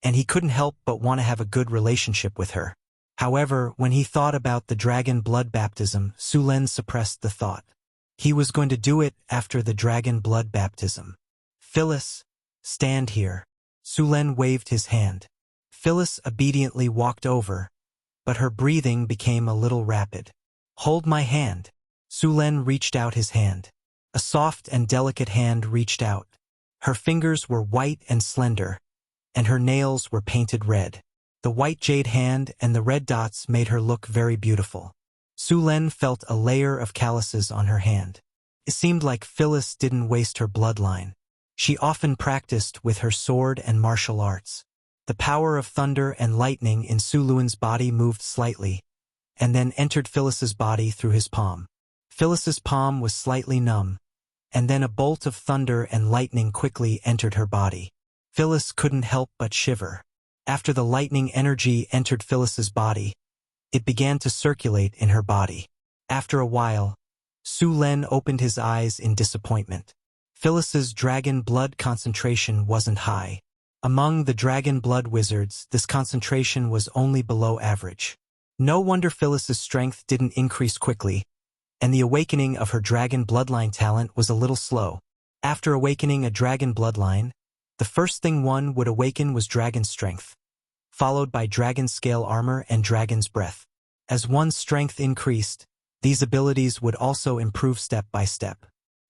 and he couldn't help but want to have a good relationship with her. However, when he thought about the dragon blood baptism, Su Len suppressed the thought. He was going to do it after the dragon blood baptism. "Phyllis, stand here." Su Len waved his hand. Phyllis obediently walked over, but her breathing became a little rapid. "Hold my hand." Su Len reached out his hand. A soft and delicate hand reached out. Her fingers were white and slender, and her nails were painted red. The white jade hand and the red dots made her look very beautiful. Su Len felt a layer of calluses on her hand. It seemed like Phyllis didn't waste her bloodline. She often practiced with her sword and martial arts. The power of thunder and lightning in Su Luen's body moved slightly, and then entered Phyllis's body through his palm. Phyllis's palm was slightly numb, and then a bolt of thunder and lightning quickly entered her body. Phyllis couldn't help but shiver. After the lightning energy entered Phyllis's body, it began to circulate in her body. After a while, Su Len opened his eyes in disappointment. Phyllis's dragon blood concentration wasn't high. Among the dragon blood wizards, this concentration was only below average. No wonder Phyllis's strength didn't increase quickly, and the awakening of her dragon bloodline talent was a little slow. After awakening a dragon bloodline, the first thing one would awaken was dragon strength, followed by dragon scale armor and dragon's breath. As one's strength increased, these abilities would also improve step by step.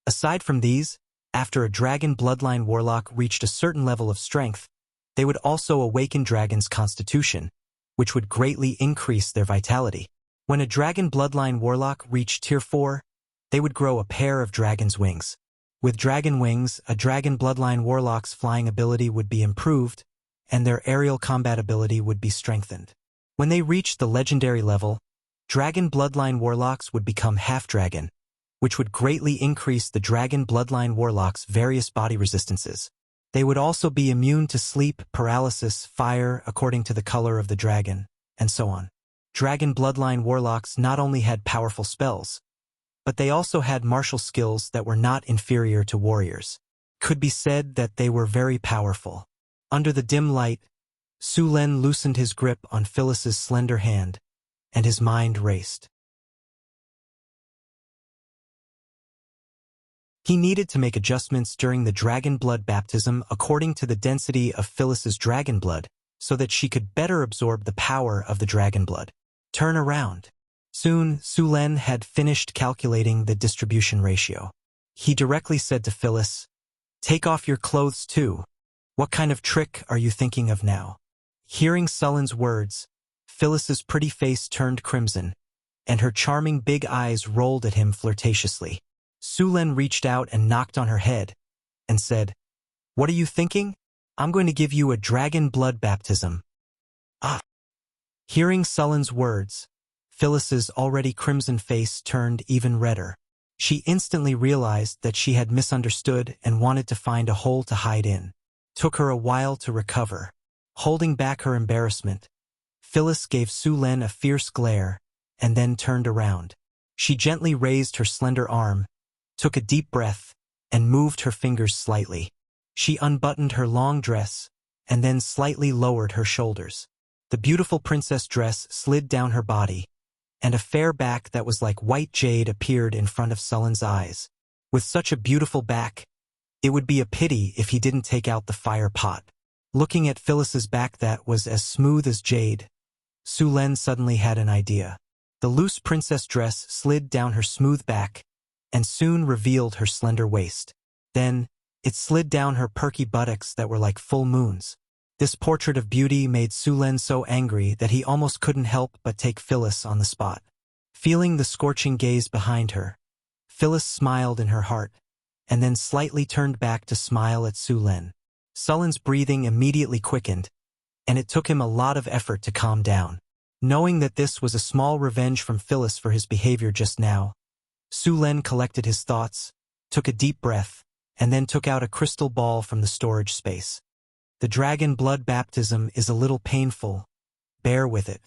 Aside from these, after a dragon bloodline warlock reached a certain level of strength, they would also awaken dragon's constitution, which would greatly increase their vitality. When a dragon bloodline warlock reached tier 4, they would grow a pair of dragon's wings. With dragon wings, a dragon bloodline warlock's flying ability would be improved, and their aerial combat ability would be strengthened. When they reached the legendary level, dragon bloodline warlocks would become half-dragon, which would greatly increase the dragon bloodline warlock's various body resistances. They would also be immune to sleep, paralysis, fire, according to the color of the dragon, and so on. Dragon bloodline warlocks not only had powerful spells, but they also had martial skills that were not inferior to warriors. Could be said that they were very powerful. Under the dim light, Su Len loosened his grip on Phyllis's slender hand, and his mind raced. He needed to make adjustments during the dragon blood baptism according to the density of Phyllis's dragon blood, so that she could better absorb the power of the dragon blood. Turn around. Soon, Su Len had finished calculating the distribution ratio. He directly said to Phyllis, "Take off your clothes too. What kind of trick are you thinking of now?" Hearing Sullen's words, Phyllis's pretty face turned crimson, and her charming big eyes rolled at him flirtatiously. Sulen reached out and knocked on her head, and said, "What are you thinking? I'm going to give you a dragon blood baptism." Ah! Hearing Sullen's words, Phyllis's already crimson face turned even redder. She instantly realized that she had misunderstood and wanted to find a hole to hide in. Took her a while to recover. Holding back her embarrassment, Phyllis gave Sulen a fierce glare, and then turned around. She gently raised her slender arm, took a deep breath, and moved her fingers slightly. She unbuttoned her long dress, and then slightly lowered her shoulders. The beautiful princess dress slid down her body, and a fair back that was like white jade appeared in front of Sullen's eyes. With such a beautiful back, it would be a pity if he didn't take out the fire pot. Looking at Phyllis's back that was as smooth as jade, Sulen suddenly had an idea. The loose princess dress slid down her smooth back, and soon revealed her slender waist. Then, it slid down her perky buttocks that were like full moons. This portrait of beauty made Sulen so angry that he almost couldn't help but take Phyllis on the spot. Feeling the scorching gaze behind her, Phyllis smiled in her heart, and then slightly turned back to smile at Sulen. Sullen's breathing immediately quickened, and it took him a lot of effort to calm down. Knowing that this was a small revenge from Phyllis for his behavior just now, Sulen collected his thoughts, took a deep breath, and then took out a crystal ball from the storage space. "The dragon blood baptism is a little painful. Bear with it,"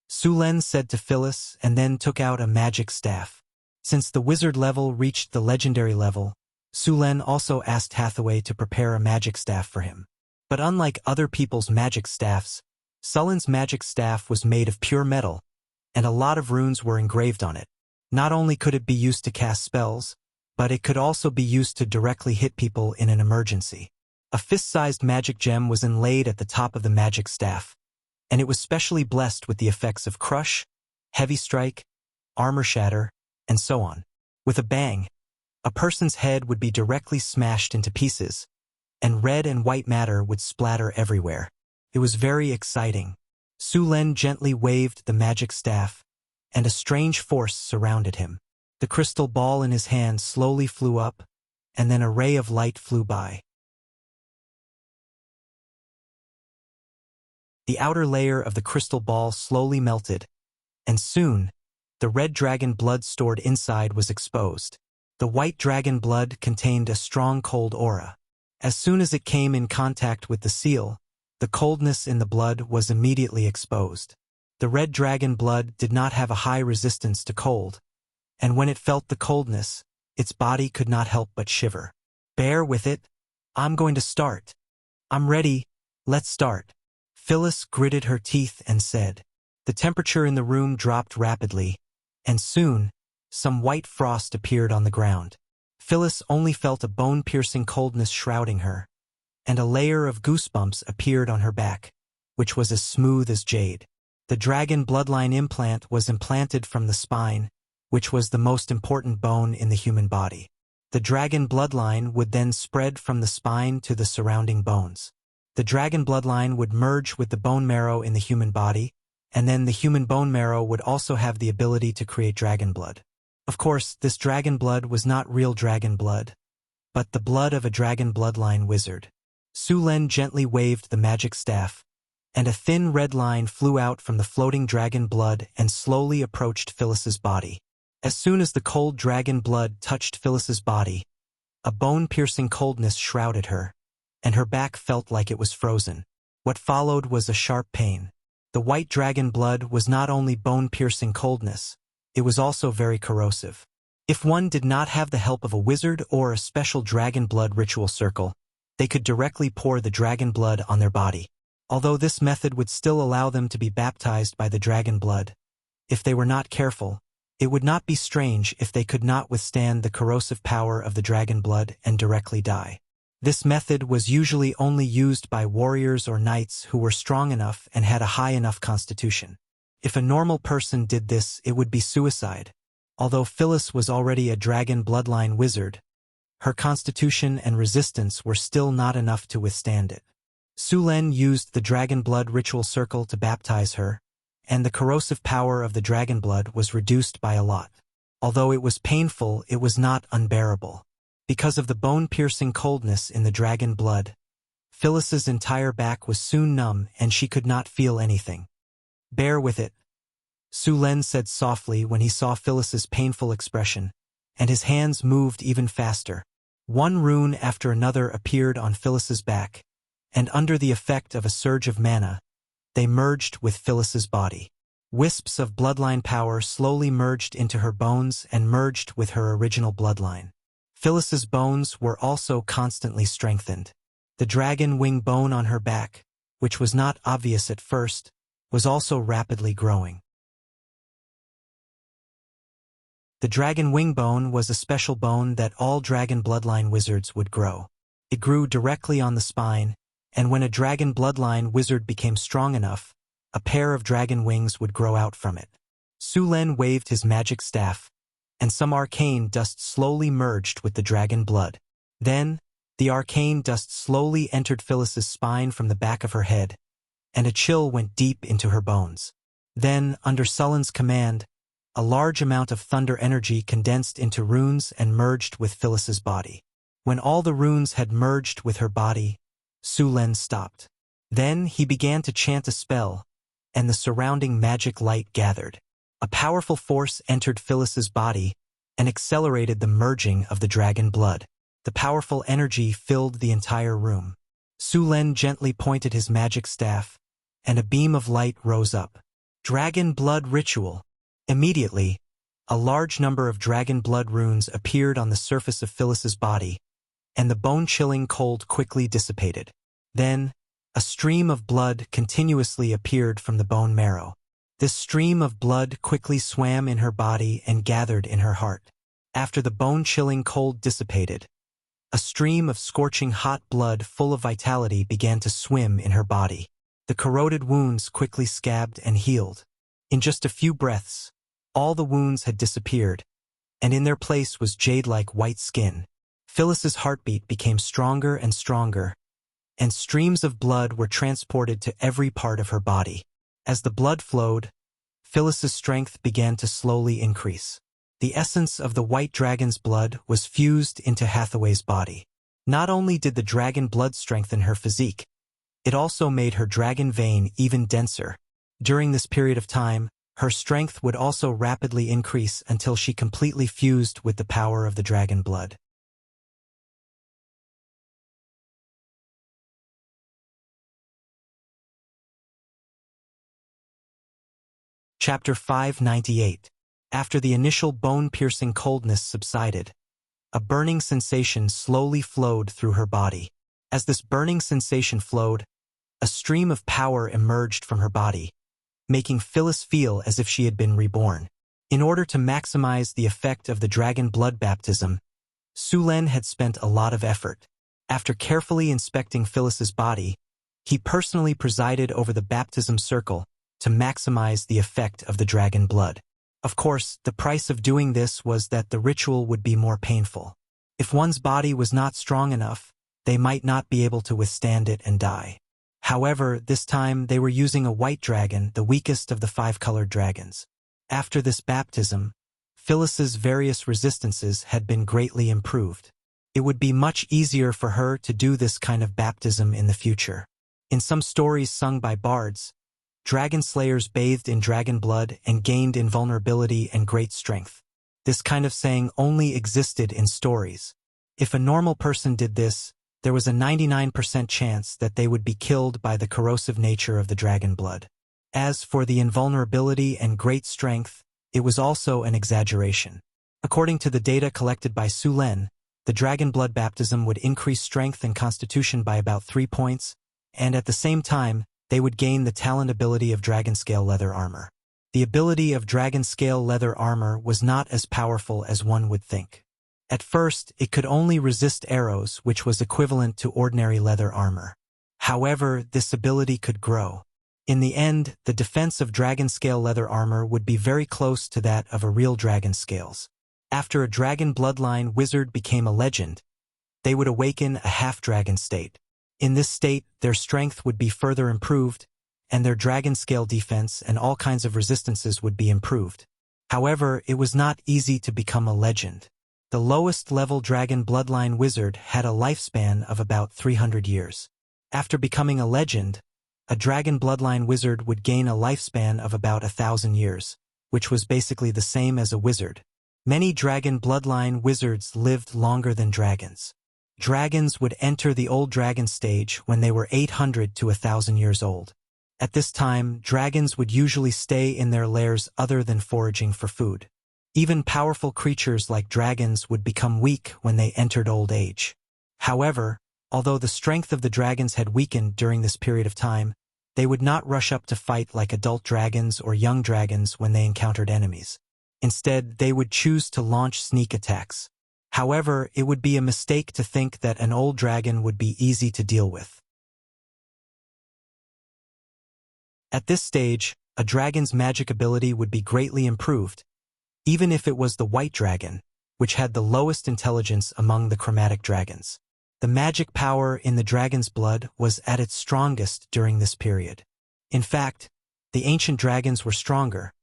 Sulen said to Phyllis, and then took out a magic staff. Since the wizard level reached the legendary level, Sulen also asked Hathaway to prepare a magic staff for him. But unlike other people's magic staffs, Sullen's magic staff was made of pure metal, and a lot of runes were engraved on it. Not only could it be used to cast spells, but it could also be used to directly hit people in an emergency. A fist-sized magic gem was inlaid at the top of the magic staff, and it was specially blessed with the effects of crush, heavy strike, armor shatter, and so on. With a bang, a person's head would be directly smashed into pieces, and red and white matter would splatter everywhere. It was very exciting. Sulen gently waved the magic staff, and a strange force surrounded him. The crystal ball in his hand slowly flew up, and then a ray of light flew by. The outer layer of the crystal ball slowly melted, and soon, the red dragon blood stored inside was exposed. The white dragon blood contained a strong cold aura. As soon as it came in contact with the seal, the coldness in the blood was immediately exposed. The red dragon blood did not have a high resistance to cold, and when it felt the coldness, its body could not help but shiver. "Bear with it. I'm going to start." "I'm ready. Let's start." Phyllis gritted her teeth and said. The temperature in the room dropped rapidly, and soon, some white frost appeared on the ground. Phyllis only felt a bone-piercing coldness shrouding her, and a layer of goosebumps appeared on her back, which was as smooth as jade. The dragon bloodline implant was implanted from the spine, which was the most important bone in the human body. The dragon bloodline would then spread from the spine to the surrounding bones. The dragon bloodline would merge with the bone marrow in the human body, and then the human bone marrow would also have the ability to create dragon blood. Of course, this dragon blood was not real dragon blood, but the blood of a dragon bloodline wizard. Sulen gently waved the magic staff, and a thin red line flew out from the floating dragon blood and slowly approached Phyllis's body. As soon as the cold dragon blood touched Phyllis's body, a bone-piercing coldness shrouded her, and her back felt like it was frozen. What followed was a sharp pain. The white dragon blood was not only bone-piercing coldness, it was also very corrosive. If one did not have the help of a wizard or a special dragon blood ritual circle, they could directly pour the dragon blood on their body. Although this method would still allow them to be baptized by the dragon blood, if they were not careful, it would not be strange if they could not withstand the corrosive power of the dragon blood and directly die. This method was usually only used by warriors or knights who were strong enough and had a high enough constitution. If a normal person did this, it would be suicide. Although Phyllis was already a dragon bloodline wizard, her constitution and resistance were still not enough to withstand it. Sulen used the dragon blood ritual circle to baptize her, and the corrosive power of the dragon blood was reduced by a lot. Although it was painful, it was not unbearable. Because of the bone-piercing coldness in the dragon blood, Phyllis's entire back was soon numb and she could not feel anything. "Bear with it," Sulen said softly when he saw Phyllis's painful expression, and his hands moved even faster. One rune after another appeared on Phyllis's back, and under the effect of a surge of mana, they merged with Phyllis's body. Wisps of bloodline power slowly merged into her bones and merged with her original bloodline. Phyllis's bones were also constantly strengthened. The dragon wing bone on her back, which was not obvious at first, was also rapidly growing. The dragon wing bone was a special bone that all dragon bloodline wizards would grow. It grew directly on the spine, and when a dragon bloodline wizard became strong enough, a pair of dragon wings would grow out from it. Sulen waved his magic staff, and some arcane dust slowly merged with the dragon blood. Then, the arcane dust slowly entered Phyllis's spine from the back of her head, and a chill went deep into her bones. Then, under Sulen's command, a large amount of thunder energy condensed into runes and merged with Phyllis's body. When all the runes had merged with her body, Sulen stopped. Then he began to chant a spell, and the surrounding magic light gathered. A powerful force entered Phyllis's body and accelerated the merging of the dragon blood. The powerful energy filled the entire room. Sulen gently pointed his magic staff, and a beam of light rose up. Dragon blood ritual. Immediately, a large number of dragon blood runes appeared on the surface of Phyllis's body, and the bone-chilling cold quickly dissipated. Then, a stream of blood continuously appeared from the bone marrow. This stream of blood quickly swam in her body and gathered in her heart. After the bone-chilling cold dissipated, a stream of scorching hot blood full of vitality began to swim in her body. The corroded wounds quickly scabbed and healed. In just a few breaths, all the wounds had disappeared, and in their place was jade-like white skin. Phyllis's heartbeat became stronger and stronger, and streams of blood were transported to every part of her body. As the blood flowed, Phyllis's strength began to slowly increase. The essence of the white dragon's blood was fused into Hathaway's body. Not only did the dragon blood strengthen her physique, it also made her dragon vein even denser. During this period of time, her strength would also rapidly increase until she completely fused with the power of the dragon blood. Chapter 598. After the initial bone-piercing coldness subsided, a burning sensation slowly flowed through her body. As this burning sensation flowed, a stream of power emerged from her body, making Phyllis feel as if she had been reborn. In order to maximize the effect of the dragon blood baptism, Sulen had spent a lot of effort. After carefully inspecting Phyllis's body, he personally presided over the baptism circle to maximize the effect of the dragon blood. Of course, the price of doing this was that the ritual would be more painful. If one's body was not strong enough, they might not be able to withstand it and die. However, this time they were using a white dragon, the weakest of the 5-colored dragons. After this baptism, Phyllis's various resistances had been greatly improved. It would be much easier for her to do this kind of baptism in the future. In some stories sung by bards, dragon slayers bathed in dragon blood and gained invulnerability and great strength. This kind of saying only existed in stories. If a normal person did this, there was a 99% chance that they would be killed by the corrosive nature of the dragon blood. As for the invulnerability and great strength, it was also an exaggeration. According to the data collected by Sulen, the dragon blood baptism would increase strength and constitution by about 3 points, and at the same time, they would gain the talent ability of dragon scale leather armor. The ability of dragon scale leather armor was not as powerful as one would think. At first, it could only resist arrows, which was equivalent to ordinary leather armor. However, this ability could grow. In the end, the defense of dragon scale leather armor would be very close to that of a real dragon scales. After a dragon bloodline wizard became a legend, they would awaken a half-dragon state. In this state, their strength would be further improved, and their dragon scale defense and all kinds of resistances would be improved. However, it was not easy to become a legend. The lowest level dragon bloodline wizard had a lifespan of about 300 years. After becoming a legend, a dragon bloodline wizard would gain a lifespan of about 1,000 years, which was basically the same as a wizard. Many dragon bloodline wizards lived longer than dragons. Dragons would enter the old dragon stage when they were 800 to 1,000 years old. At this time, dragons would usually stay in their lairs other than foraging for food. Even powerful creatures like dragons would become weak when they entered old age. However, although the strength of the dragons had weakened during this period of time, they would not rush up to fight like adult dragons or young dragons when they encountered enemies. Instead, they would choose to launch sneak attacks. However, it would be a mistake to think that an old dragon would be easy to deal with. At this stage, a dragon's magic ability would be greatly improved, even if it was the white dragon, which had the lowest intelligence among the chromatic dragons. The magic power in the dragon's blood was at its strongest during this period. In fact, the ancient dragons were stronger,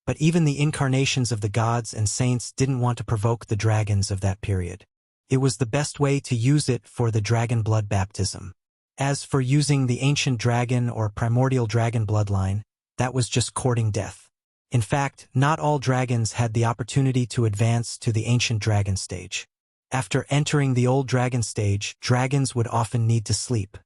but even the incarnations of the gods and saints didn't want to provoke the dragons of that period. It was the best way to use it for the dragon blood baptism. As for using the ancient dragon or primordial dragon bloodline, that was just courting death. In fact, not all dragons had the opportunity to advance to the ancient dragon stage. After entering the old dragon stage, dragons would often need to sleep.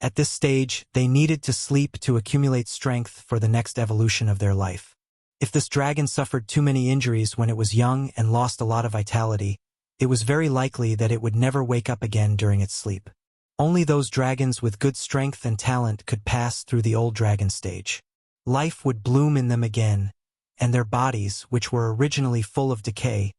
At this stage, they needed to sleep to accumulate strength for the next evolution of their life. If this dragon suffered too many injuries when it was young and lost a lot of vitality, it was very likely that it would never wake up again during its sleep. Only those dragons with good strength and talent could pass through the old dragon stage. Life would bloom in them again, and their bodies, which were originally full of decay,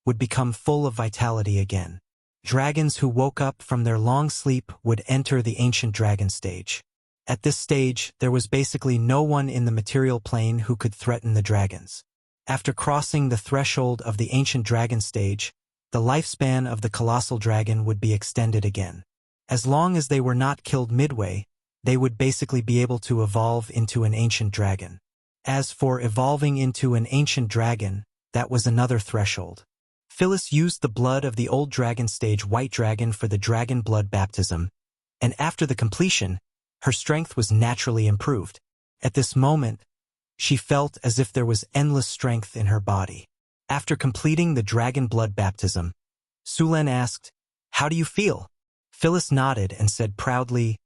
would become full of vitality again. Dragons who woke up from their long sleep would enter the ancient dragon stage. At this stage, there was basically no one in the material plane who could threaten the dragons. After crossing the threshold of the ancient dragon stage, the lifespan of the colossal dragon would be extended again. As long as they were not killed midway, they would basically be able to evolve into an ancient dragon. As for evolving into an ancient dragon, that was another threshold. Phyllis used the blood of the old dragon stage white dragon for the dragon blood baptism, and after the completion, her strength was naturally improved. At this moment, she felt as if there was endless strength in her body. After completing the dragon blood baptism, Sulen asked, "How do you feel?" Phyllis nodded and said proudly,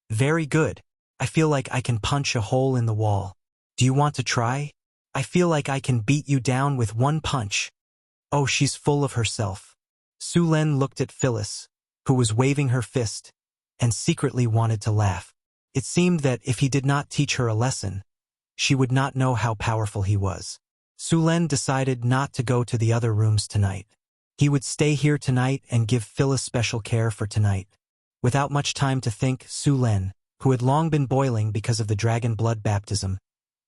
"Very good. I feel like I can punch a hole in the wall. Do you want to try? I feel like I can beat you down with one punch." Oh, she's full of herself. Sulen looked at Phyllis, who was waving her fist, and secretly wanted to laugh. It seemed that if he did not teach her a lesson, she would not know how powerful he was. Sulen decided not to go to the other rooms tonight. He would stay here tonight and give Phyllis special care for tonight. Without much time to think, Sulen, who had long been boiling because of the dragon blood baptism,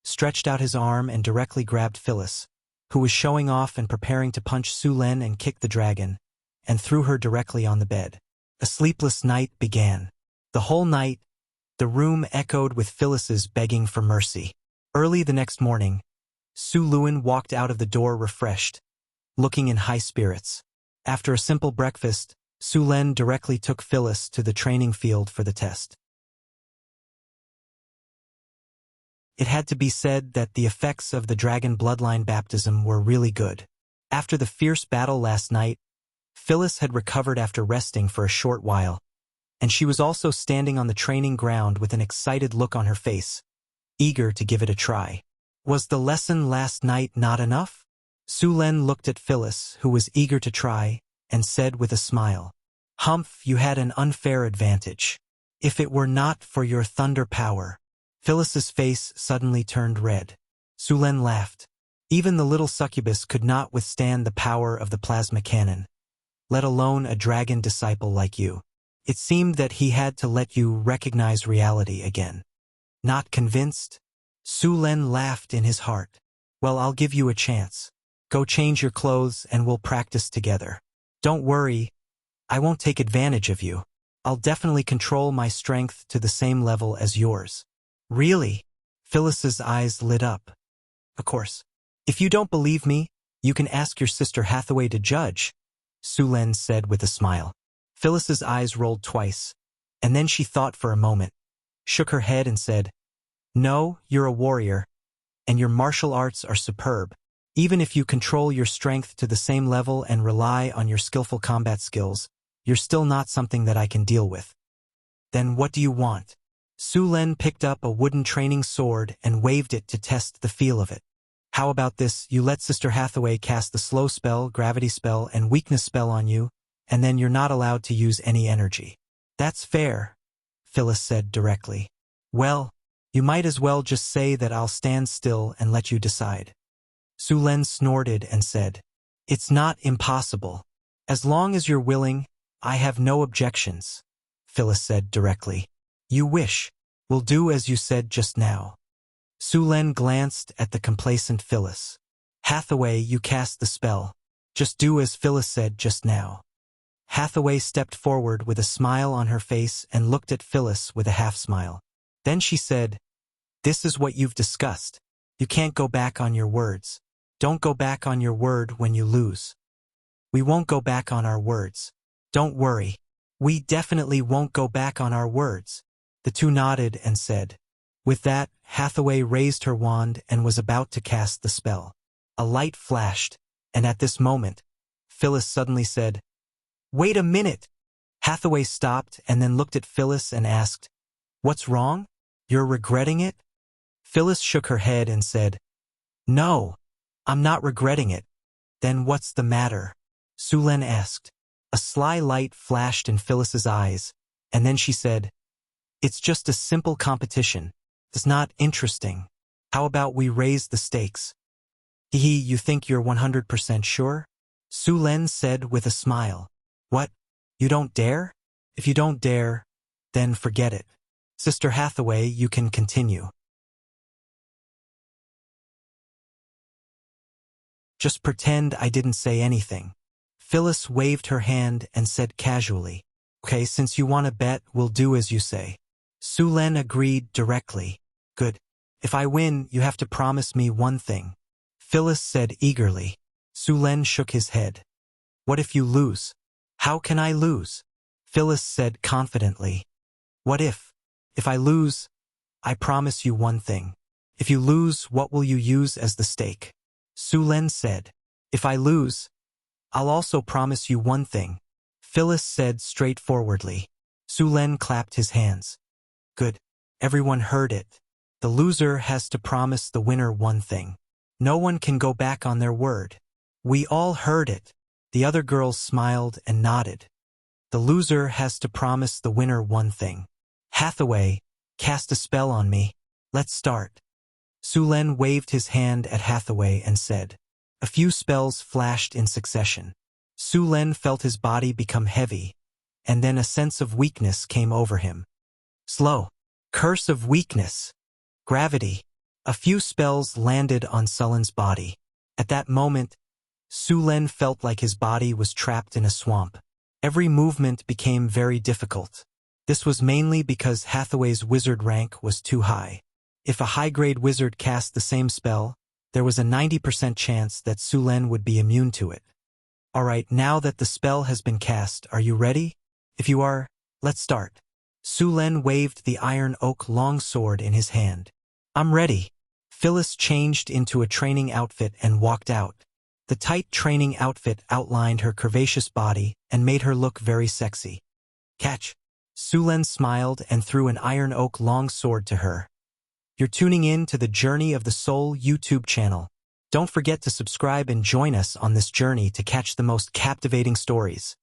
stretched out his arm and directly grabbed Phyllis, who was showing off and preparing to punch Sulen and kick the dragon, and threw her directly on the bed. A sleepless night began. The whole night, the room echoed with Phyllis's begging for mercy. Early the next morning, Su Luan walked out of the door refreshed, looking in high spirits. After a simple breakfast, Su Len directly took Phyllis to the training field for the test. It had to be said that the effects of the dragon bloodline baptism were really good. After the fierce battle last night, Phyllis had recovered after resting for a short while, and she was also standing on the training ground with an excited look on her face, eager to give it a try. Was the lesson last night not enough? Su Len looked at Phyllis, who was eager to try, and said with a smile, "Humph, you had an unfair advantage. If it were not for your thunder power." Phyllis's face suddenly turned red. Su Len laughed. Even the little succubus could not withstand the power of the plasma cannon, let alone a dragon disciple like you. It seemed that he had to let you recognize reality again. Not convinced? Su Len laughed in his heart. Well, I'll give you a chance. Go change your clothes and we'll practice together. Don't worry, I won't take advantage of you. I'll definitely control my strength to the same level as yours. Really? Phyllis's eyes lit up. Of course. If you don't believe me, you can ask your sister Hathaway to judge, Su-Len said with a smile. Phyllis's eyes rolled twice, and then she thought for a moment, shook her head and said, No, you're a warrior, and your martial arts are superb. Even if you control your strength to the same level and rely on your skillful combat skills, you're still not something that I can deal with. Then what do you want? Su-Len picked up a wooden training sword and waved it to test the feel of it. How about this, you let Sister Hathaway cast the slow spell, gravity spell, and weakness spell on you, and then you're not allowed to use any energy. That's fair, Phyllis said directly. Well, you might as well just say that I'll stand still and let you decide. Su-Len snorted and said, It's not impossible. As long as you're willing, I have no objections, Phyllis said directly. You wish. We'll do as you said just now. Su-Len glanced at the complacent Phyllis. Hathaway, you cast the spell. Just do as Phyllis said just now. Hathaway stepped forward with a smile on her face and looked at Phyllis with a half-smile. Then she said, This is what you've discussed. You can't go back on your words. Don't go back on your word when you lose. We won't go back on our words. Don't worry. We definitely won't go back on our words. The two nodded and said. With that, Hathaway raised her wand and was about to cast the spell. A light flashed, and at this moment, Phyllis suddenly said, Wait a minute! Hathaway stopped and then looked at Phyllis and asked, What's wrong? You're regretting it? Phyllis shook her head and said, No, I'm not regretting it. Then what's the matter? Su-Len asked. A sly light flashed in Phyllis's eyes, and then she said, It's just a simple competition. It's not interesting. How about we raise the stakes? Hee, you think you're 100% sure? Su-Len said with a smile. What? You don't dare? If you don't dare, then forget it. Sister Hathaway, you can continue. Just pretend I didn't say anything. Phyllis waved her hand and said casually, Okay, since you want to bet, we'll do as you say. Su-Len agreed directly. Good. If I win, you have to promise me one thing. Phyllis said eagerly. Su-Len shook his head. What if you lose? How can I lose? Phyllis said confidently. What if? If I lose, I promise you one thing. If you lose, what will you use as the stake? Su-Len said. If I lose, I'll also promise you one thing. Phyllis said straightforwardly. Su-Len clapped his hands. Good. Everyone heard it. The loser has to promise the winner one thing. No one can go back on their word. We all heard it. The other girls smiled and nodded. The loser has to promise the winner one thing. Hathaway, cast a spell on me. Let's start. Su-Len waved his hand at Hathaway and said. A few spells flashed in succession. Su-Len felt his body become heavy, and then a sense of weakness came over him. Slow. Curse of weakness. Gravity. A few spells landed on Sullen's body. At that moment, Su-Len felt like his body was trapped in a swamp. Every movement became very difficult. This was mainly because Hathaway's wizard rank was too high. If a high-grade wizard cast the same spell, there was a 90% chance that Su-Len would be immune to it. Alright, now that the spell has been cast, are you ready? If you are, let's start. Su-Len waved the iron oak longsword in his hand. I'm ready. Phyllis changed into a training outfit and walked out. The tight training outfit outlined her curvaceous body and made her look very sexy. Catch. Su-Len smiled and threw an iron oak longsword to her. You're tuning in to the Journey of the Soul YouTube channel. Don't forget to subscribe and join us on this journey to catch the most captivating stories.